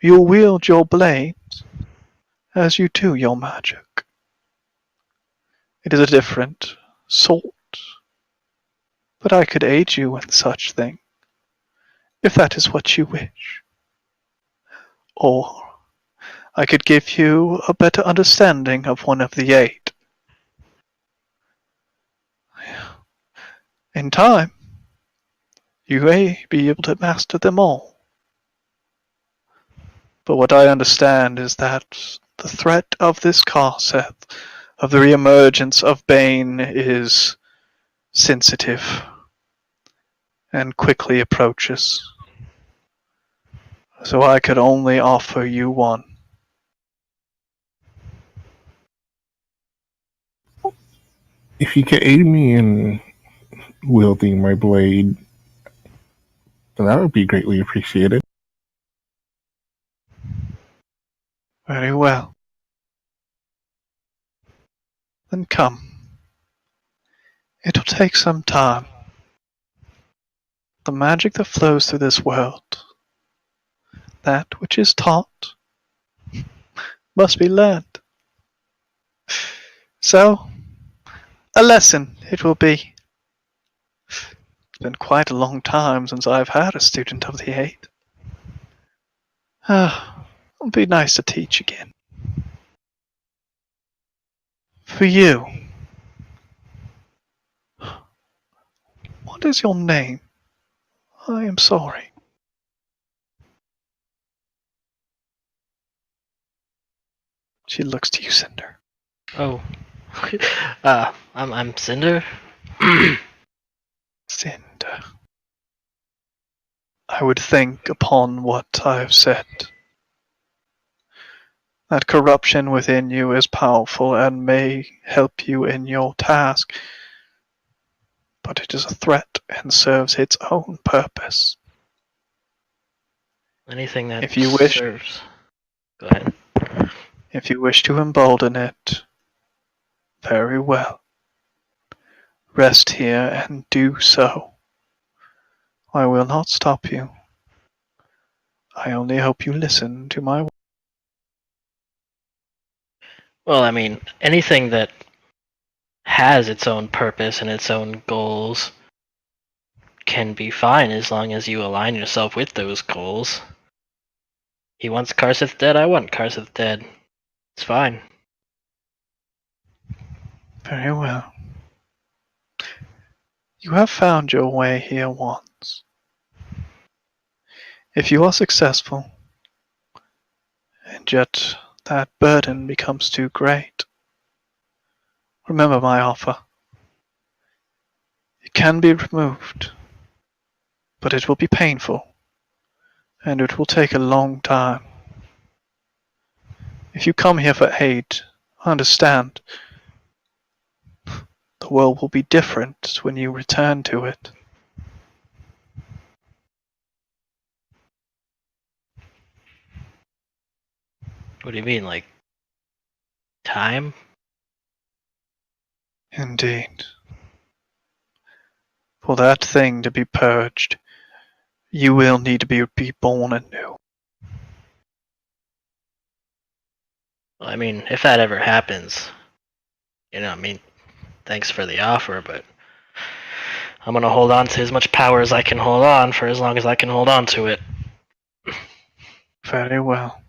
You wield your blades as you do your magic. It is a different sort, but I could aid you in such thing, if that is what you wish. Or I could give you a better understanding of one of the Eight. In time, you may be able to master them all. But what I understand is that the threat of this Karseth, of the reemergence of Bane, is sensitive and quickly approaches. So I could only offer you one. If you could aid me in wielding my blade, then that would be greatly appreciated. Very well. Then come. It'll take some time. The magic that flows through this world, that which is taught, must be learned. So, a lesson it will be. It's been quite a long time since I've had a student of the Eight. It'll be nice to teach again. For you, what is your name? I am sorry. She looks to you, Cinder. Oh. I'm Cinder. Cinder. I would think upon what I have said. That corruption within you is powerful and may help you in your task, but it is a threat and serves its own purpose. Anything that If you wish- serves. Go ahead. If you wish to embolden it, very well. Rest here and do so. I will not stop you. I only hope you listen to my words. Well, I mean, anything that has its own purpose and its own goals can be fine as long as you align yourself with those goals. He wants Karseth dead, I want Karseth dead. It's fine. Very well. You have found your way here once. If you are successful, and yet that burden becomes too great, remember my offer. It can be removed, but it will be painful, and it will take a long time. If you come here for aid, understand, the world will be different when you return to it. What do you mean, like time? Indeed. For that thing to be purged, you will need to be reborn anew. Well, I mean, if that ever happens, I mean, thanks for the offer, but I'm gonna hold on to as much power as I can hold on for as long as I can hold on to it. Very well.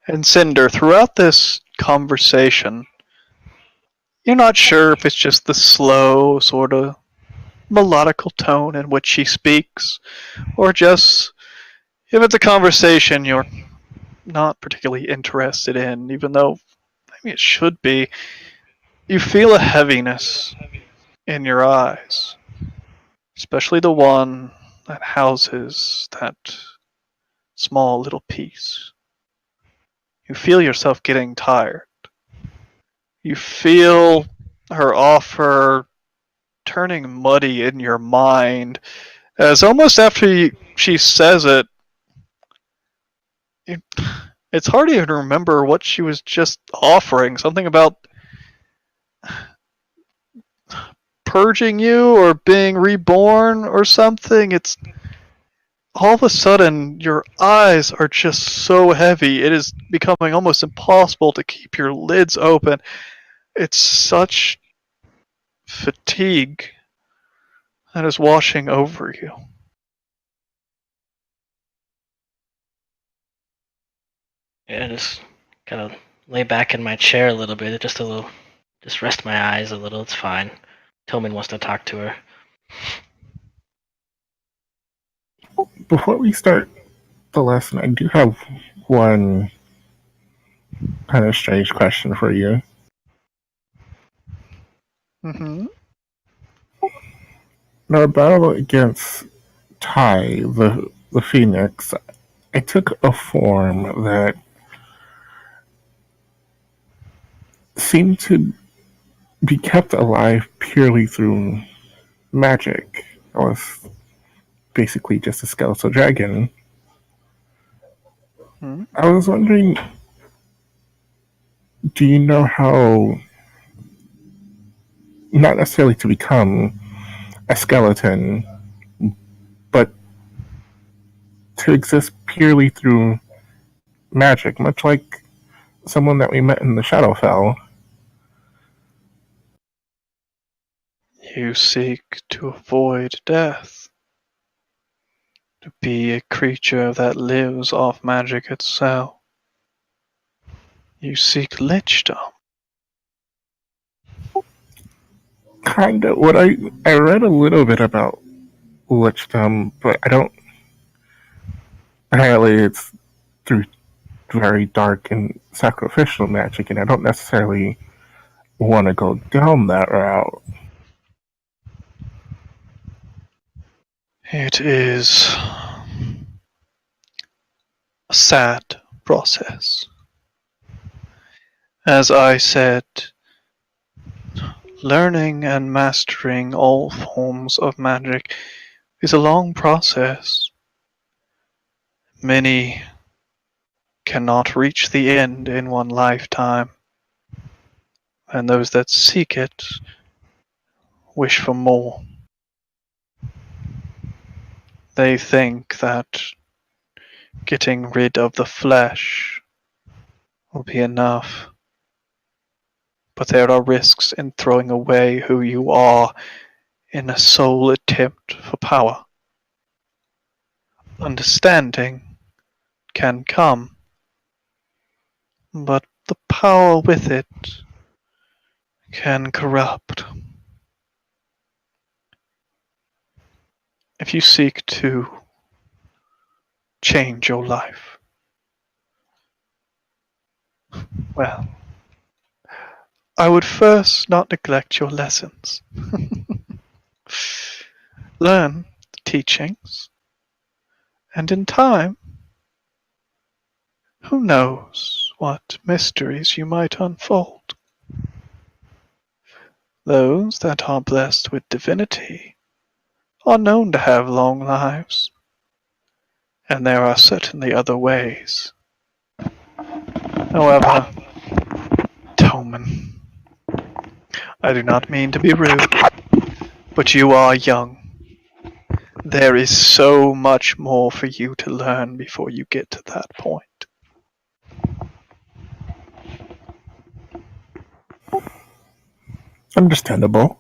And Cinder, throughout this conversation, you're not sure if it's just the slow, sort of melodical tone in which she speaks, or just if it's a conversation you're not particularly interested in, even though maybe it should be. You feel a heaviness in your eyes, especially the one that houses that small little piece. You feel yourself getting tired. You feel her offer turning muddy in your mind, as almost after she says it, it's hard to even remember what she was just offering. Something about purging you or being reborn or something. It's all of a sudden your eyes are just so heavy. It is becoming almost impossible to keep your lids open. It's such fatigue that is washing over you. Yeah, just kind of lay back in my chair a little bit, just rest my eyes a little. It's fine. Tillman wants to talk to her. Before we start the lesson, I do have one kind of strange question for you. Mm-hmm. In our battle against Ty, the Phoenix, I took a form that seemed to be kept alive purely through magic. I was basically just a skeletal dragon. Hmm? I was wondering, do you know how, not necessarily to become a skeleton, but to exist purely through magic, much like someone that we met in the Shadowfell? You seek to avoid death, to be a creature that lives off magic itself. You seek lichdom. Kinda. What I read a little bit about lichdom, but I don't. Apparently, it's through very dark and sacrificial magic, and I don't necessarily want to go down that route. It is a sad process. As I said, learning and mastering all forms of magic is a long process. Many cannot reach the end in one lifetime, and those that seek it wish for more. They think that getting rid of the flesh will be enough, but there are risks in throwing away who you are in a sole attempt for power. Understanding can come, but the power with it can corrupt. If you seek to change your life, well, I would first not neglect your lessons. Learn the teachings, and in time, who knows what mysteries you might unfold. Those that are blessed with divinity are known to have long lives, and there are certainly other ways. However, Toman, I do not mean to be rude, but you are young. There is so much more for you to learn before you get to that point. Understandable.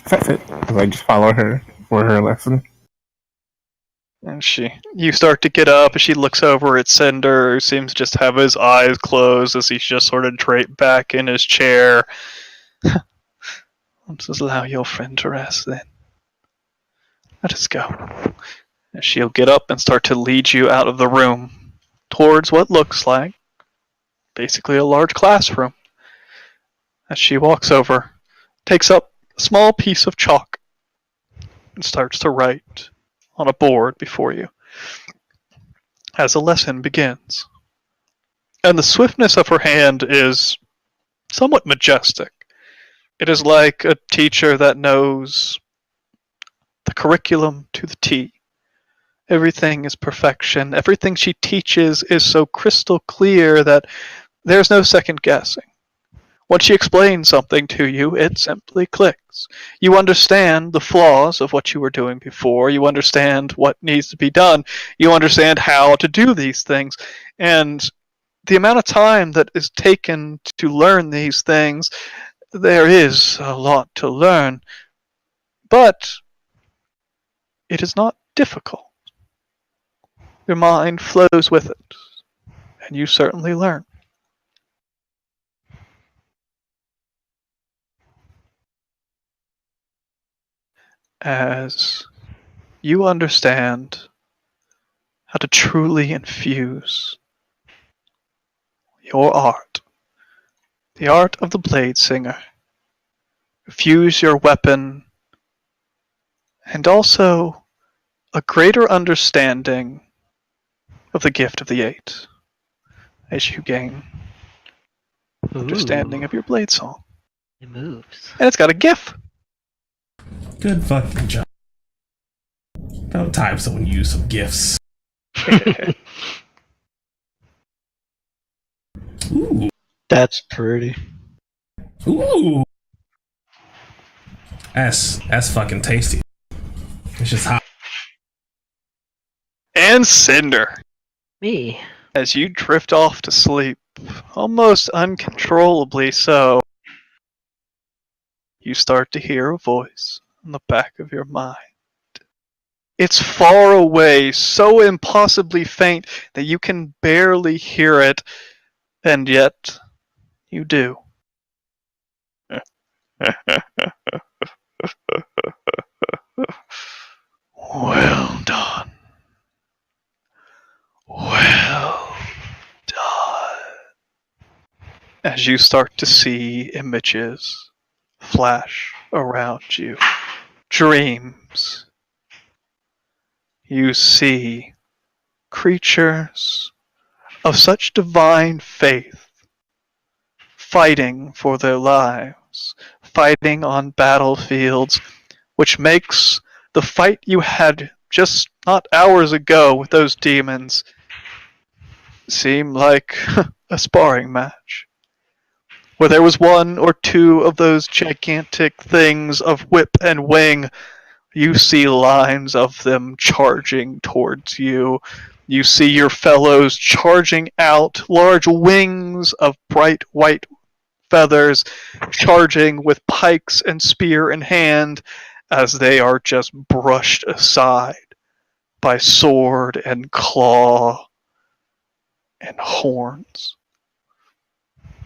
That's it. I just follow her for her lesson. And you start to get up, and she looks over at Cinder, who seems to just have his eyes closed as he's just sort of draped back in his chair. Just allow your friend to rest then. Let us go. And she'll get up and start to lead you out of the room towards what looks like basically a large classroom. As she walks over, takes up a small piece of chalk and starts to write on a board before you as the lesson begins. And the swiftness of her hand is somewhat majestic. It is like a teacher that knows the curriculum to the T. Everything is perfection. Everything she teaches is so crystal clear that there's no second guessing. Once she explains something to you, it simply clicks. You understand the flaws of what you were doing before. You understand what needs to be done. You understand how to do these things. And the amount of time that is taken to learn these things, there is a lot to learn. But it is not difficult. Your mind flows with it, and you certainly learn. As you understand how to truly infuse your art, the art of the blade singer, infuse your weapon, and also a greater understanding of the gift of the eight as you gain understanding of your blade song. It moves. And it's got a GIF. Good fucking job. About time someone used some gifts. Ooh. That's pretty. Ooh. That's fucking tasty. It's just hot. And Cinder. Me. As you drift off to sleep, almost uncontrollably so, you start to hear a voice in the back of your mind. It's far away, so impossibly faint that you can barely hear it, and yet you do. Well done. Well done. As you start to see images flash around you, dreams, you see creatures of such divine faith fighting for their lives, fighting on battlefields, which makes the fight you had just not hours ago with those demons seem like a sparring match. Where there was one or two of those gigantic things of whip and wing, you see lines of them charging towards you. You see your fellows charging out, large wings of bright white feathers, charging with pikes and spear in hand, as they are just brushed aside by sword and claw and horns.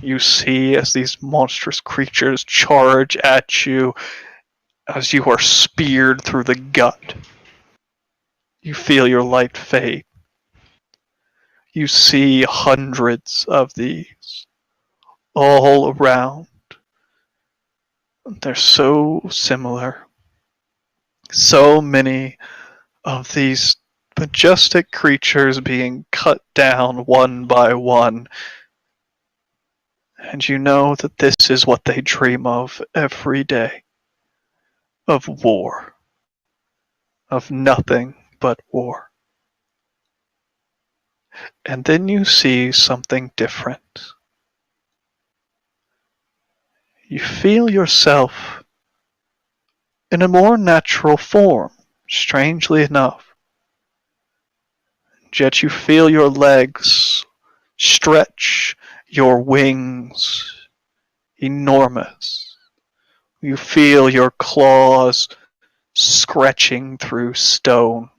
You see as these monstrous creatures charge at you as you are speared through the gut. You feel your light fade. You see hundreds of these all around. They're so similar. So many of these majestic creatures being cut down one by one. And you know that this is what they dream of every day. Of war. Of nothing but war. And then you see something different. You feel yourself in a more natural form, strangely enough. Yet you feel your legs stretch, your wings enormous. You feel your claws scratching through stone.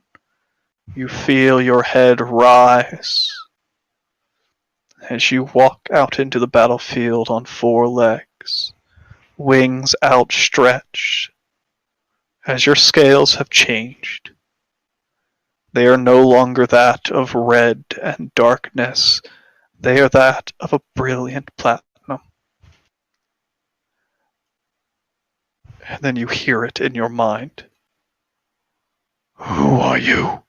You feel your head rise as you walk out into the battlefield on four legs, wings outstretched, as your scales have changed. They are no longer that of red and darkness. They are that of a brilliant platinum. and then you hear it in your mind. Who are you?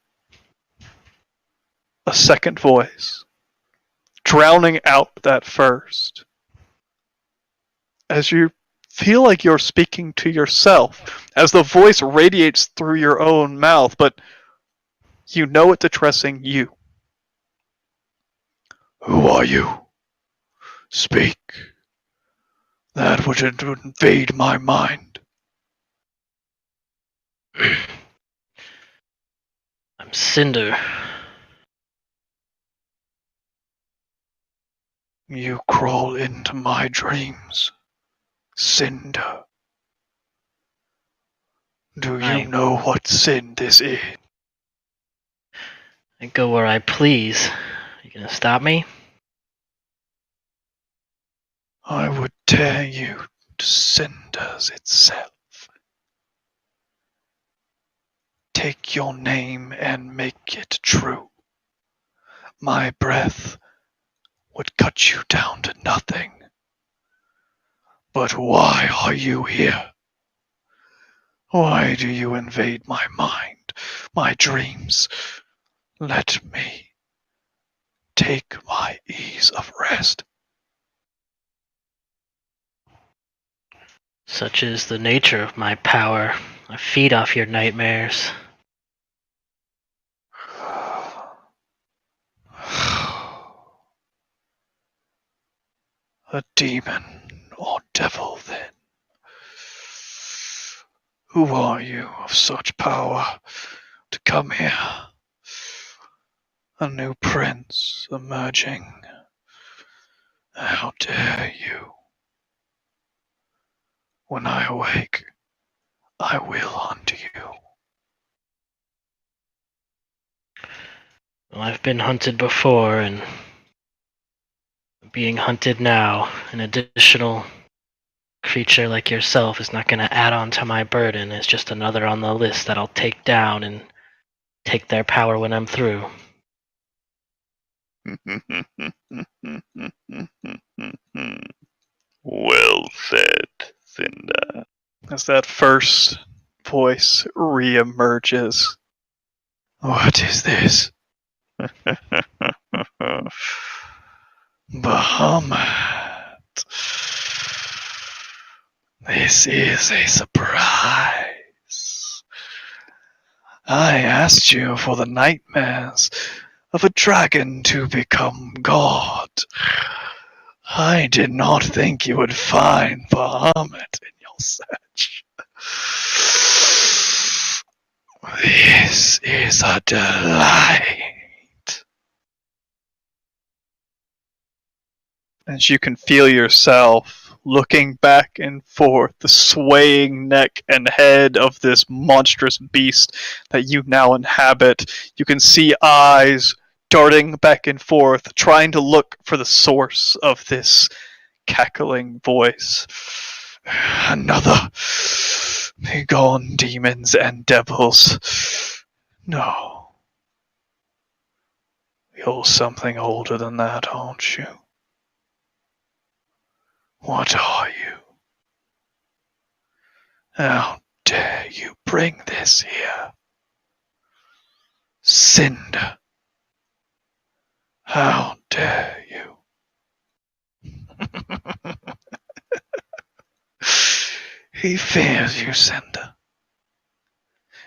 A second voice, drowning out that first. As you feel like you're speaking to yourself, as the voice radiates through your own mouth, but you know it's addressing you. Who are you? Speak. That would invade my mind. I'm Cinder. You crawl into my dreams, Cinder. Do you know what sin this is? I go where I please. You gonna stop me? I would tear you to cinders itself. Take your name and make it true. My breath would cut you down to nothing. But why are you here? Why do you invade my mind, my dreams? Let me take my ease of rest. Such is the nature of my power. I feed off your nightmares. A demon or devil, then. Who are you of such power to come here? A new prince emerging. How dare you? When I awake, I will hunt you. Well, I've been hunted before, and being hunted now, an additional creature like yourself is not going to add on to my burden. It's just another on the list that I'll take down and take their power when I'm through. Well said, Cinder. As that first voice re-emerges. What is this? Bahamut. This is a surprise. I asked you for the nightmares of a dragon to become God. I did not think you would find Bahamut in your search. This is a delight. As you can feel yourself looking back and forth, the swaying neck and head of this monstrous beast that you now inhabit. You can see eyes darting back and forth, trying to look for the source of this cackling voice. Another. Begone, demons and devils. No. You're something older than that, aren't you? What are you? How dare you bring this here? Cinder. How dare you? He fears you, Cinder.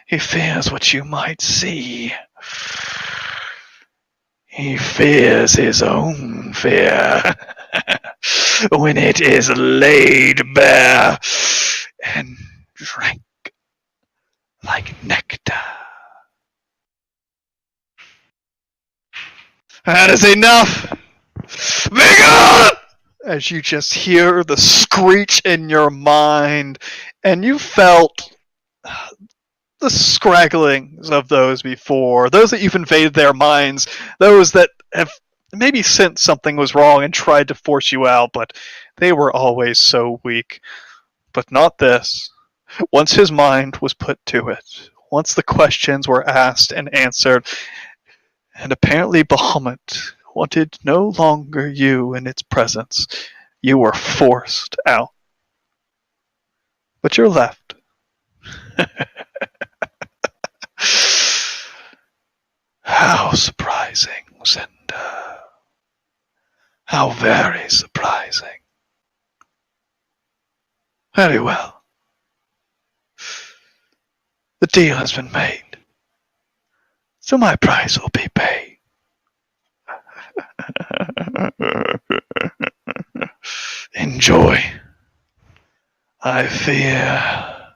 He fears what you might see. He fears his own fear when it is laid bare and drank like nectar. That is enough! Begone! As you just hear the screech in your mind, and you felt the scragglings of those before, those that you've invaded their minds, those that have maybe sensed something was wrong and tried to force you out, but they were always so weak. But not this. Once his mind was put to it, once the questions were asked and answered, and apparently Bahamut wanted no longer you in its presence, you were forced out. But you're left How surprising, Cinder. How very surprising. Very well. The deal has been made, so my price will be paid. Enjoy. I fear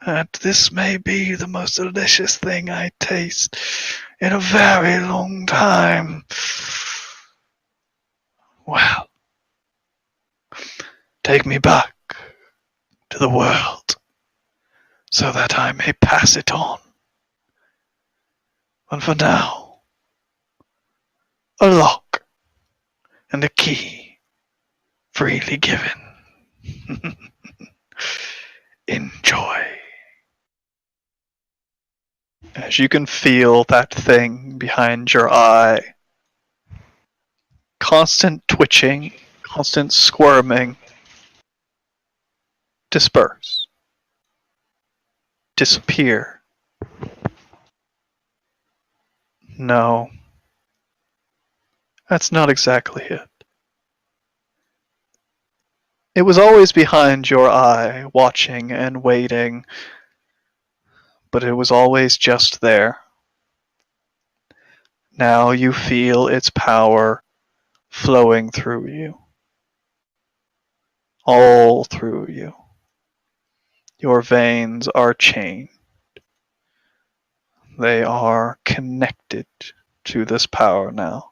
that this may be the most delicious thing I taste in a very long time. Well, take me back to the world so that I may pass it on. But for now, a lock and a key freely given. Enjoy. As you can feel that thing behind your eye, constant twitching, constant squirming, disperse, disappear. No, that's not exactly it. It was always behind your eye, watching and waiting, but it was always just there. Now you feel its power flowing through you. All through you. Your veins are chained. They are connected to this power now.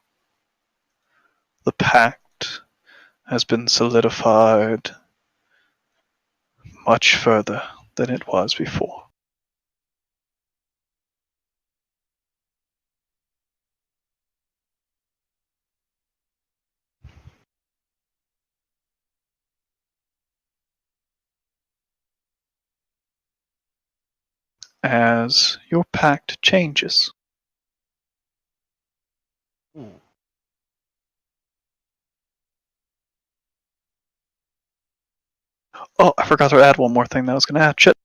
The pact has been solidified much further than it was before. As your pact changes. Oh, I forgot to add one more thing that I was going to add. Shit.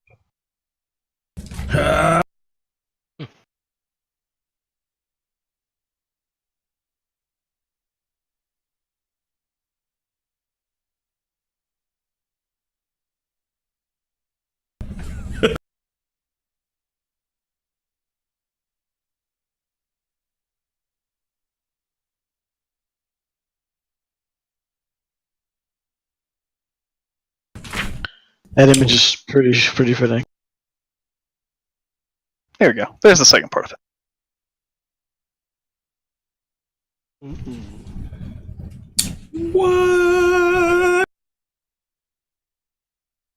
That image is pretty fitting. There we go. There's the second part of it. What?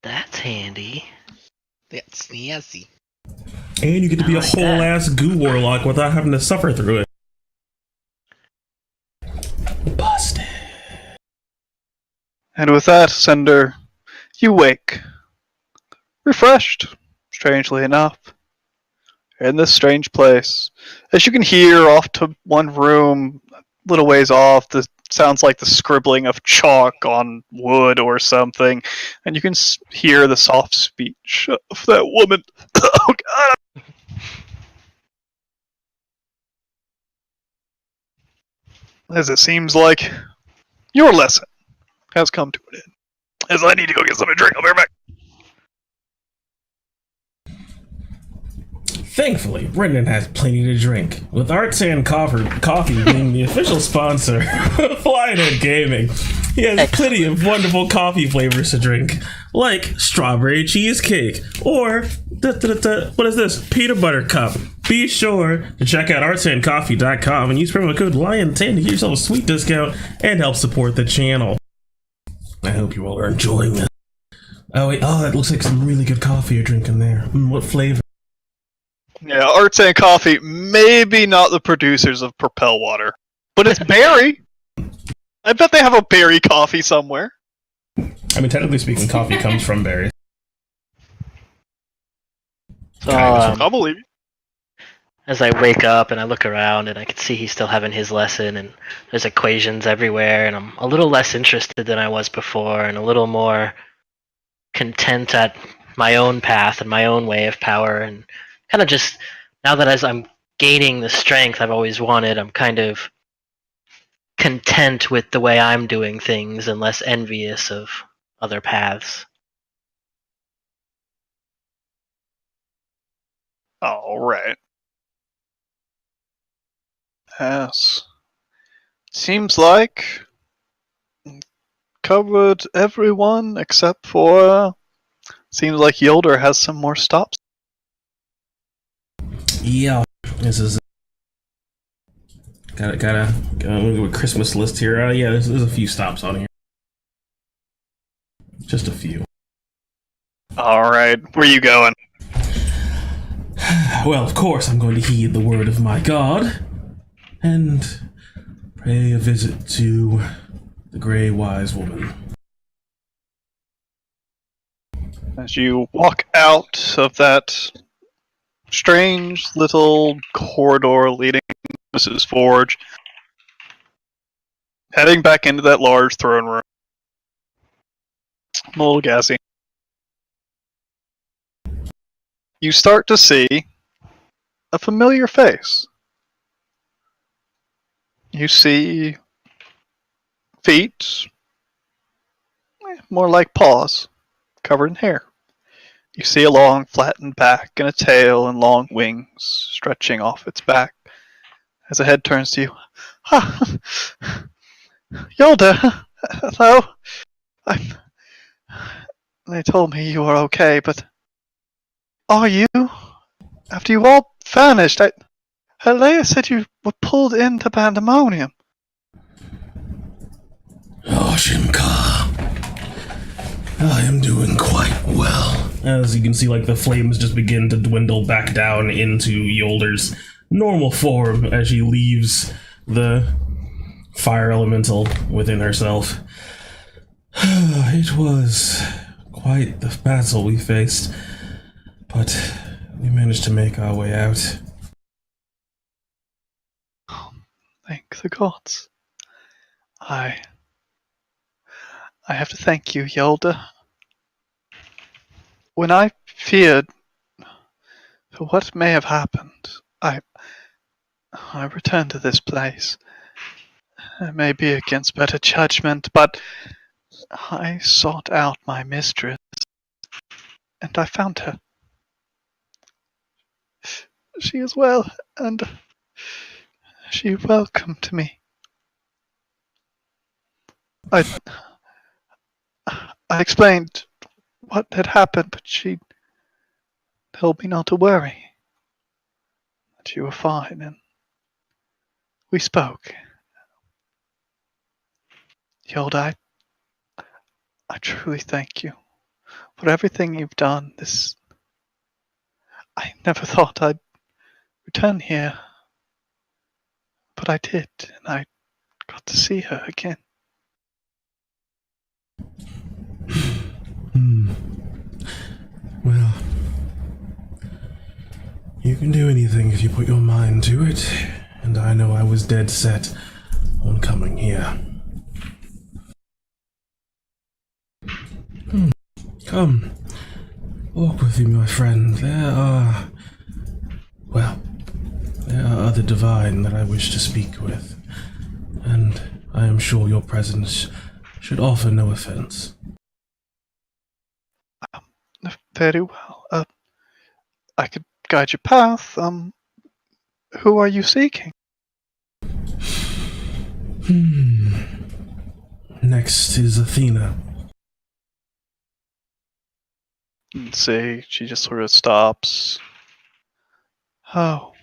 That's handy. That's snazzy. And you get to be a whole ass goo warlock without having to suffer through it. Busted. And with that, Cinder, you wake. Refreshed, strangely enough. In this strange place. As you can hear off to one room, a little ways off, the sounds like the scribbling of chalk on wood or something. And you can hear the soft speech of that woman. Oh, God. As it seems like your lesson has come to an end. As I need to go get something to drink. I'll be right back. Thankfully, Brendan has plenty to drink, with Arts and Coffee being the official sponsor of Flyhead Gaming. He has plenty of wonderful coffee flavors to drink, like strawberry cheesecake, or, what is this, peanut butter cup. Be sure to check out artsandcoffee.com and use promo code LION10 to get yourself a sweet discount and help support the channel. I hope you all are enjoying this. Oh, wait, that looks like some really good coffee you're drinking there. What flavor? Yeah, Arts and Coffee, maybe not the producers of Propel Water, but it's berry. I bet they have a berry coffee somewhere. I mean, technically speaking, coffee comes from berries. So, I'll believe you. as I wake up and I look around and I can see he's still having his lesson and there's equations everywhere and I'm a little less interested than I was before and a little more content at my own path and my own way of power, and kind of just now that as I'm gaining the strength I've always wanted, I'm kind of content with the way I'm doing things and less envious of other paths. All right. Yes. Seems like covered everyone except for. Seems like Yolder has some more stops. Yeah, this is gotta go a Christmas list here. Yeah, there's a few stops on here. Just a few. All right, where you going? Well, of course, I'm going to heed the word of my god and pay a visit to the Grey Wise Woman. As you walk out of that strange little corridor leading to Mrs. Forge, heading back into that large throne room. I'm a little gassy. You start to see a familiar face. You see feet, more like paws, covered in hair. You see a long, flattened back and a tail and long wings stretching off its back. As the head turns to you, "Ah, Yolda, hello. They told me you were okay, but are you? After you all vanished, Helea said you were pulled into pandemonium." Oh, Shimka. I am doing quite well. As you can see, like, the flames just begin to dwindle back down into Yolder's normal form as she leaves the fire elemental within herself. It was quite the battle we faced, but we managed to make our way out. Thank the gods. I have to thank you, Yolda. When I feared for what may have happened, I returned to this place. It may be against better judgment, but I sought out my mistress, and I found her. She is well, and she welcomed me. I explained what had happened, but she told me not to worry, that you were fine, and we spoke. Yolda, I truly thank you for everything you've done. I never thought I'd return here, but I did, and I got to see her again. Well, you can do anything if you put your mind to it, and I know I was dead set on coming here. Come, walk with me, my friend. There are other divine that I wish to speak with, and I am sure your presence should offer no offense. Very well. I could guide your path. Who are you seeking? Next is Athena. Let's see, she just sort of stops. Oh.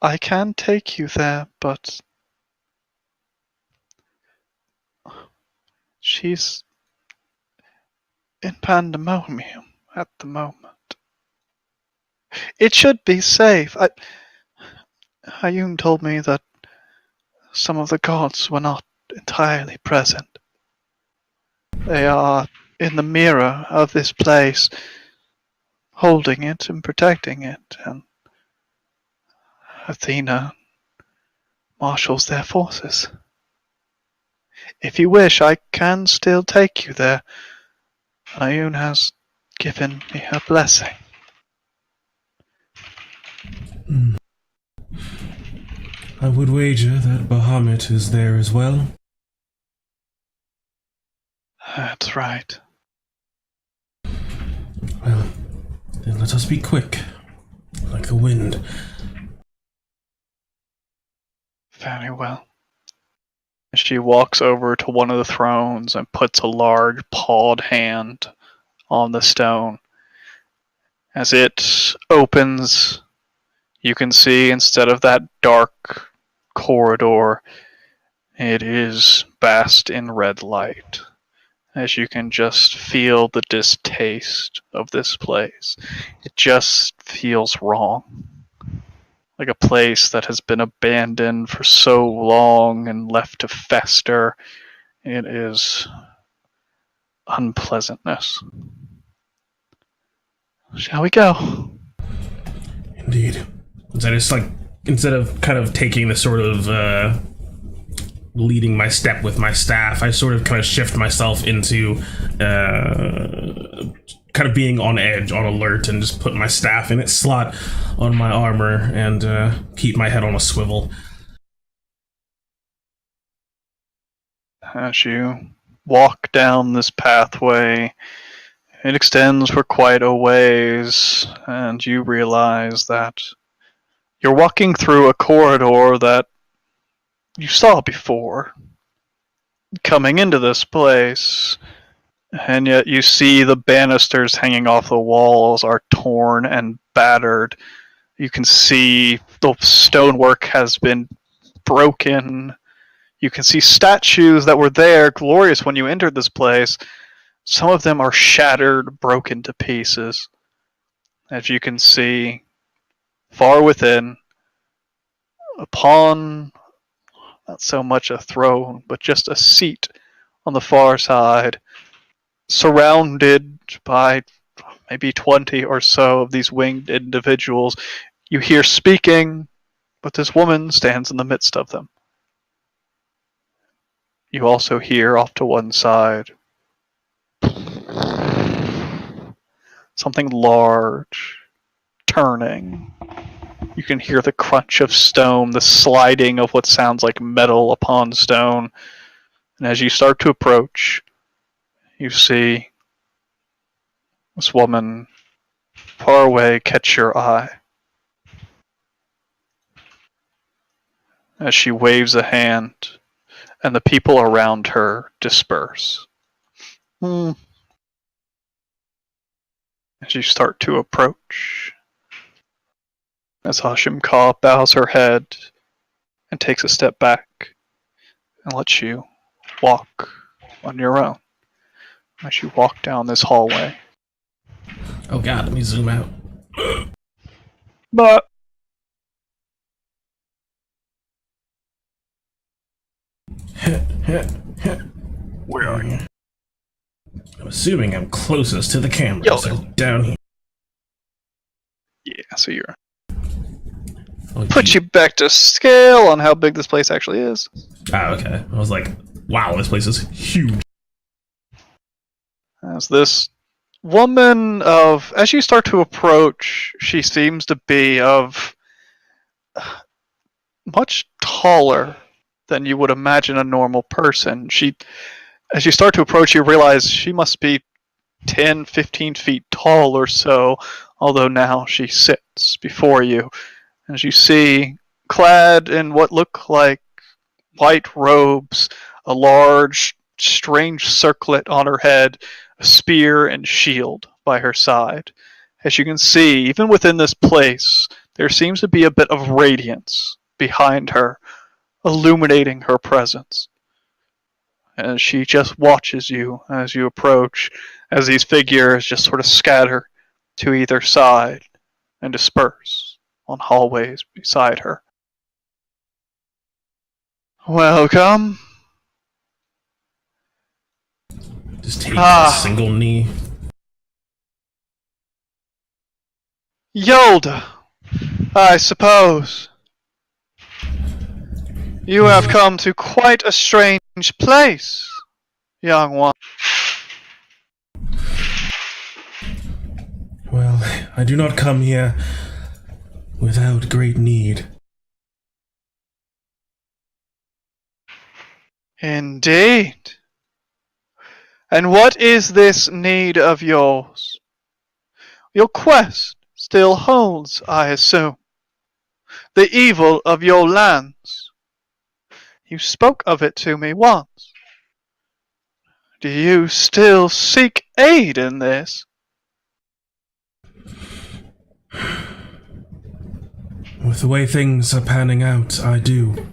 I can take you there, but she's in pandemonium at the moment. It should be safe. Hayun told me that some of the gods were not entirely present. They are in the mirror of this place, holding it and protecting it, and Athena marshals their forces. if you wish, I can still take you there. Ayun has given me her blessing. I would wager that Bahamut is there as well. That's right. Well, then let us be quick, like the wind. Very well. She walks over to one of the thrones and puts a large pawed hand on the stone. As it opens, you can see instead of that dark corridor, it is bathed in red light. As you can just feel the distaste of this place. It just feels wrong. Like a place that has been abandoned for so long and left to fester. It is unpleasantness. Shall we go? Indeed. Instead of kind of taking the sort of leading my step with my staff, I sort of kind of shift myself into kind of being on edge, on alert, and just put my staff in its slot on my armor and keep my head on a swivel. As you walk down this pathway, it extends for quite a ways, and you realize that you're walking through a corridor that you saw before, coming into this place, and yet you see the banisters hanging off the walls are torn and battered. You can see the stonework has been broken. You can see statues that were there, glorious when you entered this place. Some of them are shattered, broken to pieces. As you can see, far within, upon not so much a throne, but just a seat on the far side, surrounded by maybe 20 or so of these winged individuals. You hear speaking, but this woman stands in the midst of them. You also hear off to one side something large turning. You can hear the crunch of stone, the sliding of what sounds like metal upon stone. And as you start to approach, you see this woman far away catch your eye. As she waves a hand, and the people around her disperse. As you start to approach, as Hashim Ka bows her head and takes a step back and lets you walk on your own as you walk down this hallway. Oh god, let me zoom out. But where are you? I'm assuming I'm closest to the camera, Yo. so down here. yeah, so you're Oh, put you back to scale on how big this place actually is. Ah, okay. I was like, wow, this place is huge. As this woman as you start to approach, she seems to be of much taller than you would imagine a normal person. As you start to approach, you realize she must be 10, 15 feet tall or so, although now she sits before you. As you see, clad in what look like white robes, a large, strange circlet on her head, a spear and shield by her side. As you can see, even within this place, there seems to be a bit of radiance behind her, illuminating her presence. And she just watches you as you approach, as these figures just sort of scatter to either side and disperse on hallways beside her. Welcome. Just take a single knee. Yolda, I suppose. You have come to quite a strange place, young one. Well, I do not come here without great need. Indeed. And what is this need of yours? Your quest still holds, I assume, the evil of your lands. You spoke of it to me once. Do you still seek aid in this? With the way things are panning out, I do.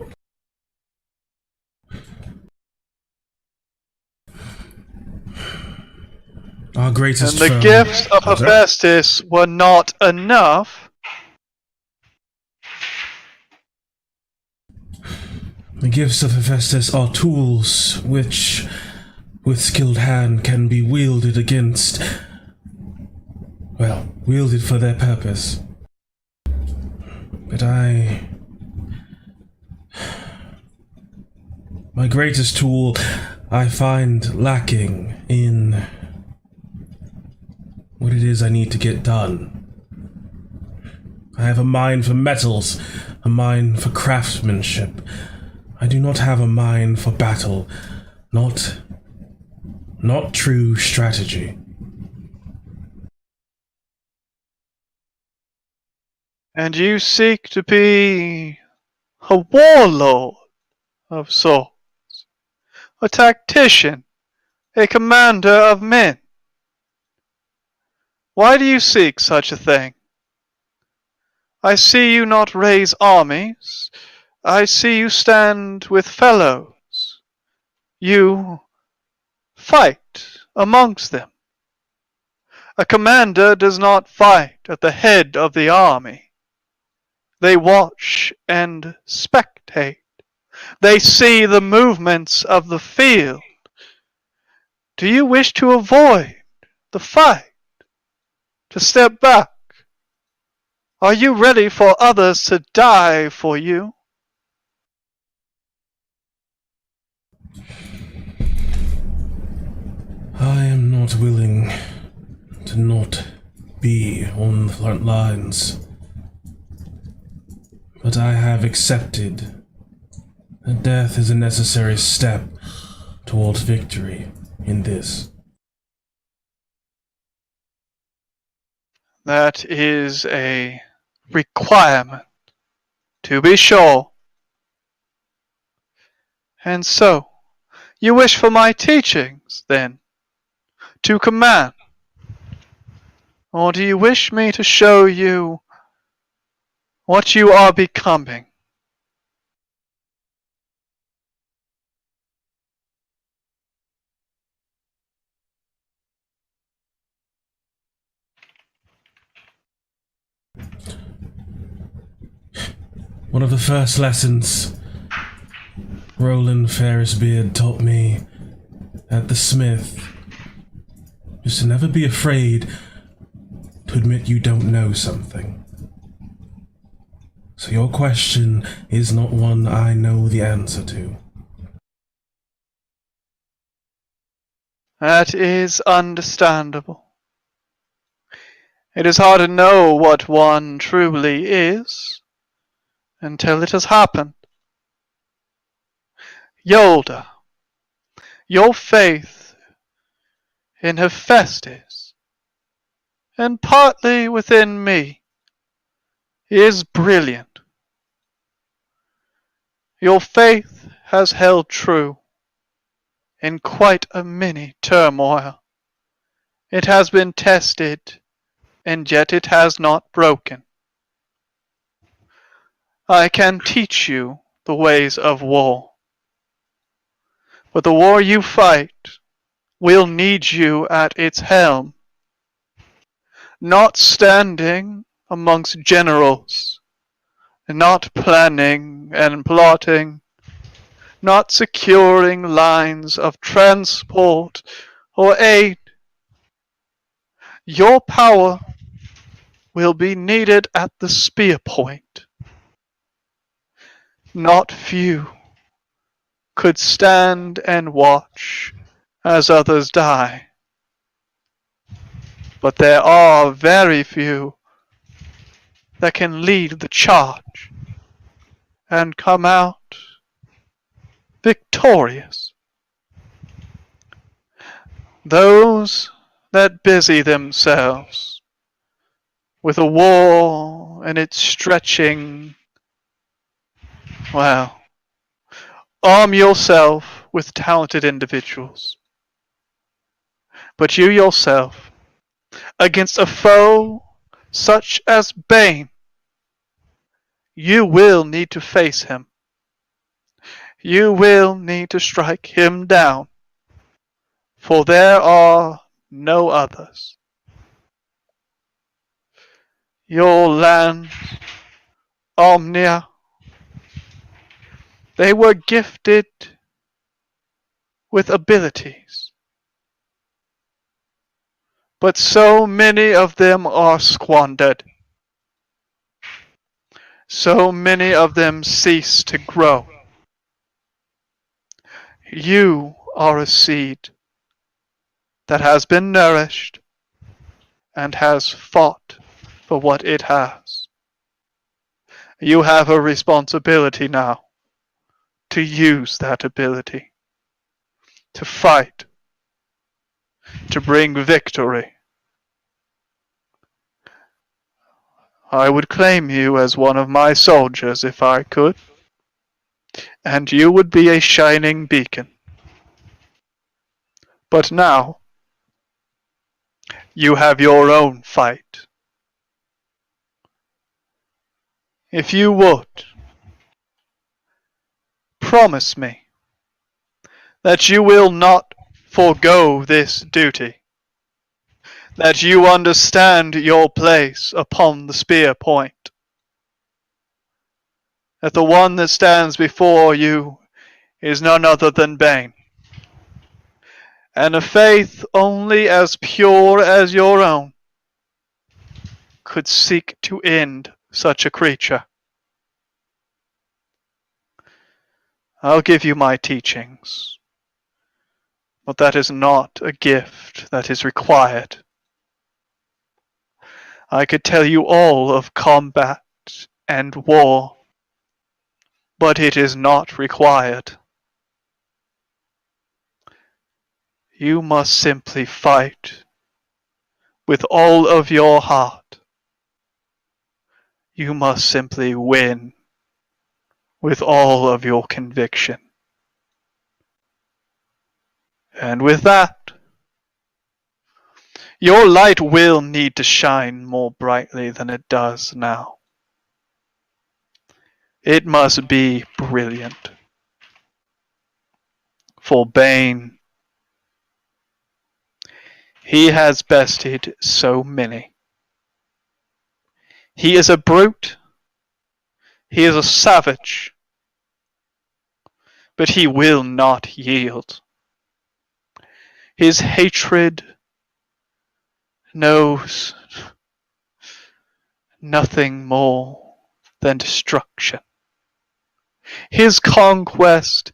Our greatest And the foe. gifts of Hephaestus were not enough? The gifts of Hephaestus are tools which, with skilled hand, can be wielded wielded for their purpose. But my greatest tool I find lacking in what it is I need to get done. I have a mind for metals, a mind for craftsmanship. I do not have a mind for battle, not true strategy. And you seek to be a warlord of sorts, a tactician, a commander of men. Why do you seek such a thing? I see you not raise armies. I see you stand with fellows. You fight amongst them. A commander does not fight at the head of the army. They watch and spectate. They see the movements of the field. Do you wish to avoid the fight? To step back? Are you ready for others to die for you? I am not willing to not be on the front lines. But I have accepted that death is a necessary step towards victory in this. That is a requirement, to be sure. And so, you wish for my teachings, then, to command? Or do you wish me to show you what you are becoming? One of the first lessons Roland Ferrisbeard taught me at the Smith is to never be afraid to admit you don't know something. So your question is not one I know the answer to. That is understandable. It is hard to know what one truly is until it has happened. Yolda, your faith in Hephaestus, and partly within me, is brilliant. Your faith has held true in quite a many turmoil. It has been tested, and yet it has not broken. I can teach you the ways of war. But the war you fight will need you at its helm, not standing amongst generals, not planning and plotting, not securing lines of transport or aid. Your power will be needed at the spear point. Not few could stand and watch as others die. But there are very few that can lead the charge and come out victorious. Those that busy themselves with a war and its stretching, well, arm yourself with talented individuals. But you yourself, against a foe such as Bane, you will need to face him. You will need to strike him down, for there are no others. Your land, Omnia, they were gifted with abilities, but so many of them are squandered. So many of them cease to grow. You are a seed that has been nourished and has fought for what it has. You have a responsibility now to use that ability, to fight, to bring victory. I would claim you as one of my soldiers if I could, and you would be a shining beacon. But now, you have your own fight. If you would, promise me that you will not forego this duty, that you understand your place upon the spear point, that the one that stands before you is none other than Bane, and a faith only as pure as your own could seek to end such a creature. I'll give you my teachings, but that is not a gift that is required. I could tell you all of combat and war, but it is not required. You must simply fight with all of your heart. You must simply win with all of your conviction. And with that, your light will need to shine more brightly than it does now. It must be brilliant. For Bane, he has bested so many. He is a brute. He is a savage. But he will not yield. His hatred knows nothing more than destruction. His conquest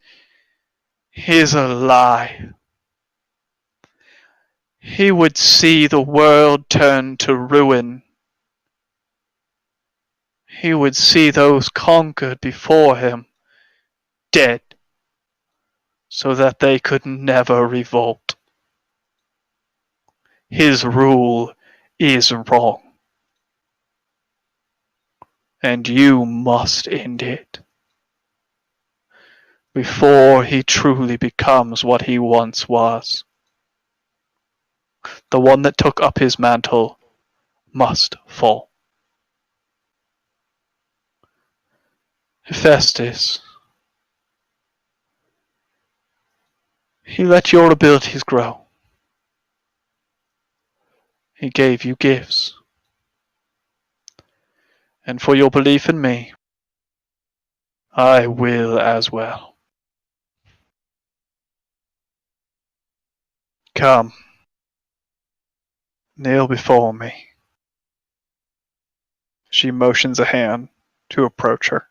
is a lie. He would see the world turn to ruin. He would see those conquered before him dead, so that they could never revolt. His rule is wrong, and you must end it before he truly becomes what he once was. The one that took up his mantle must fall. Hephaestus, he let your abilities grow. He gave you gifts. And for your belief in me, I will as well. Come, kneel before me. She motions a hand to approach her.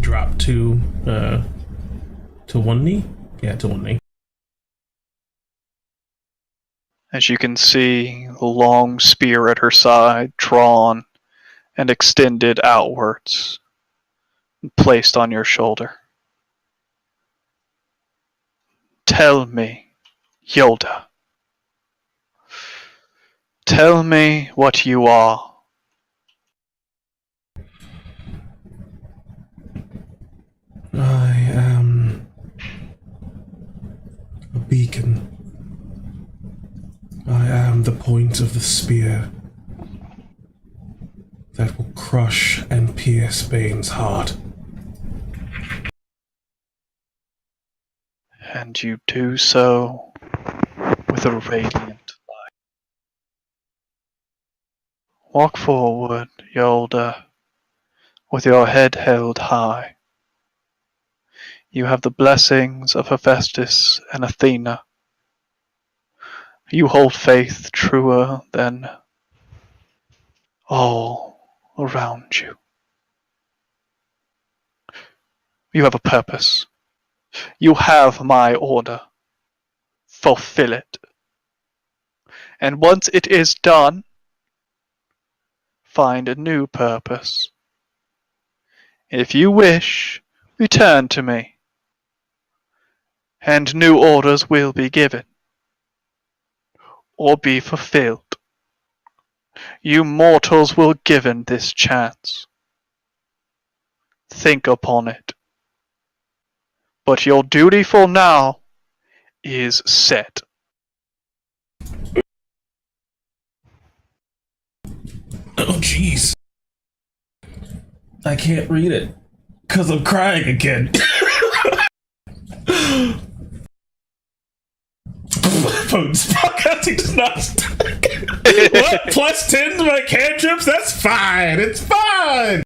drop to one knee. Yeah, to one knee. As you can see, the long spear at her side drawn and extended outwards and placed on your shoulder. Tell me, Yoda. Tell me what you are. I am a beacon. I am the point of the spear that will crush and pierce Bane's heart. And you do so with a radiant light. Walk forward, Yolda, with your head held high. You have the blessings of Hephaestus and Athena. You hold faith truer than all around you. You have a purpose. You have my order. Fulfill it. And once it is done, find a new purpose. If you wish, return to me, and new orders will be given, or be fulfilled. You mortals will given this chance. Think upon it. But your duty for now is set. Oh, jeez. I can't read it, because I'm crying again. Phone's podcasting does not stack. What? Plus 10 to my cantrips? That's fine. It's fine.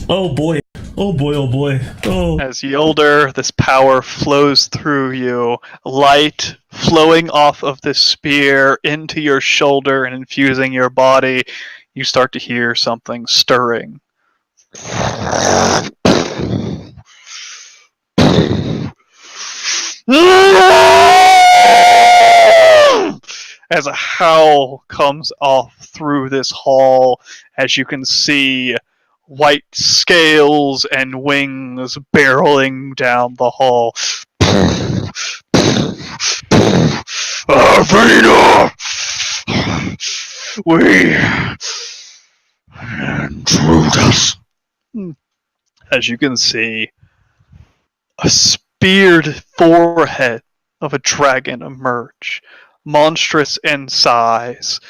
Oh boy. Oh boy, oh boy. Oh. As Yolder, this power flows through you, light flowing off of this spear into your shoulder and infusing your body, you start to hear something stirring. As a howl comes off through this hall, as you can see white scales and wings barreling down the hall. Athena! We intruders. As you can see, a speared forehead of a dragon emerge, monstrous in size.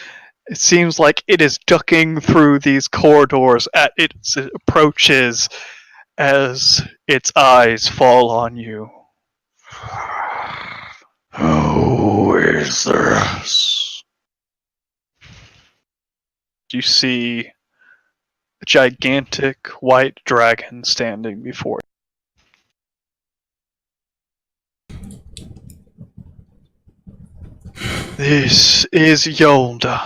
It seems like it is ducking through these corridors at its approaches as its eyes fall on you. Who is this? You see a gigantic white dragon standing before you. This is Yolda,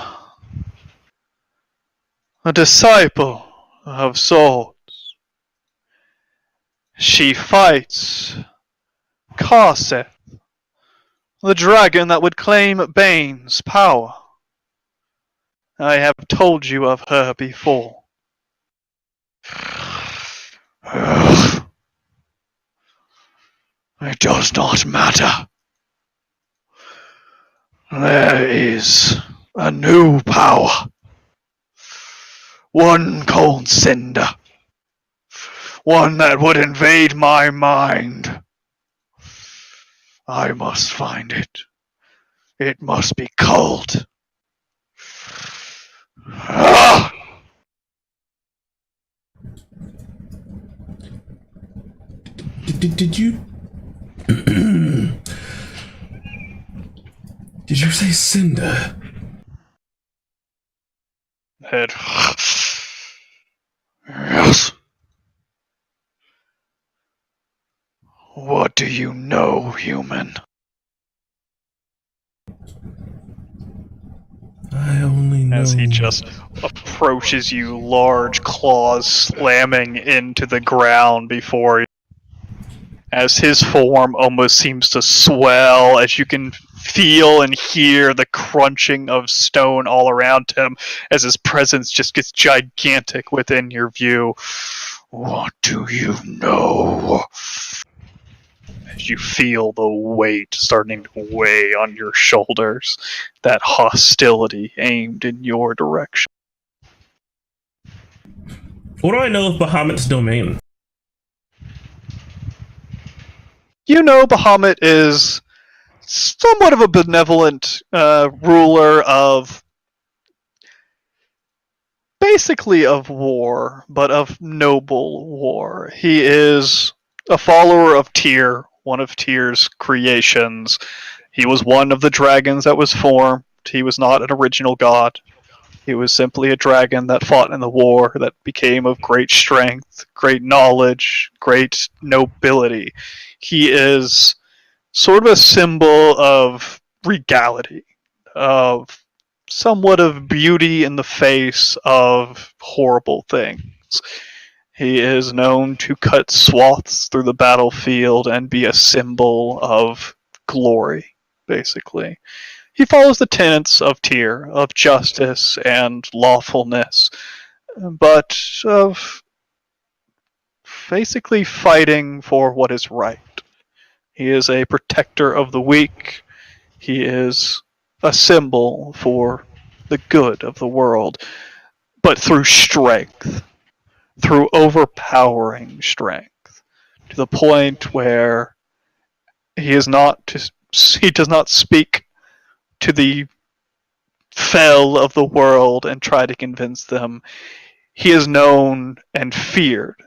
a disciple of swords. She fights Karseth, the dragon that would claim Bane's power. I have told you of her before. It does not matter. There is a new power. One called Cinder. One that would invade my mind. I must find it. It must be cold. Ah! Did you... Did you say Cinder? Head. Yes. What do you know, human? I only know. As he just approaches you, large claws slamming into the ground before you. As his form almost seems to swell, as you can feel and hear the crunching of stone all around him, as his presence just gets gigantic within your view. What do you know? As you feel the weight starting to weigh on your shoulders, that hostility aimed in your direction. What do I know of Bahamut's domain? You know Bahamut is somewhat of a benevolent ruler of basically of war, but of noble war. He is a follower of Tyr, one of Tyr's creations. He was one of the dragons that was formed. He was not an original god. He was simply a dragon that fought in the war, that became of great strength, great knowledge, great nobility. He is sort of a symbol of regality, of somewhat of beauty in the face of horrible things. He is known to cut swaths through the battlefield and be a symbol of glory, basically. He follows the tenets of Tyr, of justice and lawfulness, but of basically fighting for what is right. He is a protector of the weak. He is a symbol for the good of the world, but through strength, through overpowering strength, to the point where he does not speak to the fell of the world and try to convince them. He is known and feared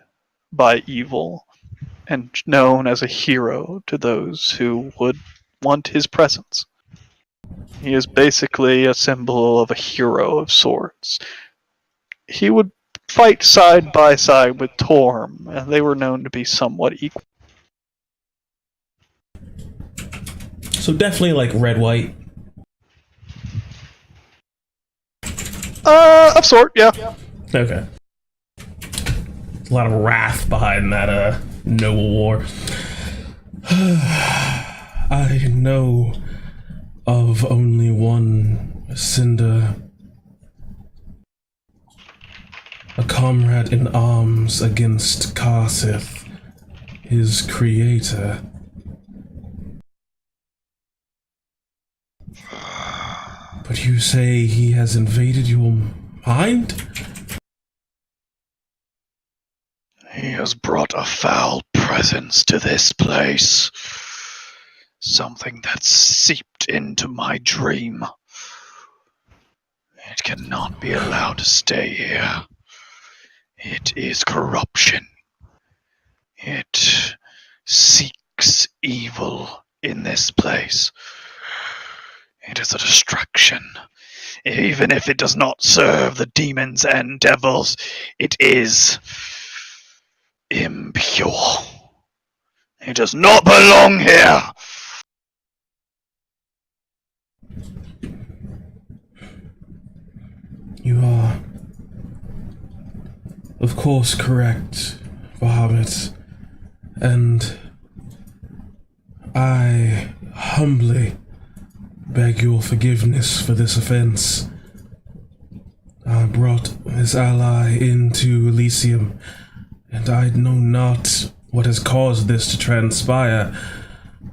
by evil, and known as a hero to those who would want his presence. He is basically a symbol of a hero of sorts. He would fight side by side with Torm, and they were known to be somewhat equal. So definitely like red-white. Of sort, yeah. Okay. A lot of wrath behind that noble war. I know of only one Cinder, a comrade in arms against Karsith, his creator. But you say he has invaded your mind? He has brought a foul presence to this place. Something that seeped into my dream. It cannot be allowed to stay here. It is corruption. It seeks evil in this place. It is a distraction. Even if it does not serve the demons and devils, it is impure. It does not belong here. You are, of course, correct, Bahamut, and I humbly beg your forgiveness for this offense. I brought this ally into Elysium, and I know not what has caused this to transpire,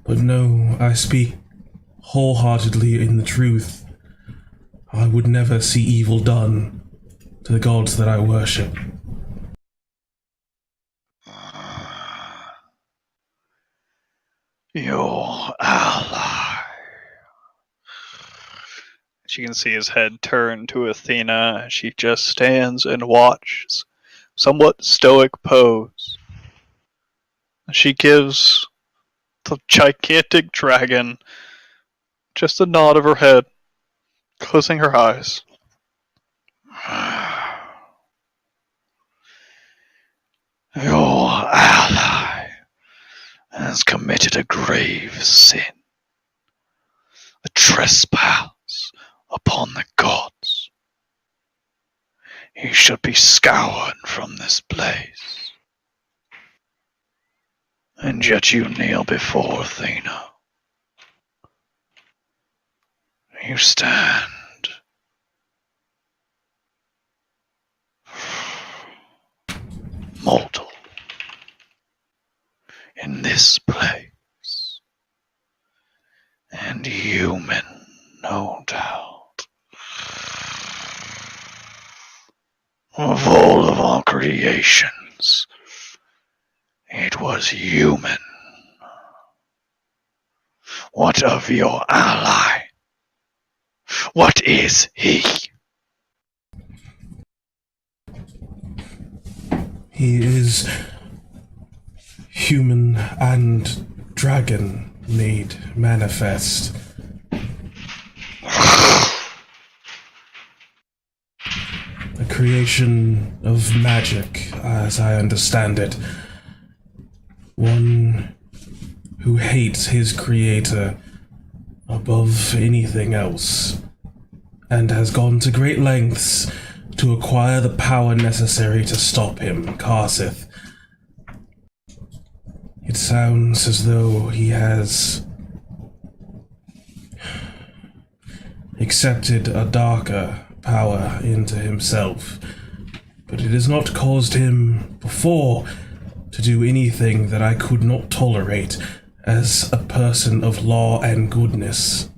but no, I speak wholeheartedly in the truth. I would never see evil done to the gods that I worship. Your ally. You can see his head turn to Athena as she just stands and watches, somewhat stoic pose. She gives the gigantic dragon just a nod of her head, closing her eyes. Your ally has committed a grave sin, a trespass upon the gods. he should be scoured from this place. And yet you kneel before Athena. You stand mortal in this place, and human, no doubt. Of all of our creations, it was human. What of your ally? What is he? He is human and dragon made manifest. A creation of magic, as I understand it. One who hates his creator above anything else, and has gone to great lengths to acquire the power necessary to stop him, Karsith. It sounds as though he has accepted a darker power into himself, but it has not caused him before to do anything that I could not tolerate as a person of law and goodness.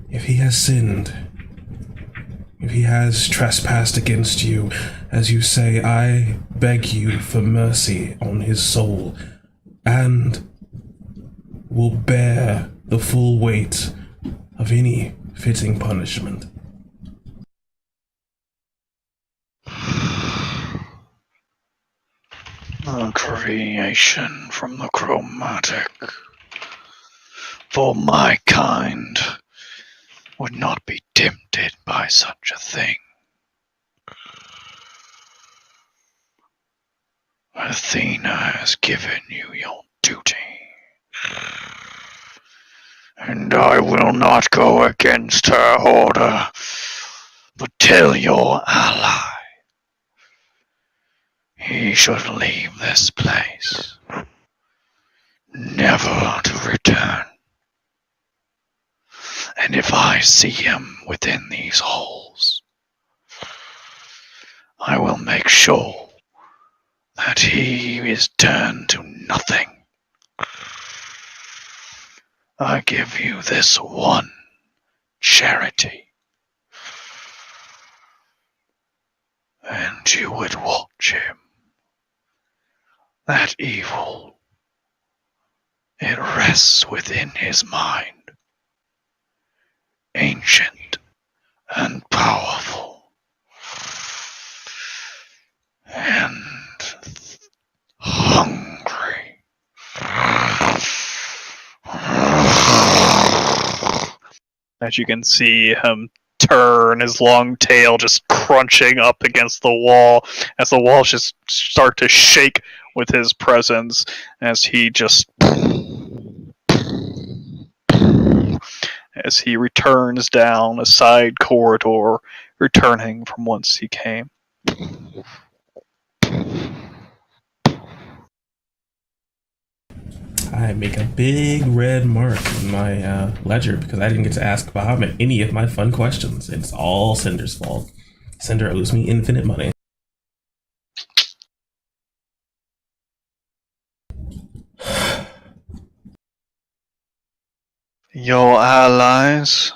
If he has sinned, if he has trespassed against you, as you say, I beg you for mercy on his soul, and will bear the full weight of any fitting punishment. A creation from the chromatic. For my kind would not be tempted by such a thing. Athena has given you your duty, and I will not go against her order, but tell your ally he should leave this place, never to return. And if I see him within these halls, I will make sure that he is turned to nothing. I give you this one charity, and you would watch him. That evil, it rests within his mind, ancient and powerful, and hungry. As you can see him turn, his long tail just crunching up against the wall as the walls just start to shake with his presence as he just as he returns down a side corridor, returning from whence he came. I make a big red mark in my ledger because I didn't get to ask Bahamut any of my fun questions. It's all Cinder's fault. Cinder owes me infinite money. Your allies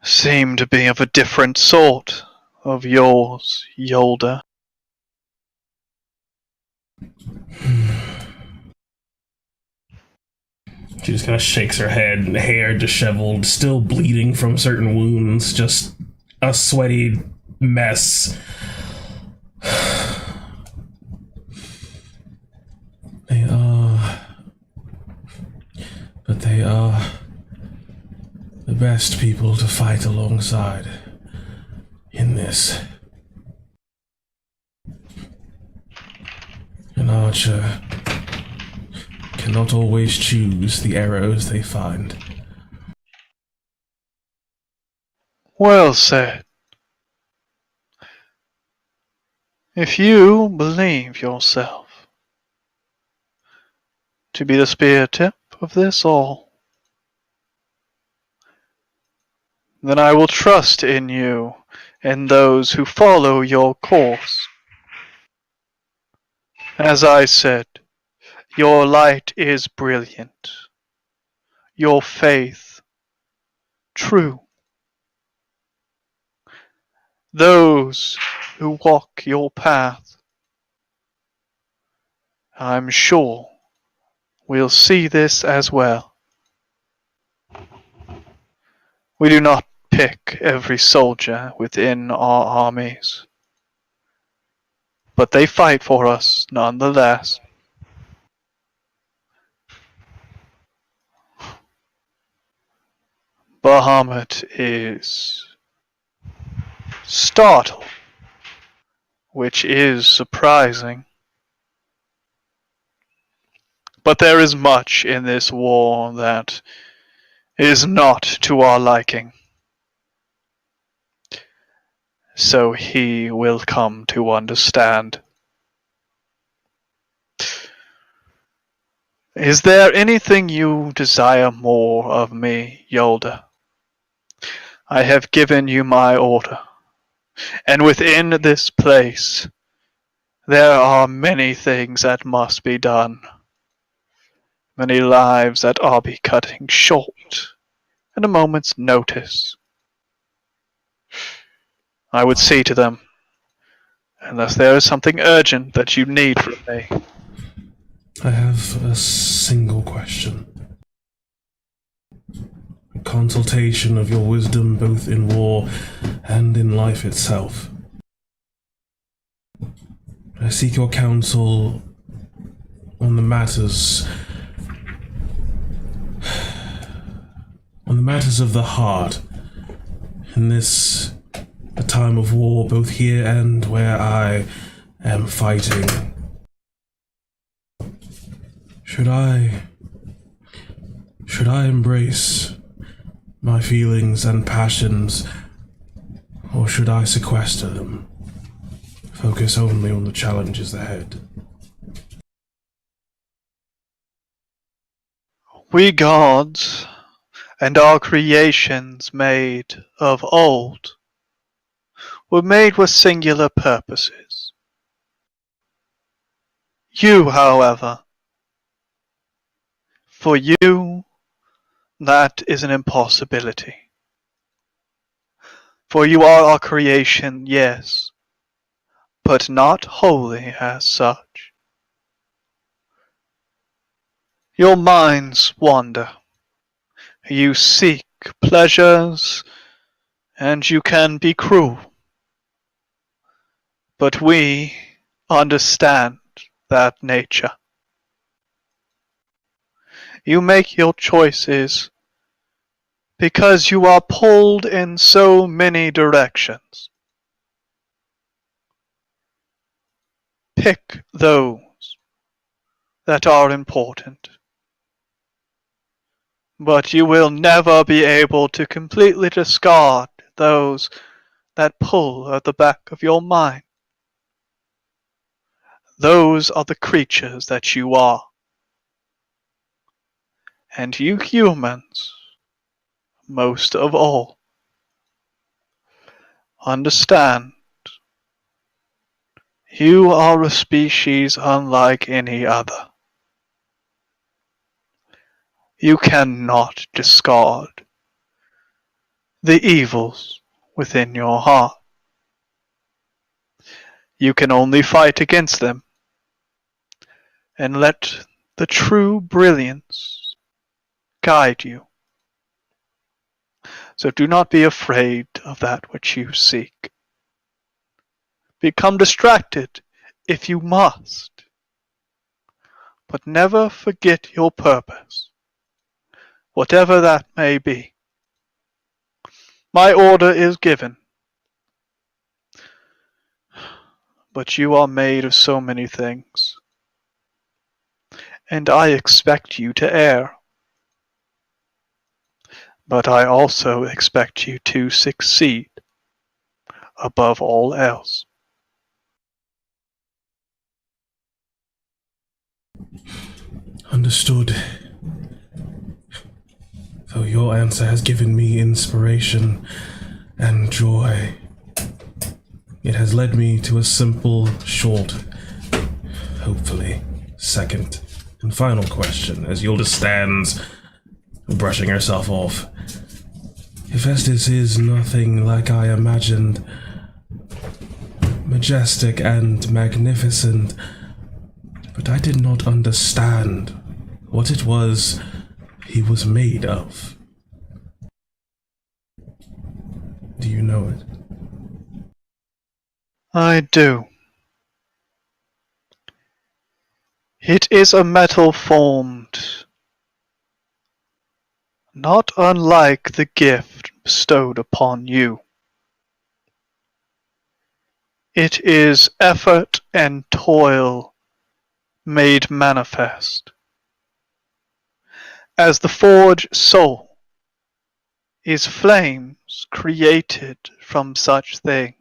seem to be of a different sort of yours, Yolda. She just kind of shakes her head, hair disheveled, still bleeding from certain wounds, just a sweaty mess. They are the best people to fight alongside in this. An archer cannot always choose the arrows they find. Well said. If you believe yourself to be the spear tip of this all, then I will trust in you and those who follow your course. As I said, your light is brilliant, your faith true. Those who walk your path, I'm sure, will see this as well. We do not pick every soldier within our armies, but they fight for us nonetheless. Bahamut is startled, which is surprising. But there is much in this war that is not to our liking. So he will come to understand. Is there anything you desire more of me, Yolda? I have given you my order, and within this place there are many things that must be done, many lives that are be cutting short at a moment's notice. I would say to them, unless there is something urgent that you need from me. I have a single question. A consultation of your wisdom both in war and in life itself. I seek your counsel on the matters of the heart in this a time of war, both here and where I am fighting. Should I embrace my feelings and passions, or should I sequester them? Focus only on the challenges ahead. We gods and our creations made of old were made with singular purposes. You, however, for you, that is an impossibility. For you are our creation, yes, but not wholly as such. Your minds wander. You seek pleasures, and you can be cruel. But we understand that nature. You make your choices because you are pulled in so many directions. Pick those that are important. But you will never be able to completely discard those that pull at the back of your mind. Those are the creatures that you are. And you humans, most of all, understand you are a species unlike any other. You cannot discard the evils within your heart. You can only fight against them and let the true brilliance guide you. So do not be afraid of that which you seek. Become distracted if you must, but never forget your purpose, whatever that may be. My order is given, but you are made of so many things, and I expect you to err. But I also expect you to succeed above all else. Understood. Though your answer has given me inspiration and joy, it has led me to a simple, short, hopefully second and final question as Yulda stands, brushing herself off. Hephaestus is nothing like I imagined. Majestic and magnificent, but I did not understand what it was he was made of. Do you know it? I do. It is a metal formed, not unlike the gift bestowed upon you. It is effort and toil made manifest, as the forged soul is flames created from such things.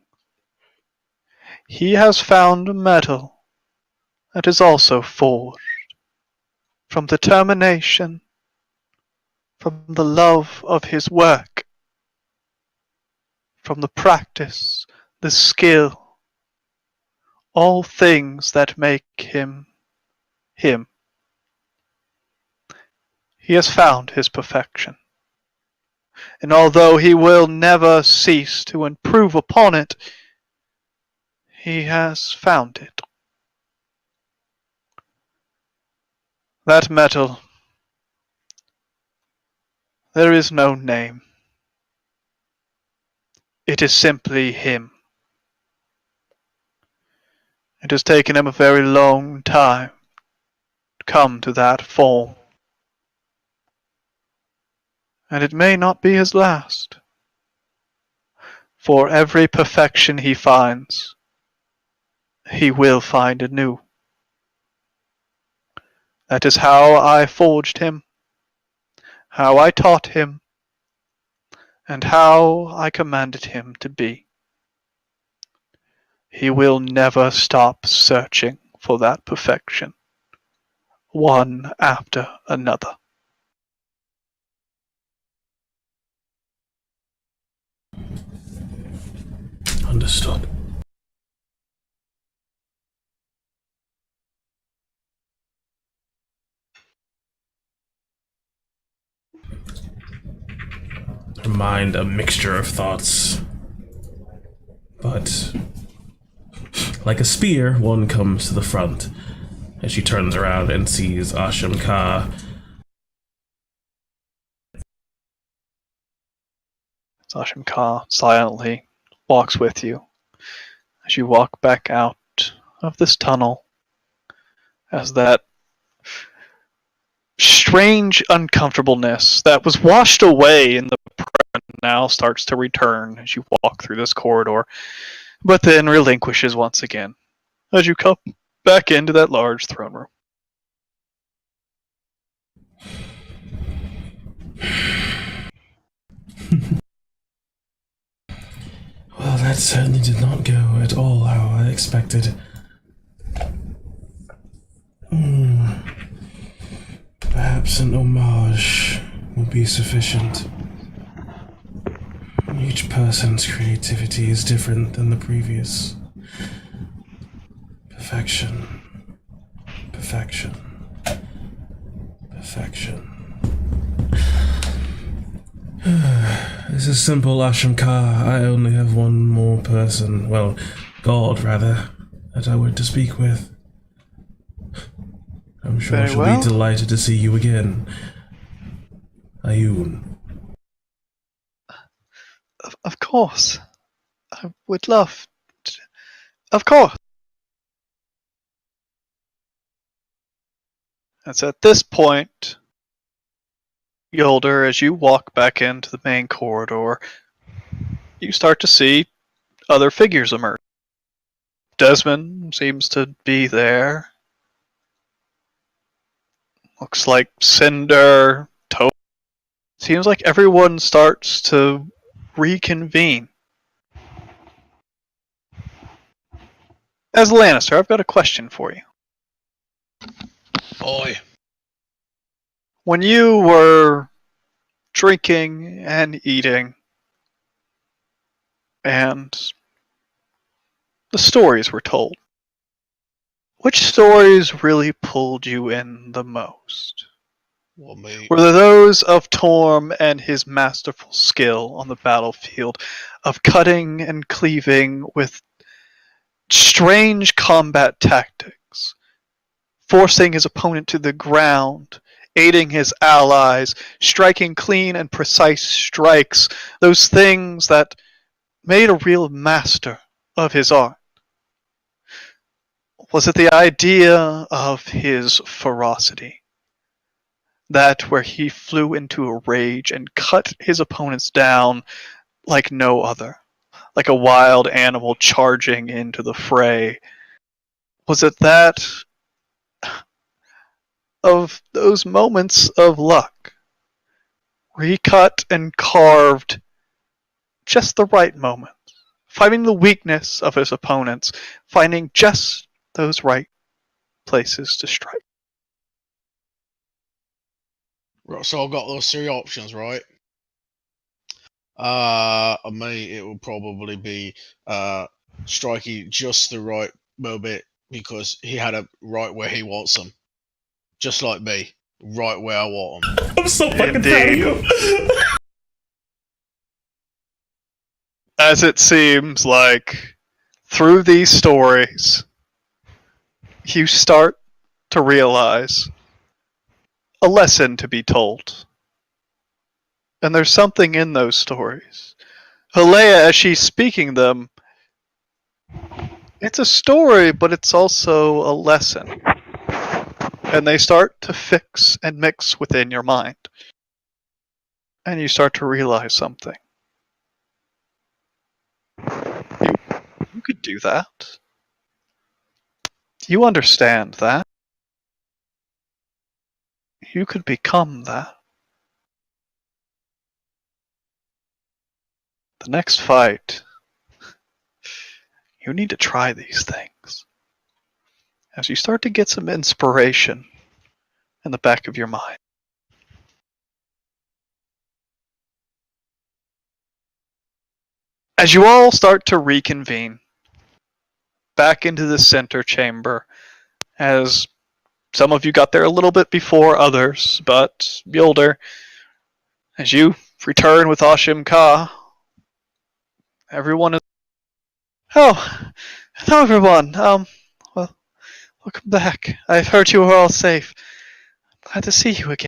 He has found a metal that is also forged from determination, from the love of his work, from the practice, the skill, all things that make him him. He has found his perfection, and although he will never cease to improve upon it, he has found it. That metal, there is no name. It is simply him. It has taken him a very long time to come to that form. And it may not be his last. For every perfection he finds, he will find anew. That is how I forged him, how I taught him, and how I commanded him to be. He will never stop searching for that perfection, one after another. Understood. Her mind a mixture of thoughts. But like a spear, one comes to the front as she turns around and sees Asham Ka. Asham Ka silently walks with you as you walk back out of this tunnel, as that strange uncomfortableness that was washed away in the present now starts to return as you walk through this corridor, but then relinquishes once again as you come back into that large throne room. Well, that certainly did not go at all how I expected. Perhaps an homage will be sufficient. Each person's creativity is different than the previous. Perfection. Perfection. Perfection. This is simple, Asham Ka. I only have one more person, well, God, rather, that I were to speak with. I'm sure Very she'll well. be delighted to see you again. Ayun. Of course. I would love to. Of course. It's at this point, Yolder, as you walk back into the main corridor, you start to see other figures emerge. Desmond seems to be there. Looks like Cinder, seems like everyone starts to reconvene. As a Lannister, I've got a question for you. Oi. When you were drinking and eating, and the stories were told, which stories really pulled you in the most? Well, me. Were there those of Torm and his masterful skill on the battlefield, of cutting and cleaving with strange combat tactics, forcing his opponent to the ground, aiding his allies, striking clean and precise strikes, those things that made a real master of his art? Was it the idea of his ferocity? That where he flew into a rage and cut his opponents down like no other, like a wild animal charging into the fray? Was it that of those moments of luck, where he cut and carved just the right moment, finding the weakness of his opponents, finding just those right places to strike? Right, so I've got those three options, right? Me, it will probably be striking just the right moment because he had it right where he wants them. Just like me, right where I want them. I'm so fucking proud of you. As it seems like through these stories, you start to realize a lesson to be told. And there's something in those stories. Halea, as she's speaking them, it's a story, but it's also a lesson. And they start to fix and mix within your mind. And you start to realize something. You could do that. You understand that. You could become that. The next fight, you need to try these things. As you start to get some inspiration in the back of your mind. As you all start to reconvene back into the center chamber, as some of you got there a little bit before others, but Yolder, as you return with Ashim Ka, everyone is... Oh, hello everyone. Well, welcome back. I've heard you were all safe. Glad to see you again.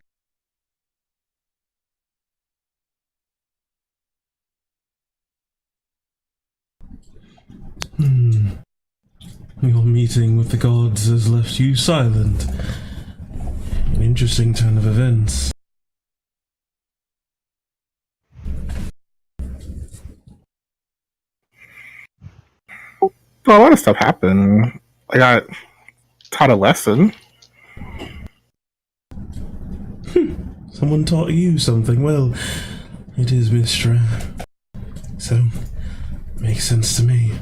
Your meeting with the gods has left you silent. An interesting turn of events. Well, a lot of stuff happened. I got taught a lesson. Someone taught you something. Well, it is Mistra. So, makes sense to me.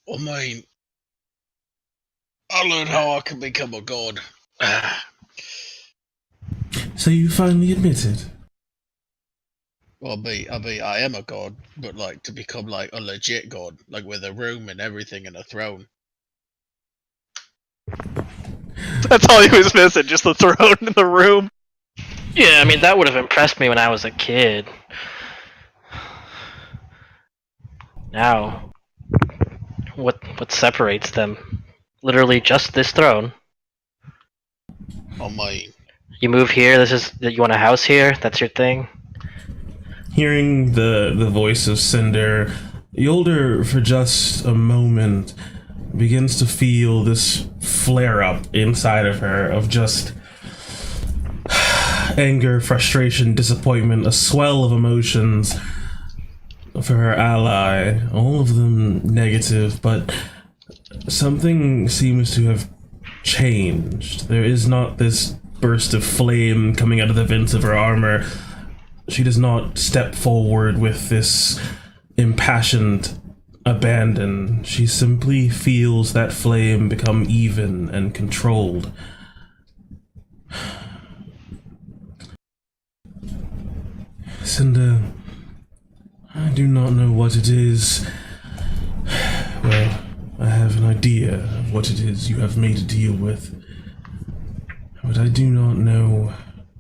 I mean, I learned how I can become a god. So you finally admitted? Well, I am a god, but like to become like a legit god, like with a room and everything and a throne. That's all he was missing, just the throne in the room. Yeah, I mean, that would have impressed me when I was a kid. Now, what separates them? Literally just this throne. I mean, You move here, you want a house here, that's your thing? Hearing the voice of Cinder, Yolder, for just a moment, begins to feel this flare-up inside of her of just anger, frustration, disappointment, a swell of emotions for her ally, all of them negative, but something seems to have changed. There is not this burst of flame coming out of the vents of her armor. She does not step forward with this impassioned abandon. She simply feels that flame become even and controlled. Cinder, I do not know what it is. Well, I have an idea of what it is you have made to deal with. But I do not know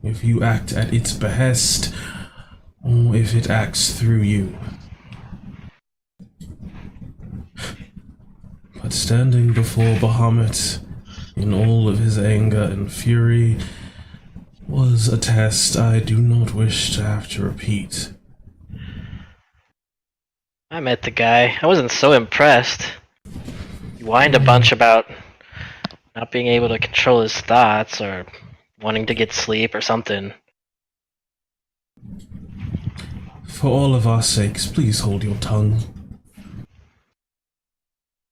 if you act at its behest or if it acts through you. But standing before Bahamut in all of his anger and fury was a test I do not wish to have to repeat. I met the guy. I wasn't so impressed. He whined a bunch about not being able to control his thoughts or wanting to get sleep or something. For all of our sakes, please hold your tongue.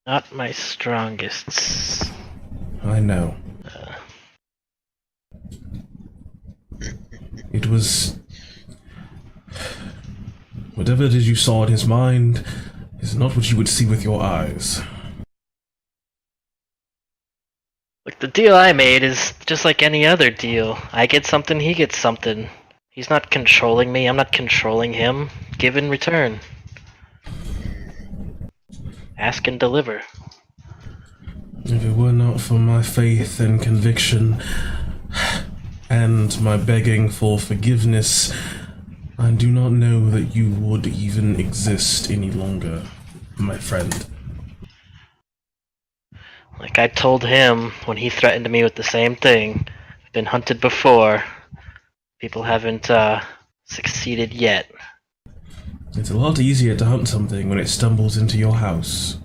Not my strongest. I know. It was... Whatever it is you saw in his mind is not what you would see with your eyes. Look, the deal I made is just like any other deal. I get something, he gets something. He's not controlling me, I'm not controlling him. Give and return. Ask and deliver. If it were not for my faith and conviction, and my begging for forgiveness, I do not know that you would even exist any longer, my friend. Like I told him when he threatened me with the same thing. I've been hunted before. People haven't succeeded yet. It's a lot easier to hunt something when it stumbles into your house.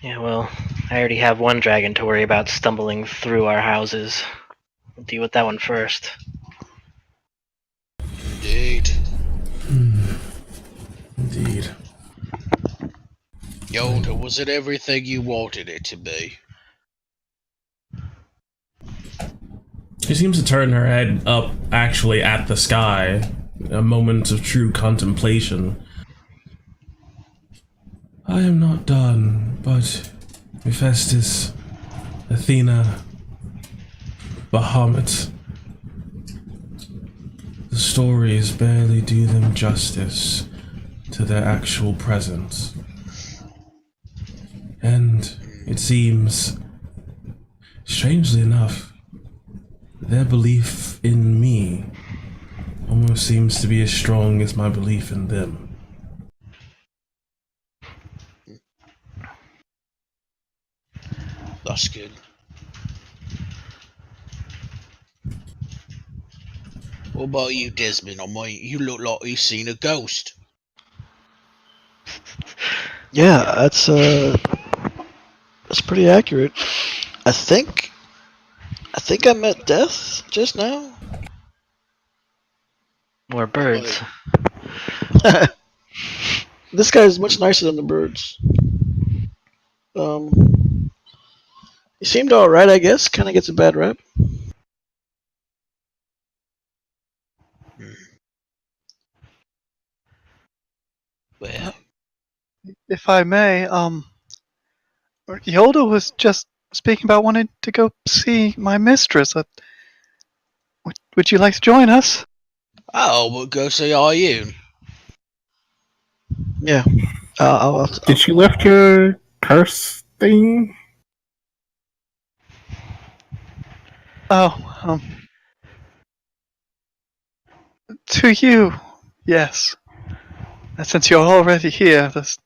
Yeah, well, I already have one dragon to worry about stumbling through our houses. We'll deal with that one first. Indeed. Indeed. Yoda, was it everything you wanted it to be? She seems to turn her head up, actually, at the sky. A moment of true contemplation. I am not done, but Hephaestus, Athena, Bahamut. The stories barely do them justice to their actual presence. And it seems, strangely enough, their belief in me almost seems to be as strong as my belief in them. That's good. What about you, Desmond? You look like you've seen a ghost. Yeah, that's pretty accurate. I think I met Death just now. More birds. This guy is much nicer than the birds. He seemed alright, I guess. Kind of gets a bad rap. Well, If I may, Yoda was just speaking about wanting to go see my mistress. Would you like to join us? we'll go see Ayun. Yeah. I'll Did she lift your curse thing? Oh, to you, yes. And since you're already here, there's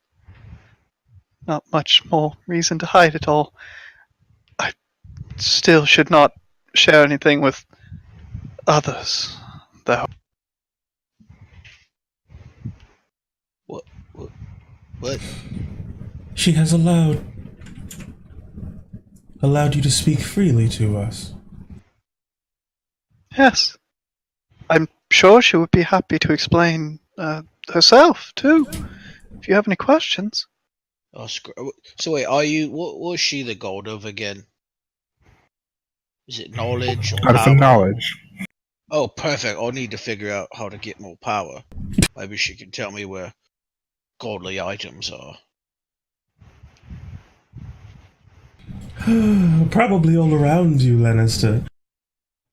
not much more reason to hide it all. I still should not share anything with others, though. What? She has allowed you to speak freely to us. Yes. I'm sure she would be happy to explain herself, too, if you have any questions. So wait, are you? What was she the god of again? Is it knowledge or Goddess power? of knowledge. Oh, perfect. I'll need to figure out how to get more power. Maybe she can tell me where godly items are. Probably all around you, Lannister.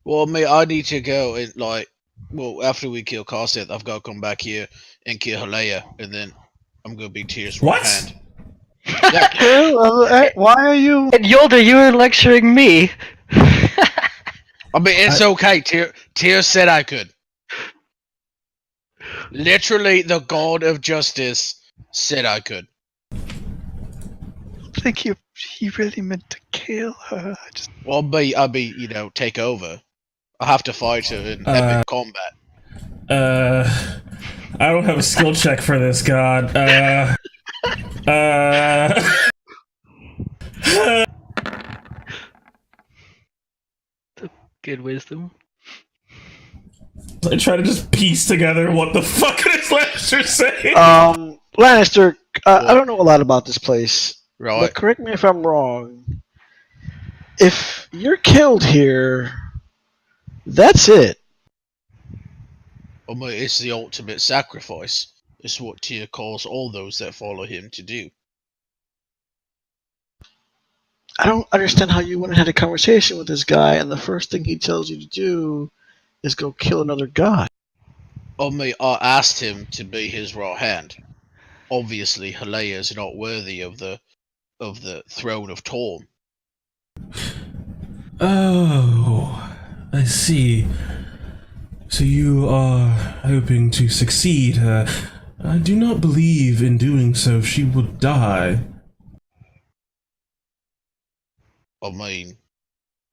Well, I need to go and after we kill Karseth, I've got to come back here and kill Halea, and then I'm gonna be Tyr's right What? hand. Why are you? And Yolda, you were lecturing me. I mean, it's okay. Tyr said I could. Literally, the god of justice said I could. I think he really meant to kill her. Well, I'll be, take over. I have to fight her in epic combat. I don't have a skill check for this god. Good wisdom. I try to just piece together what the fuck is Lannister saying. Lannister, I don't know a lot about this place, Right. but correct me if I'm wrong. If you're killed here, that's it. I mean, it's the ultimate sacrifice. It's what Tyr calls all those that follow him to do. I don't understand how you went and had a conversation with this guy, and the first thing he tells you to do is go kill another god. I asked him to be his right hand. Obviously, Halea is not worthy of the throne of Torm. Oh, I see. So you are hoping to succeed her. I do not believe in doing so she would die. I mean,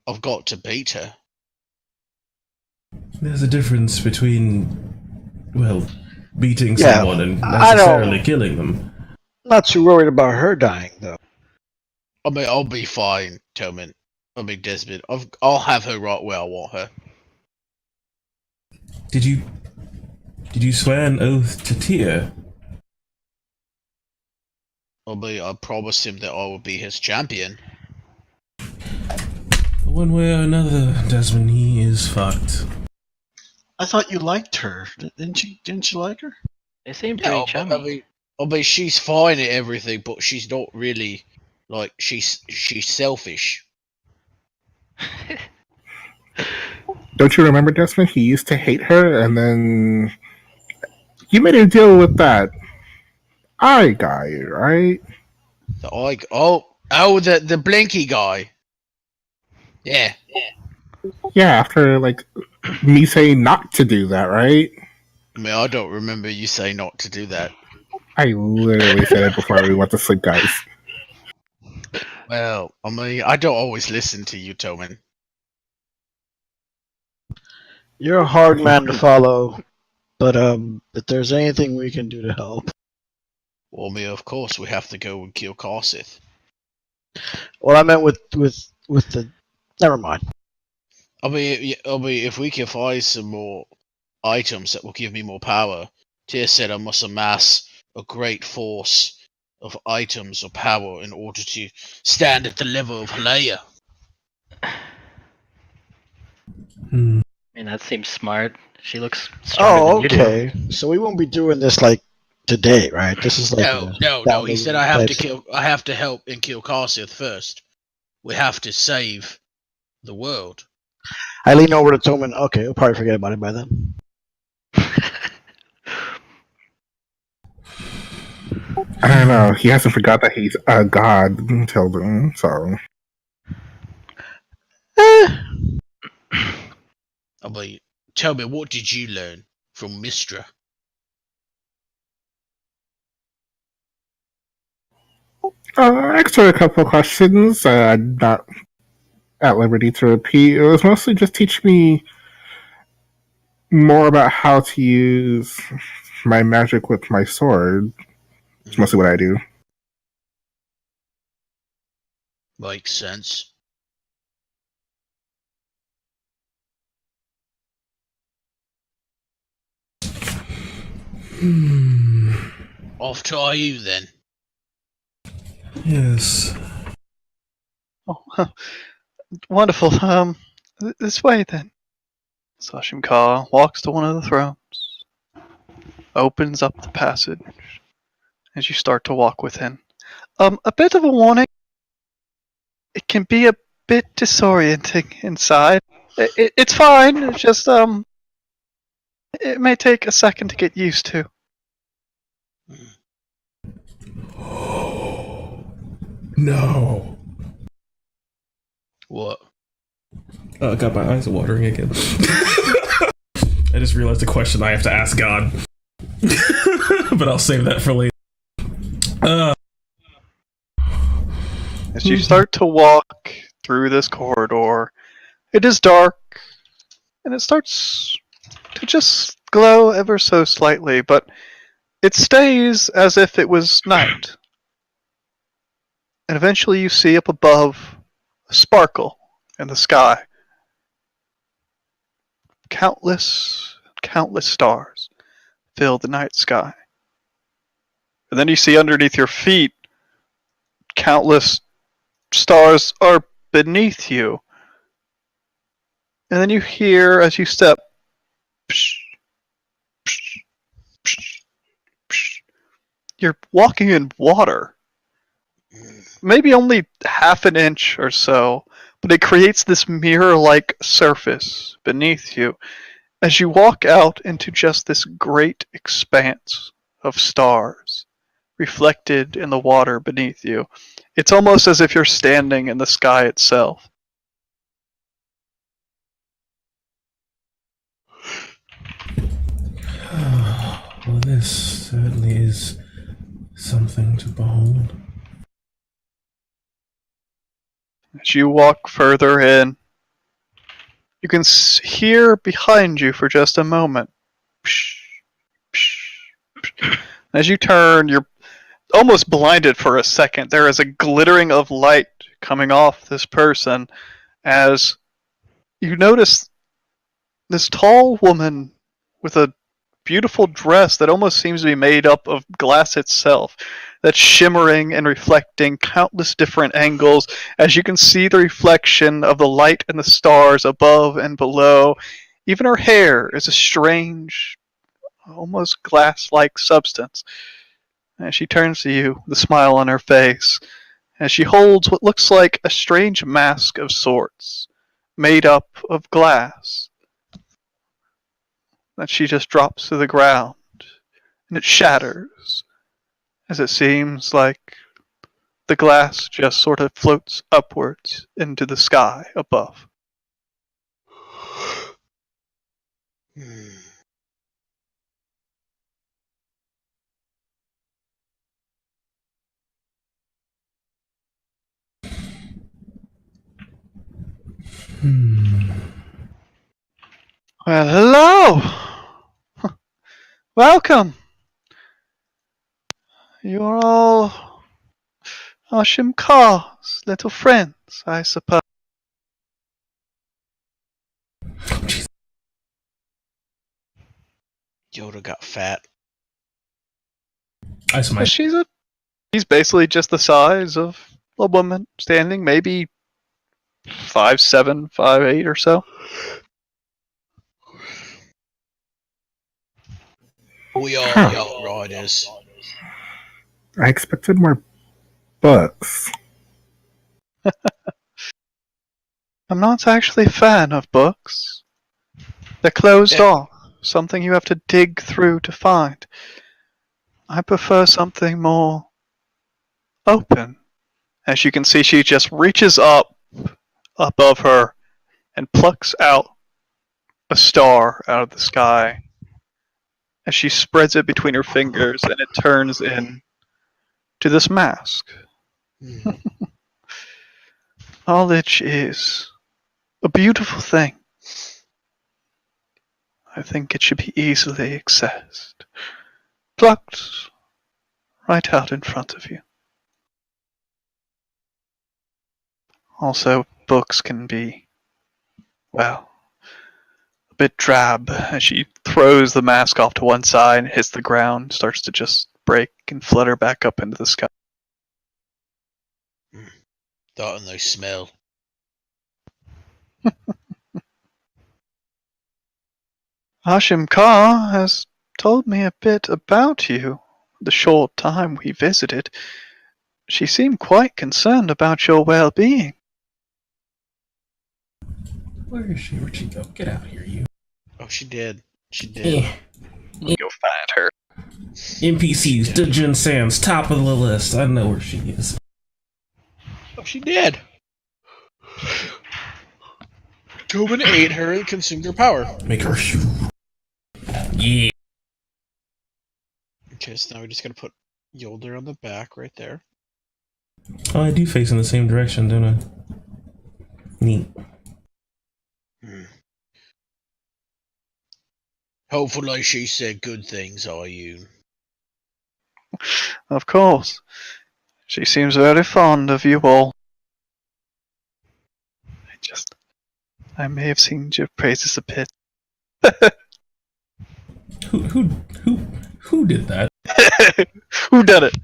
I've got to beat her. There's a difference between, well, beating Yeah, someone and I necessarily don't- killing them. Not too worried about her dying, though. I mean, I'll be fine, Tillman. I mean, Desmond. I'll have her right where I want her. Did you swear an oath to Tyr? I promised him that I would be his champion. One way or another, Desmond, he is fucked. I thought you liked her. Didn't you like her? They seem pretty Yeah, chummy. I mean, she's fine at everything, but she's not really she's selfish. Don't you remember, Desmond? He used to hate her, and then you made a deal with that eye guy, right? The blinky guy. Yeah. Yeah, after me saying not to do that, right? I mean, I don't remember you saying not to do that. I literally said it before we went to sleep, guys. Well, I mean, I don't always listen to you, Tillman. You're a hard man to follow, but if there's anything we can do to help. Well, of course, we have to go and kill Karseth. What I meant with the. Never mind. I mean, if we can find some more items that will give me more power, Tyr said I must amass a great force of items or power in order to stand at the level of Halea. Hmm. I mean, that seems smart. She looks stronger Oh, than you do. okay. So we won't be doing this today, right? This is No. He said I have to help and kill Karseth first. We have to save the world. I lean over to Toman. Okay, we'll probably forget about it by then. I don't know. He hasn't forgot that he's a god until then, so. I mean, tell me, what did you learn from Mistra? Extra a couple of questions. Not at liberty to repeat. It was mostly just teach me more about how to use my magic with my sword. It's mostly what I do. Makes sense. Off to you then. Yes. Oh, wonderful. This way then. Sashim Ka walks to one of the thrones, opens up the passage as you start to walk within. A bit of a warning. It can be a bit disorienting inside. It's fine. It's just it may take a second to get used to. No. What? I got my eyes watering again. I just realized a question I have to ask God. But I'll save that for later. As you start to walk through this corridor, it is dark, and it starts to just glow ever so slightly, but it stays as if it was night. And eventually you see up above a sparkle in the sky. Countless stars fill the night sky. And then you see underneath your feet, countless stars are beneath you. And then you hear as you step, psh, psh, psh, psh. You're walking in water. Maybe only half an inch or so, but it creates this mirror-like surface beneath you as you walk out into just this great expanse of stars reflected in the water beneath you. It's almost as if you're standing in the sky itself. Well, this certainly is something to behold. As you walk further in, you can hear behind you for just a moment. Psh, psh, psh. As you turn, you're almost blinded for a second. There is a glittering of light coming off this person as you notice this tall woman with a beautiful dress that almost seems to be made up of glass itself, that's shimmering and reflecting countless different angles as you can see the reflection of the light and the stars above and below. Even her hair is a strange, almost glass-like substance. As she turns to you with a smile on her face, as she holds what looks like a strange mask of sorts, made up of glass, that she just drops to the ground, and it shatters, as it seems like the glass just sort of floats upwards into the sky above. Well, hello! Welcome! You are all Ashim Ka's little friends, I suppose. Yoda got fat. I smile. He's basically just the size of a woman standing, maybe 5'7", 5'8", or so. We are Huh. the Outriders. I expected more books. I'm not actually a fan of books. They're closed off, something you have to dig through to find. I prefer something more open. As you can see, she just reaches up above her and plucks out a star out of the sky. As she spreads it between her fingers, and it turns in to this mask. Knowledge is a beautiful thing. I think it should be easily accessed. Plucked right out in front of you. Also, books can be, well, a bit drab as she throws the mask off to one side and hits the ground, starts to just break and flutter back up into the sky. That and they smell. Hashim Khan has told me a bit about you the short time we visited. She seemed quite concerned about your well-being. Where is she? Where'd she go? Get out of here, you. Oh, she did. She did. Let me go find her. NPCs, Dungeon Sands, top of the list. I know where she is. Oh, she did. Tobin ate her and consumed her power. Make her shoot. Yeah. Okay, so now we're just gonna put Yolder on the back right there. Oh, I do face in the same direction, don't I? Neat. Hopefully she said good things, are you? Of course. She seems very fond of you all. I may have seen your praises a bit. Who did that? Who did it?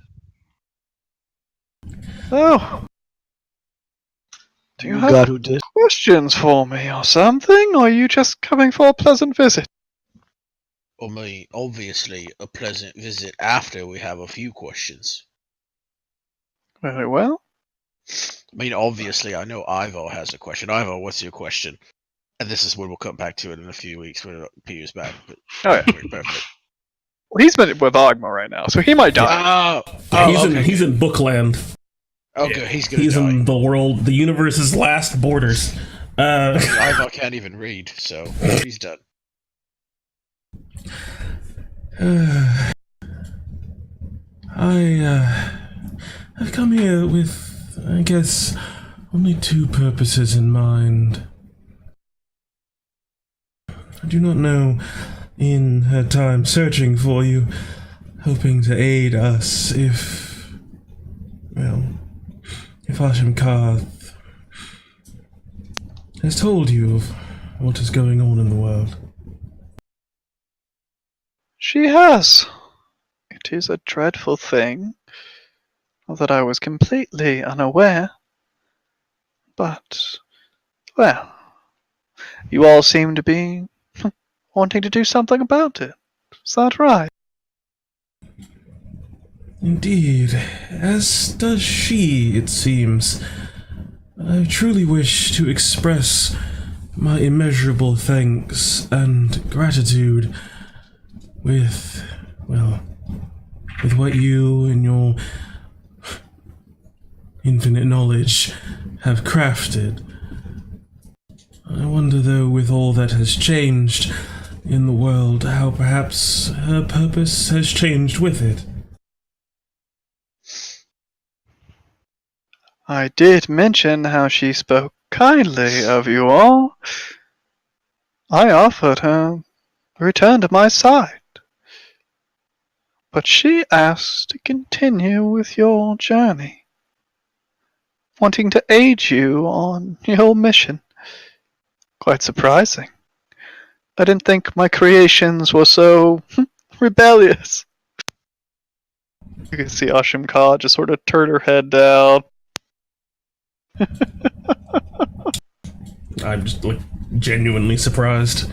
Oh. Do you have God who did. questions for me or something? Or are you just coming for a pleasant visit? I mean, obviously, a pleasant visit after we have a few questions. Very well. I mean, obviously, I know Ivor has a question. Ivor, what's your question? And this is when we'll come back to it in a few weeks when Peter's back. But, Oh, yeah. perfect. Well, he's been with Ogma right now, so he might die. He's in Bookland. Okay, he's gonna He's die. in the world, the universe's last borders. Ivor can't even read, so he's done. I've come here with, I guess, only two purposes in mind. I do not know, in her time searching for you, hoping to aid us if Hashim Karth has told you of what is going on in the world. She has. It is a dreadful thing that I was completely unaware. But, well, you all seem to be wanting to do something about it. Is that right? Indeed, as does she, it seems. I truly wish to express my immeasurable thanks and gratitude with what you and your infinite knowledge have crafted. I wonder, though, with all that has changed in the world, how perhaps her purpose has changed with it. I did mention how she spoke kindly of you all. I offered her a return to my side. But she asked to continue with your journey, wanting to aid you on your mission. Quite surprising. I didn't think my creations were so rebellious. You can see Ashim Ka just sort of turn her head down. I'm just, genuinely surprised.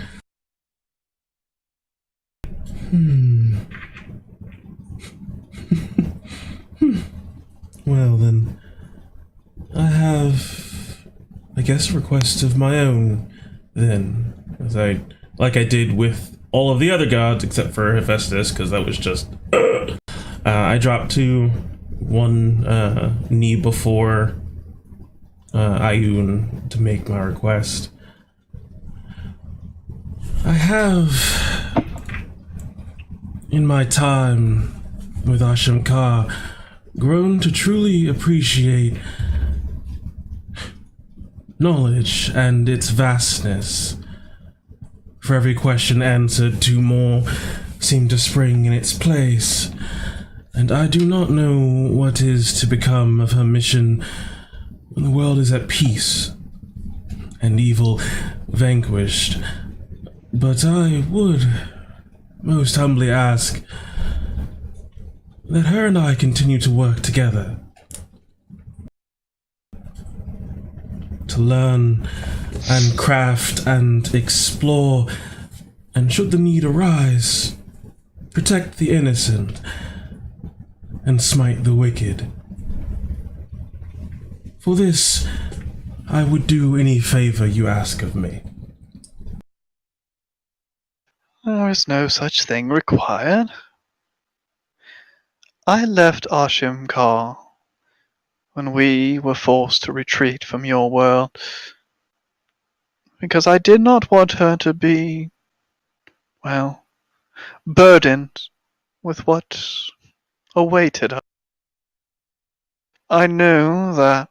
Well, then, I have, I guess, a request of my own, then, as like I did with all of the other gods, except for Hephaestus, because that was just, I dropped to one knee before Ayun to make my request. I have, in my time with Ashim Ka, grown to truly appreciate knowledge and its vastness. For every question answered, two more seem to spring in its place, and I do not know what is to become of her mission when the world is at peace and evil vanquished. But I would most humbly ask that her and I continue to work together. to learn and craft and explore, and should the need arise, protect the innocent and smite the wicked. For this, I would do any favor you ask of me. There is no such thing required. I left Ashimkar when we were forced to retreat from your world, because I did not want her to be, well, burdened with what awaited her. I knew that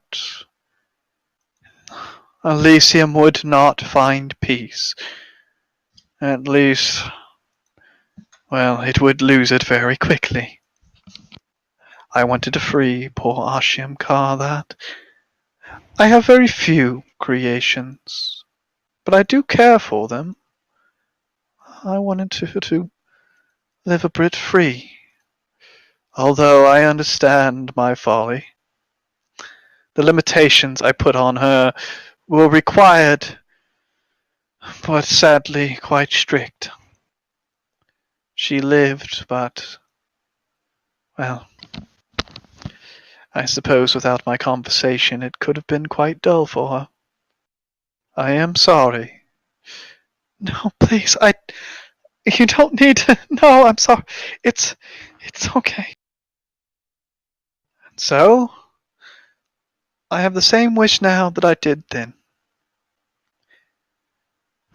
Elysium would not find peace. At least, well, it would lose it very quickly. I wanted to free poor Ashimkar that. I have very few creations, but I do care for them. I wanted to live a bit free, although I understand my folly. The limitations I put on her were required, but sadly quite strict. She lived, but, well, I suppose without my conversation it could have been quite dull for her. I am sorry. No, please, you don't need to. No, I'm sorry. It's okay. So, I have the same wish now that I did then.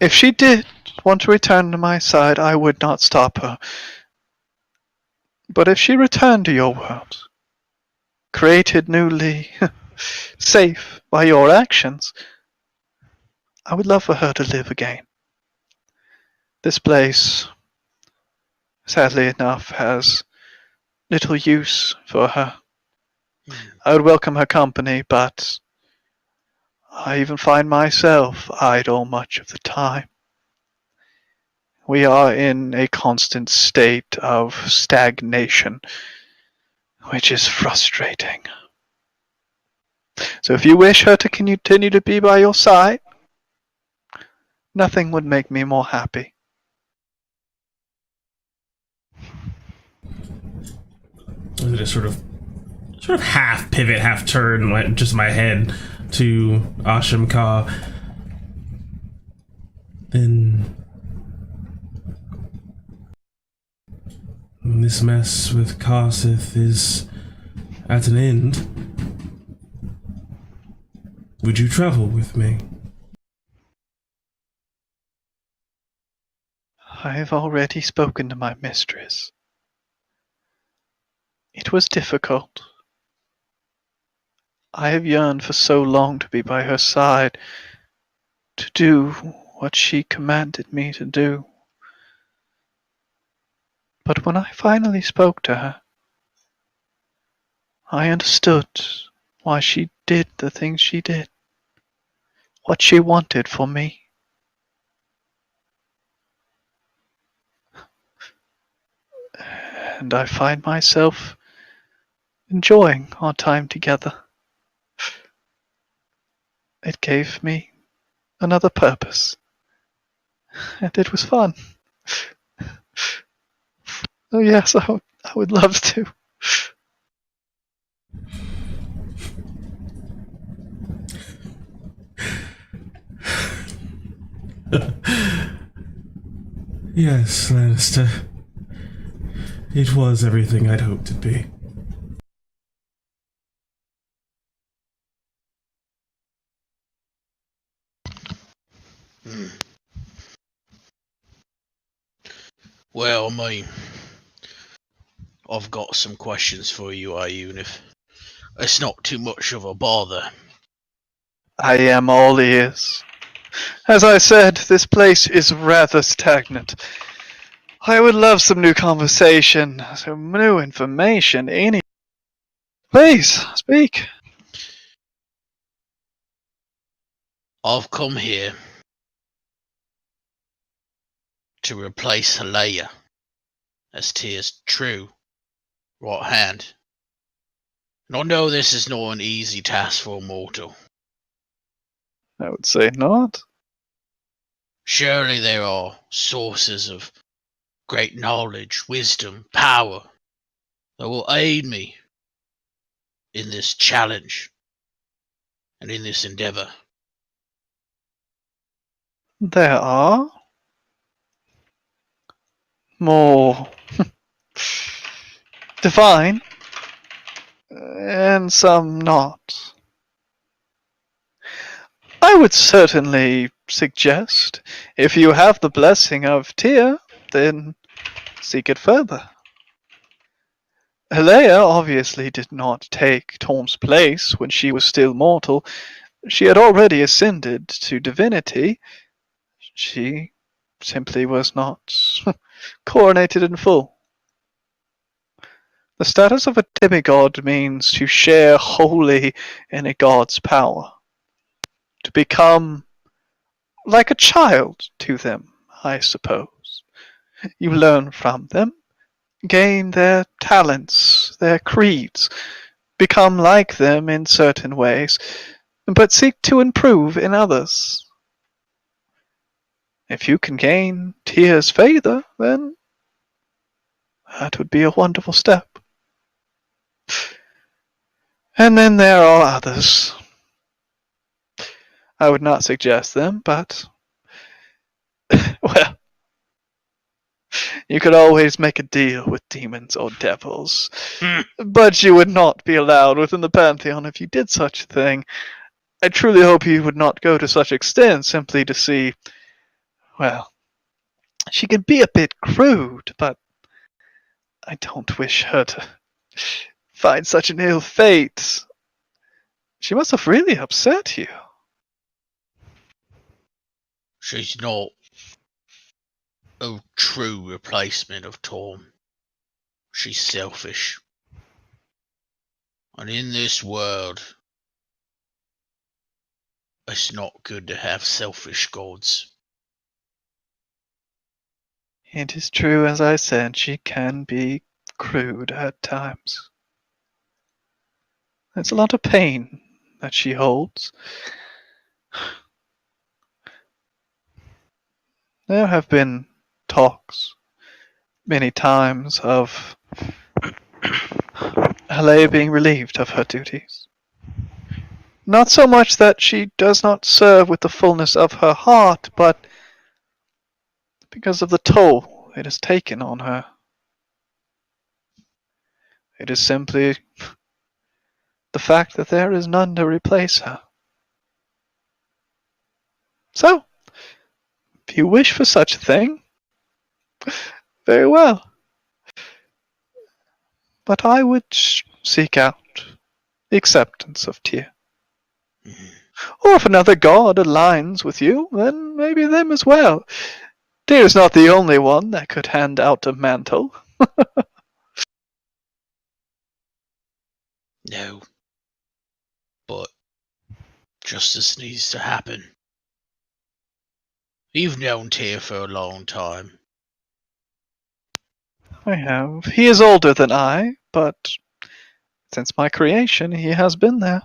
If she did want to return to my side, I would not stop her. But if she returned to your world, created newly, safe by your actions, I would love for her to live again. This place, sadly enough, has little use for her. I would welcome her company, but I even find myself idle much of the time. We are in a constant state of stagnation, which is frustrating. So if you wish her to continue to be by your side, nothing would make me more happy. I just sort of half pivot, half turn, like just my head to Ashimkar. Then this mess with Karsith is at an end. Would you travel with me? I have already spoken to my mistress. It was difficult. I have yearned for so long to be by her side, to do what she commanded me to do. But when I finally spoke to her, I understood why she did the things she did, what she wanted for me. And I find myself enjoying our time together. It gave me another purpose, and it was fun. Oh yes, I would love to. Yes, Lannister. It was everything I'd hoped it'd be. Well, I've got some questions for you, Ayun, if it's not too much of a bother. I am all ears. As I said, this place is rather stagnant. I would love some new conversation, some new information, any... Please, speak. I've come here to replace Halea as Tyr's true right hand. And I know this is not an easy task for a mortal. I would say not. Surely there are sources of great knowledge, wisdom, power that will aid me in this challenge and in this endeavor. There are more divine and some not. I would certainly suggest, if you have the blessing of Tyr, then seek it further. Helea obviously did not take Torm's place when she was still mortal. She had already ascended to divinity. She simply was not coronated in full. The status of a demigod means to share wholly in a god's power. To become like a child to them, I suppose. You learn from them, gain their talents, their creeds, become like them in certain ways, but seek to improve in others. If you can gain Tyr's favor, then that would be a wonderful step. And then there are others. I would not suggest them, but well, you could always make a deal with demons or devils. But you would not be allowed within the Pantheon if you did such a thing. I truly hope you would not go to such extent simply to see, well, she can be a bit crude, but I don't wish her to find such an ill fate. She must have really upset you. She's not a true replacement of Torm. She's selfish. And in this world, it's not good to have selfish gods. It is true, as I said, she can be crude at times. There's a lot of pain that she holds. There have been talks many times of Helea being relieved of her duties. Not so much that she does not serve with the fullness of her heart, but because of the toll it has taken on her. It is simply the fact that there is none to replace her. So, if you wish for such a thing, very well. But I would seek out the acceptance of Tyr. Or if another god aligns with you, then maybe them as well. Tyr's not the only one that could hand out a mantle. No. But justice needs to happen. You've known Tyr for a long time. I have. He is older than I, but since my creation, he has been there.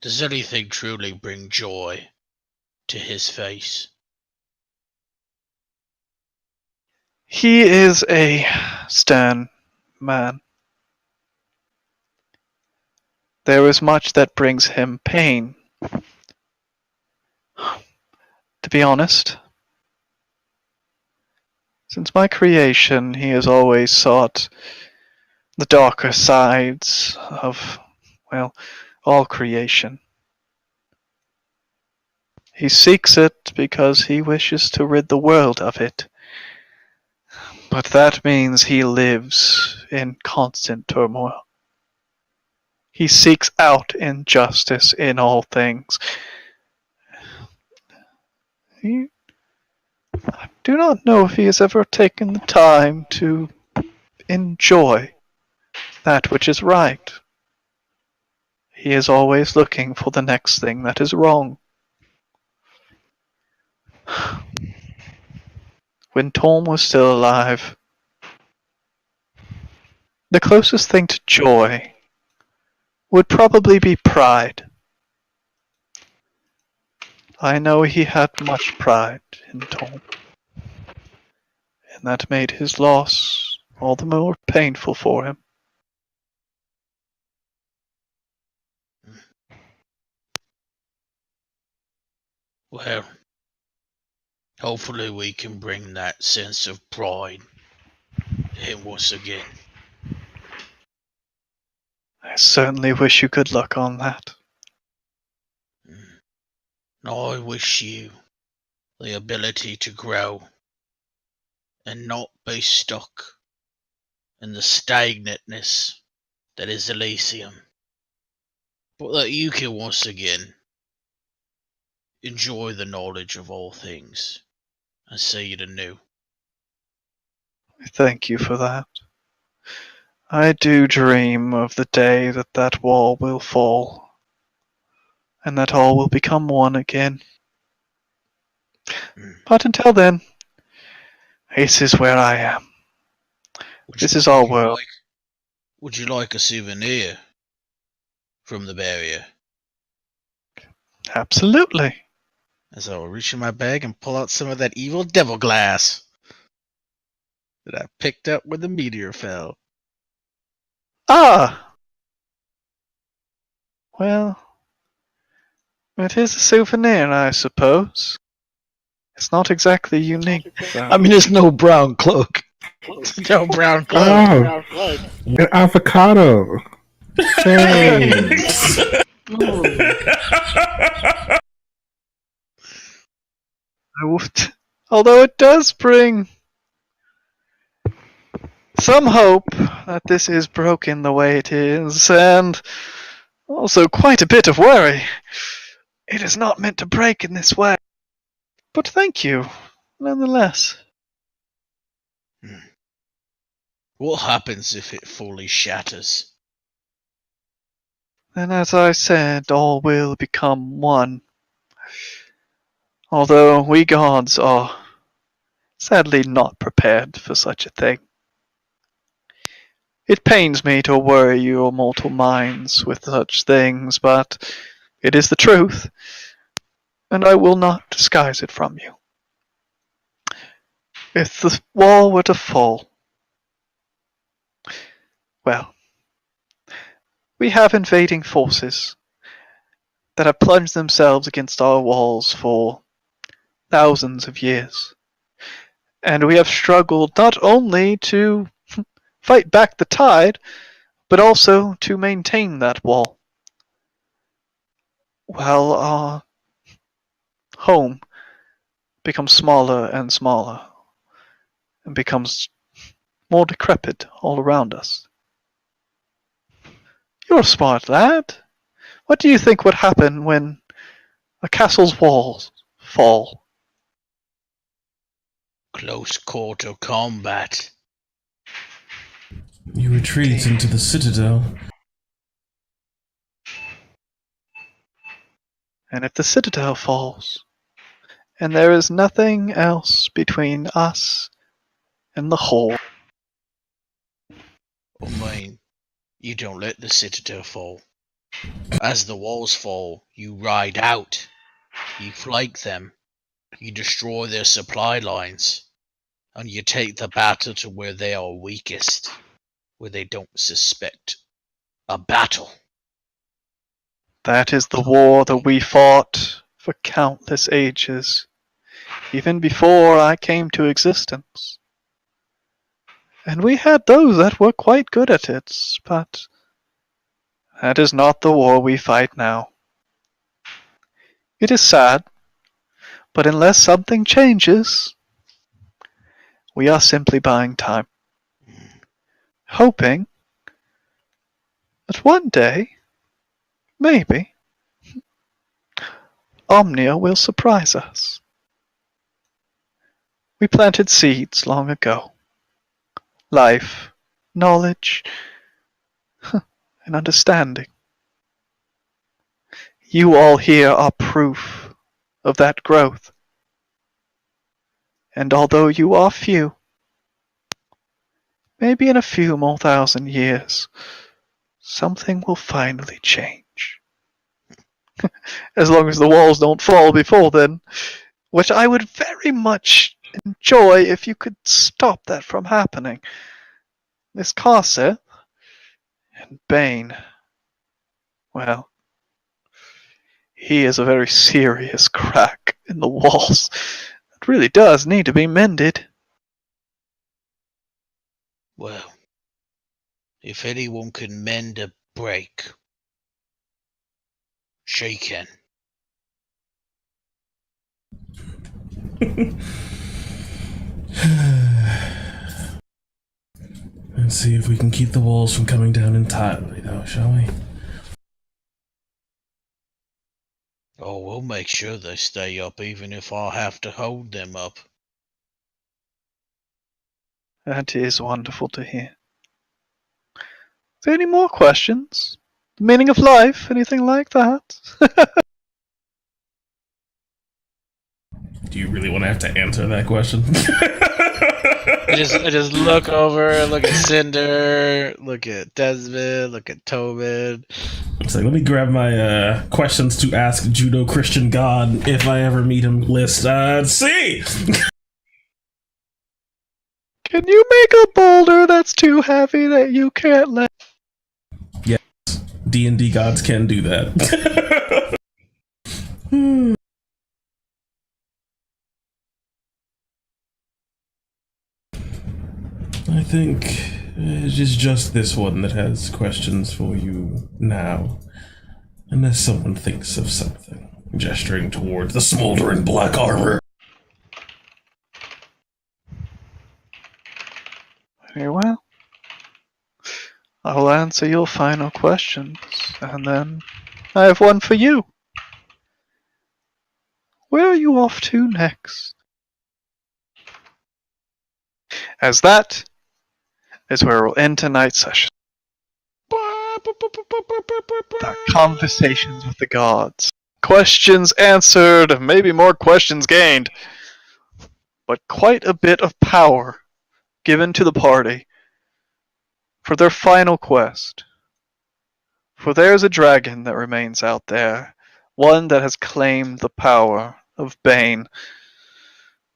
Does anything truly bring joy to his face? He is a stern man. There is much that brings him pain. To be honest, since my creation, he has always sought the darker sides of, well, all creation. He seeks it because he wishes to rid the world of it. But that means he lives in constant turmoil. He seeks out injustice in all things. I do not know if he has ever taken the time to enjoy that which is right. He is always looking for the next thing that is wrong. When Torm was still alive, the closest thing to joy would probably be pride. I know he had much pride in Tom, and that made his loss all the more painful for him. Well, hopefully we can bring that sense of pride in once again. I certainly wish you good luck on that. I wish you the ability to grow and not be stuck in the stagnateness that is Elysium, but that you can once again enjoy the knowledge of all things and see it anew. I thank you for that. I do dream of the day that that wall will fall, and that all will become one again. But until then, this is where I am. This is our world. Would you like a souvenir from the barrier? Absolutely. As I will reach in my bag and pull out some of that evil devil glass that I picked up when the meteor fell. Ah! Well, it is a souvenir, I suppose. It's not exactly unique, though. I mean, it's no brown cloak. No brown cloak. Oh, an avocado. Thanks. Although it does bring some hope that this is broken the way it is, and also quite a bit of worry. It is not meant to break in this way. But thank you, nonetheless. What happens if it fully shatters? Then, as I said, all will become one. Although we gods are sadly not prepared for such a thing. It pains me to worry your mortal minds with such things, but it is the truth, and I will not disguise it from you. If the wall were to fall, well, we have invading forces that have plunged themselves against our walls for thousands of years. And we have struggled not only to fight back the tide, but also to maintain that wall. While our home becomes smaller and smaller, and becomes more decrepit all around us. You're a smart lad. What do you think would happen when a castle's walls fall? Close quarter combat. You retreat into the citadel. And if the citadel falls, and there is nothing else between us and the horde. I mean, you don't let the citadel fall. As the walls fall, you ride out. You flank them. You destroy their supply lines. And you take the battle to where they are weakest. Where they don't suspect a battle. That is the war that we fought for countless ages, even before I came to existence. And we had those that were quite good at it, but that is not the war we fight now. It is sad, but unless something changes, we are simply buying time. Hoping that one day, maybe, Omnia will surprise us. We planted seeds long ago. Life, knowledge, and understanding. You all here are proof of that growth. And although you are few, maybe in a few more thousand years, something will finally change. As long as the walls don't fall before then. Which I would very much enjoy if you could stop that from happening. This Karseth and Bane, well, he is a very serious crack in the walls. It really does need to be mended. Well, if anyone can mend a break, she can. Let's see if we can keep the walls from coming down entirely, though, shall we? Oh, we'll make sure they stay up, even if I have to hold them up. That is wonderful to hear. Is there any more questions? The meaning of life? Anything like that? Do you really want to have to answer that question? I just look over, look at Cinder, look at Desmond, look at Tobin. It's like, let me grab my questions to ask Judo Christian God if I ever meet him list. Let's see! Can you make a boulder that's too heavy that you can't let? Yes, D&D gods can do that. I think it is just this one that has questions for you now. Unless someone thinks of something. Gesturing towards the smoldering black armor. Very well. I will answer your final questions, and then I have one for you. Where are you off to next? As that is where we'll end tonight's session. The conversations with the gods. Questions answered, maybe more questions gained. But quite a bit of power given to the party for their final quest. For there's a dragon that remains out there, one that has claimed the power of Bane,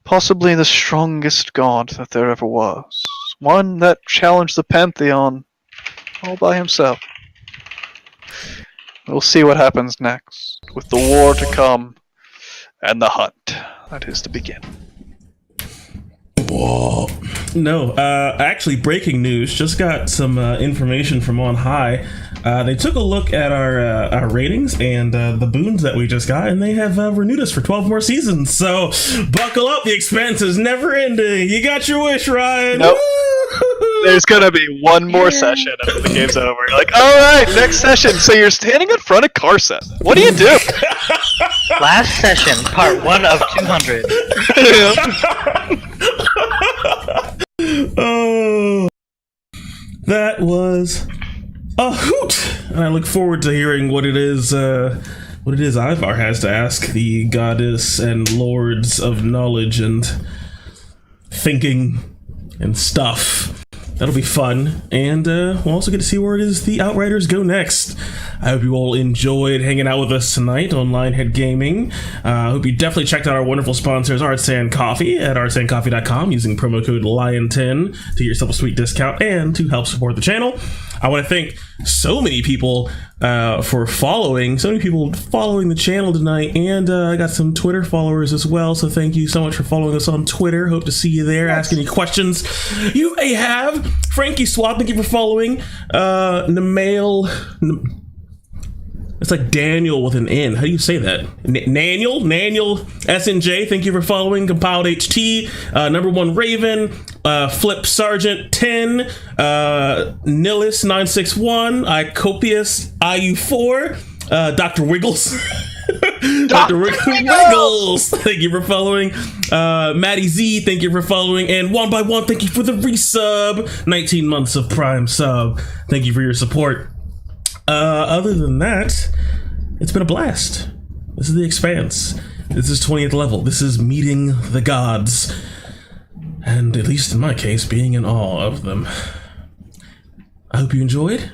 possibly the strongest god that there ever was, one that challenged the Pantheon all by himself. We'll see what happens next, with the war to come, and the hunt that is to begin. Whoa. No, actually, breaking news. Just got some information from on high. They took a look at our ratings and the boons that we just got, and they have renewed us for 12 more seasons. So, buckle up. The Expanse is never ending. You got your wish, Ryan. Nope. There's gonna be one more session after the game's over. You're like, alright, next session. So you're standing in front of Karseth. What do you do? Last session, part 1 of 200. Oh, that was a hoot, and I look forward to hearing what it is Ivar has to ask the goddess and lords of knowledge and thinking and stuff. That'll be fun, and we'll also get to see where it is the Outriders go next. I hope you all enjoyed hanging out with us tonight on Lionhead Gaming. I hope you definitely checked out our wonderful sponsors, Artisan Coffee, at artisancoffee.com, using promo code LION10 to get yourself a sweet discount and to help support the channel. I want to thank so many people for following the channel tonight, and I got some Twitter followers as well, so thank you so much for following us on Twitter. Hope to see you there. Ask any questions you may have. Frankie Swap, thank you for following. It's like Daniel with an N. How do you say that? Naniel SNJ, thank you for following. Compiled HT, number 1 Raven, Flip Sergeant 10, Nillis 961, Icopius IU4, Dr. Wiggles. Dr. Wiggles, thank you for following. Maddie Z, thank you for following. And One by One, thank you for the resub. 19 months of Prime sub. Thank you for your support. Other than that, it's been a blast. This is the Expanse. This is 20th level. This is meeting the gods. And at least in my case, being in awe of them. I hope you enjoyed.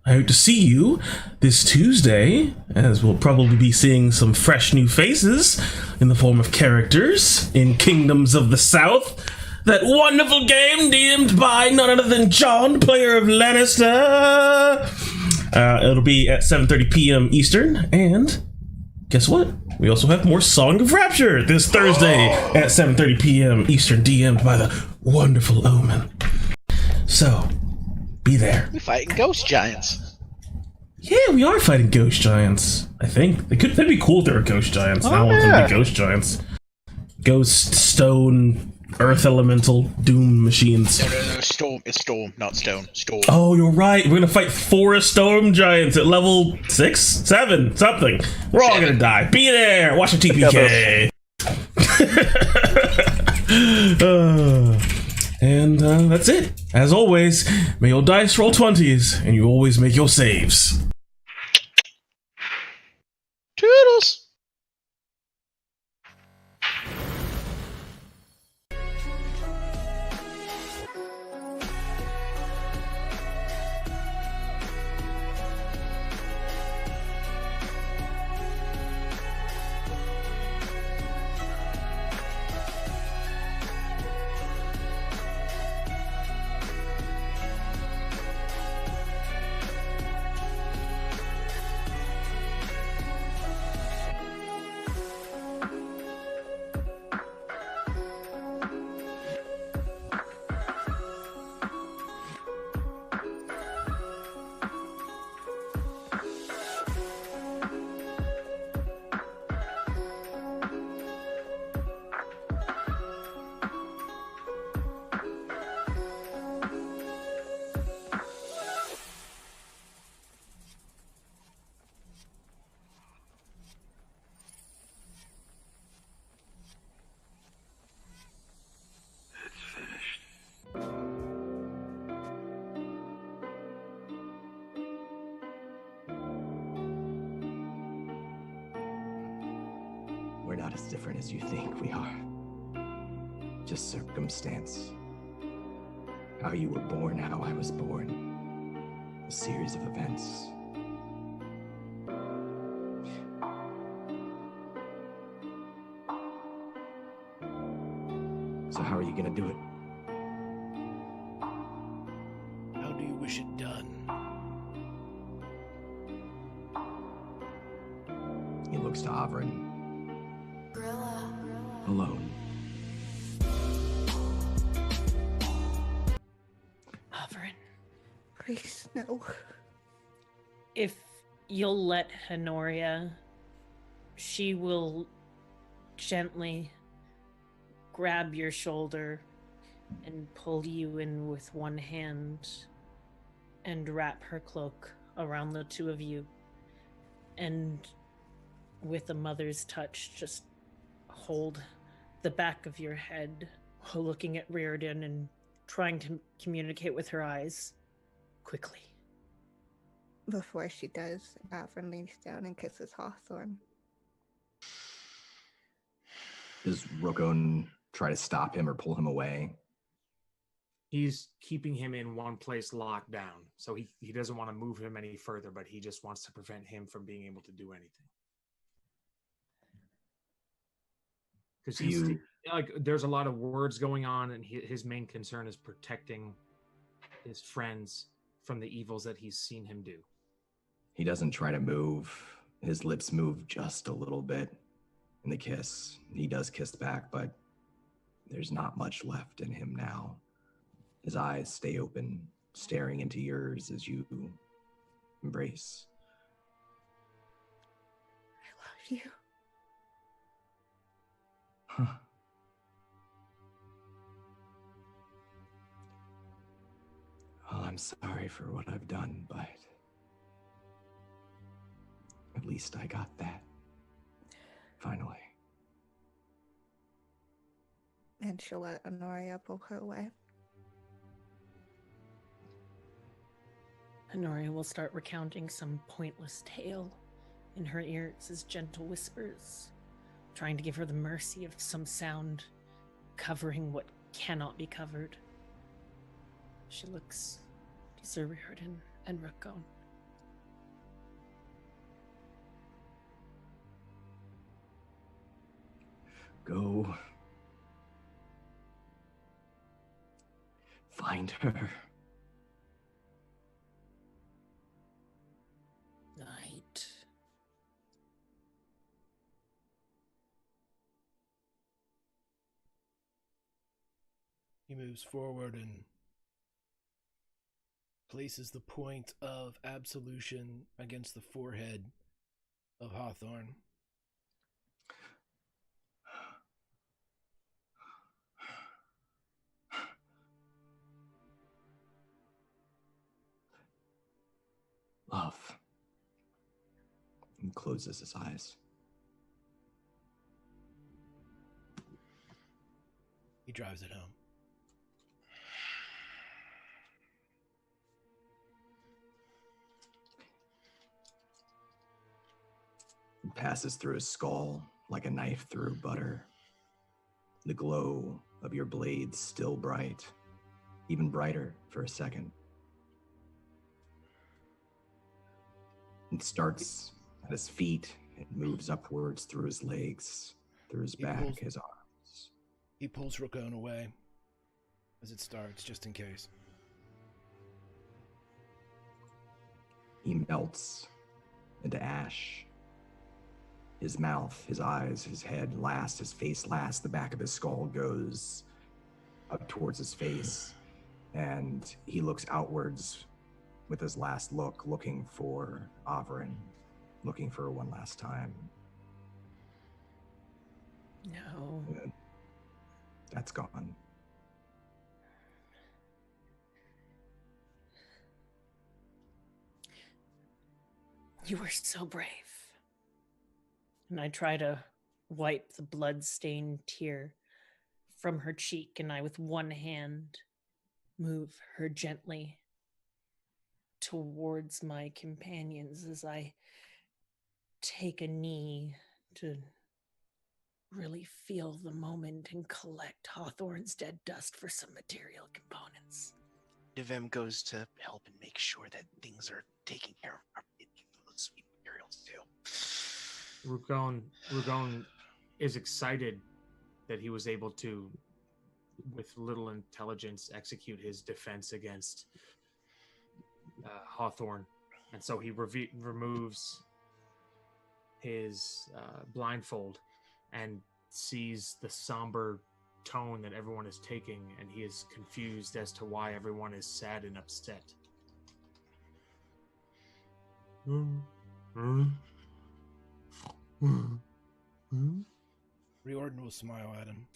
I hope to see you this Tuesday, as we'll probably be seeing some fresh new faces in the form of characters in Kingdoms of the South. That wonderful game DM'd by none other than John, player of Lannister. It'll be at 7:30 p.m. Eastern, and guess what? We also have more Song of Rapture this Thursday at 7:30 p.m. Eastern, DM'd by the wonderful Omen. So, be there. We're fighting ghost giants. Yeah, we are fighting ghost giants. I think that'd be cool if they were ghost giants. Now I want them to be ghost giants. Ghost, stone, earth elemental, doom machines. No, storm. It's storm, not stone. Storm. Oh, you're right. We're gonna fight forest storm giants at level 6, 7, something. We're all gonna die. Be there. Watch the TPK. And that's it. As always, may your dice roll 20s, and you always make your saves. Toodles. We're not as different as you think we are. Just circumstance. How you were born, how I was born. A series of events. So how are you gonna do it? How do you wish it done? He looks to Avrin. Alone. Avrin. Please, no. If you'll let Honoria, she will gently grab your shoulder and pull you in with one hand and wrap her cloak around the two of you. And with a mother's touch, just hold the back of your head while looking at Reardon and trying to communicate with her eyes quickly. Before she does, Avrin leans down and kisses Hawthorne. Does Rokon try to stop him or pull him away? He's keeping him in one place locked down. So he doesn't want to move him any further, but he just wants to prevent him from being able to do anything. Because he's like, there's a lot of words going on, and his main concern is protecting his friends from the evils that he's seen him do. He doesn't try to move. His lips move just a little bit in the kiss. He does kiss back, but there's not much left in him now. His eyes stay open, staring into yours as you embrace. I love you. Huh. Well, I'm sorry for what I've done, but at least I got that. Finally. And she'll let Honoria pull her away. Honoria will start recounting some pointless tale in her ears as gentle whispers, trying to give her the mercy of some sound covering what cannot be covered. She looks to Sir Reardon and Rokon. Go find her. Night. He moves forward and places the point of absolution against the forehead of Hawthorne. Love. And closes his eyes. He drives it home. It passes through his skull like a knife through butter. The glow of your blades still bright, even brighter for a second. It starts at his feet. It moves upwards through his legs, through his back, his arms. He pulls Raccoon away as it starts, just in case. He melts into ash. His mouth, his eyes, his head last, his face last. The back of his skull goes up towards his face, and he looks outwards with his last look, looking for Averin, looking for her one last time. No. And that's gone. You were so brave. And I try to wipe the blood-stained tear from her cheek, and I, with one hand, move her gently towards my companions as I take a knee to really feel the moment and collect Hawthorne's dead dust for some material components. Devim goes to help and make sure that things are taken care of properly. Those sweet materials too. Rugon is excited that he was able to, with little intelligence, execute his defense against Hawthorne. And so he removes his blindfold and sees the somber tone that everyone is taking, and he is confused as to why everyone is sad and upset. Riordan will smile at him.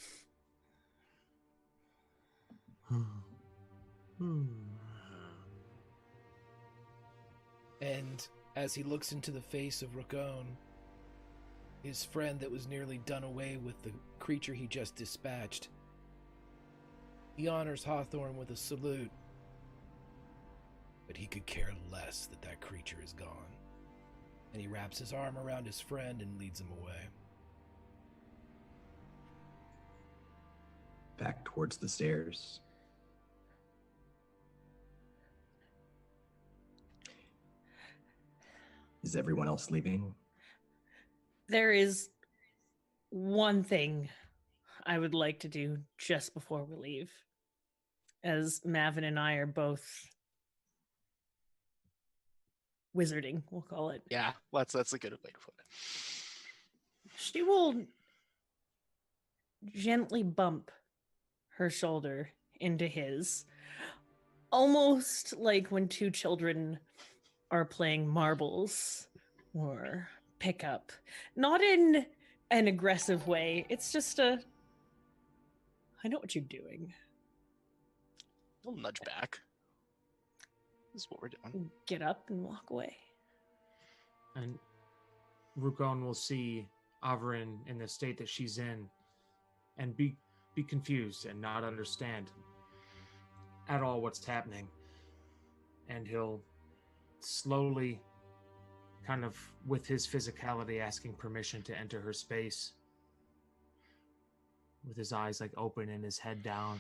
And as he looks into the face of Raccoon, his friend that was nearly done away with the creature he just dispatched, he honors Hawthorne with a salute. But he could care less that that creature is gone. And he wraps his arm around his friend and leads him away. Back towards the stairs. Is everyone else leaving? There is one thing I would like to do just before we leave, as Mavin and I are both wizarding, we'll call it. Yeah, that's a good way to put it. She will gently bump her shoulder into his, almost like when two children are playing marbles or pickup. Not in an aggressive way. It's just I know what you're doing. We'll nudge back. This is what we're doing. Get up and walk away. And Rukon will see Averin in the state that she's in and be confused and not understand at all what's happening. And he'll slowly, kind of with his physicality, asking permission to enter her space, with his eyes like open and his head down,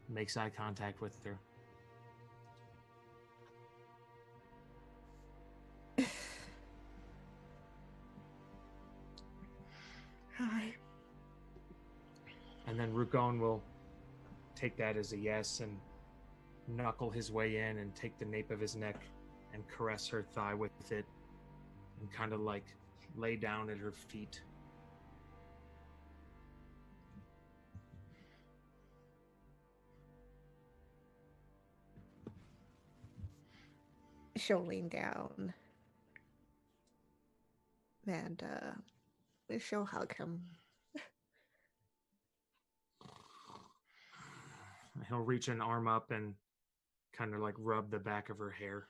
makes eye contact with her. Hi. And then Rugon will take that as a yes and knuckle his way in and take the nape of his neck and caress her thigh with it and kind of like lay down at her feet. She'll lean down and she'll hug him. He'll reach an arm up and kind of like rub the back of her hair.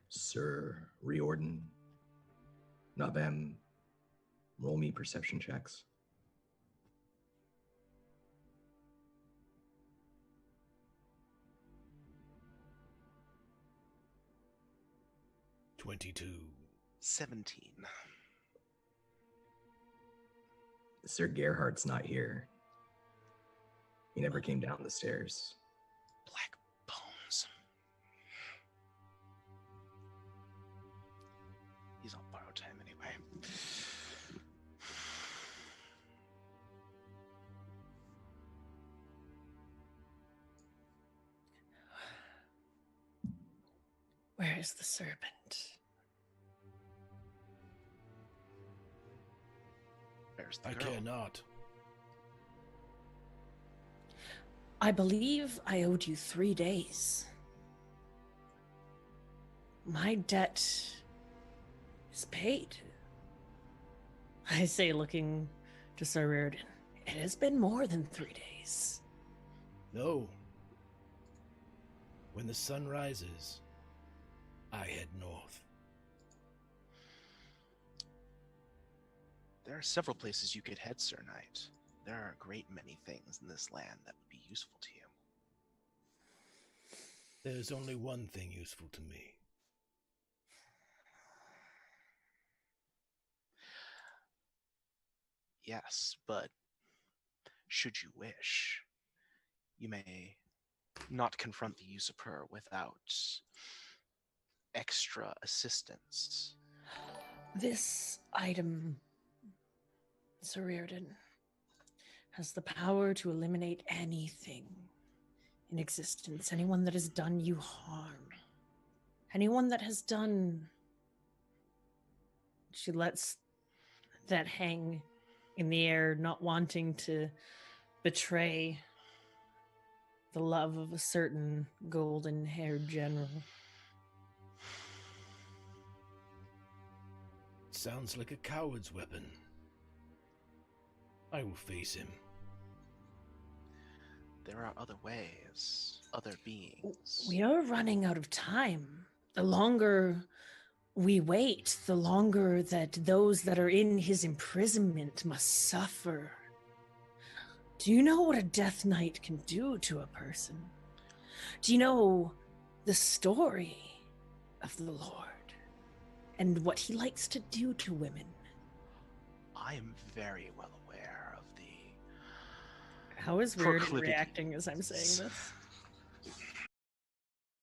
Sir Riordan, Navem, roll me perception checks. $22. 17. Sir Gerhardt's not here. He never came down the stairs. Black bones. He's on borrowed time anyway. Where is the serpent? Where's the I girl? cannot. I believe I owed you 3 days. My debt is paid. I say, looking to Sir Riordan, it has been more than 3 days. No. When the sun rises, I head north. There are several places you could head, Sir Knight. There are a great many things in this land that would be useful to you. There's only one thing useful to me. Yes, but should you wish, you may not confront the usurper without extra assistance. This item, Sir Riordan, has the power to eliminate anything in existence. Anyone that has done you harm. Anyone that has done... She lets that hang in the air, not wanting to betray the love of a certain golden-haired general. Sounds like a coward's weapon. I will face him. There are other ways, other beings. We are running out of time. The longer we wait, the longer that those that are in his imprisonment must suffer. Do you know what a death knight can do to a person? Do you know the story of the Lord and what he likes to do to women? I am very well aware of the... How is Riordan reacting as I'm saying this?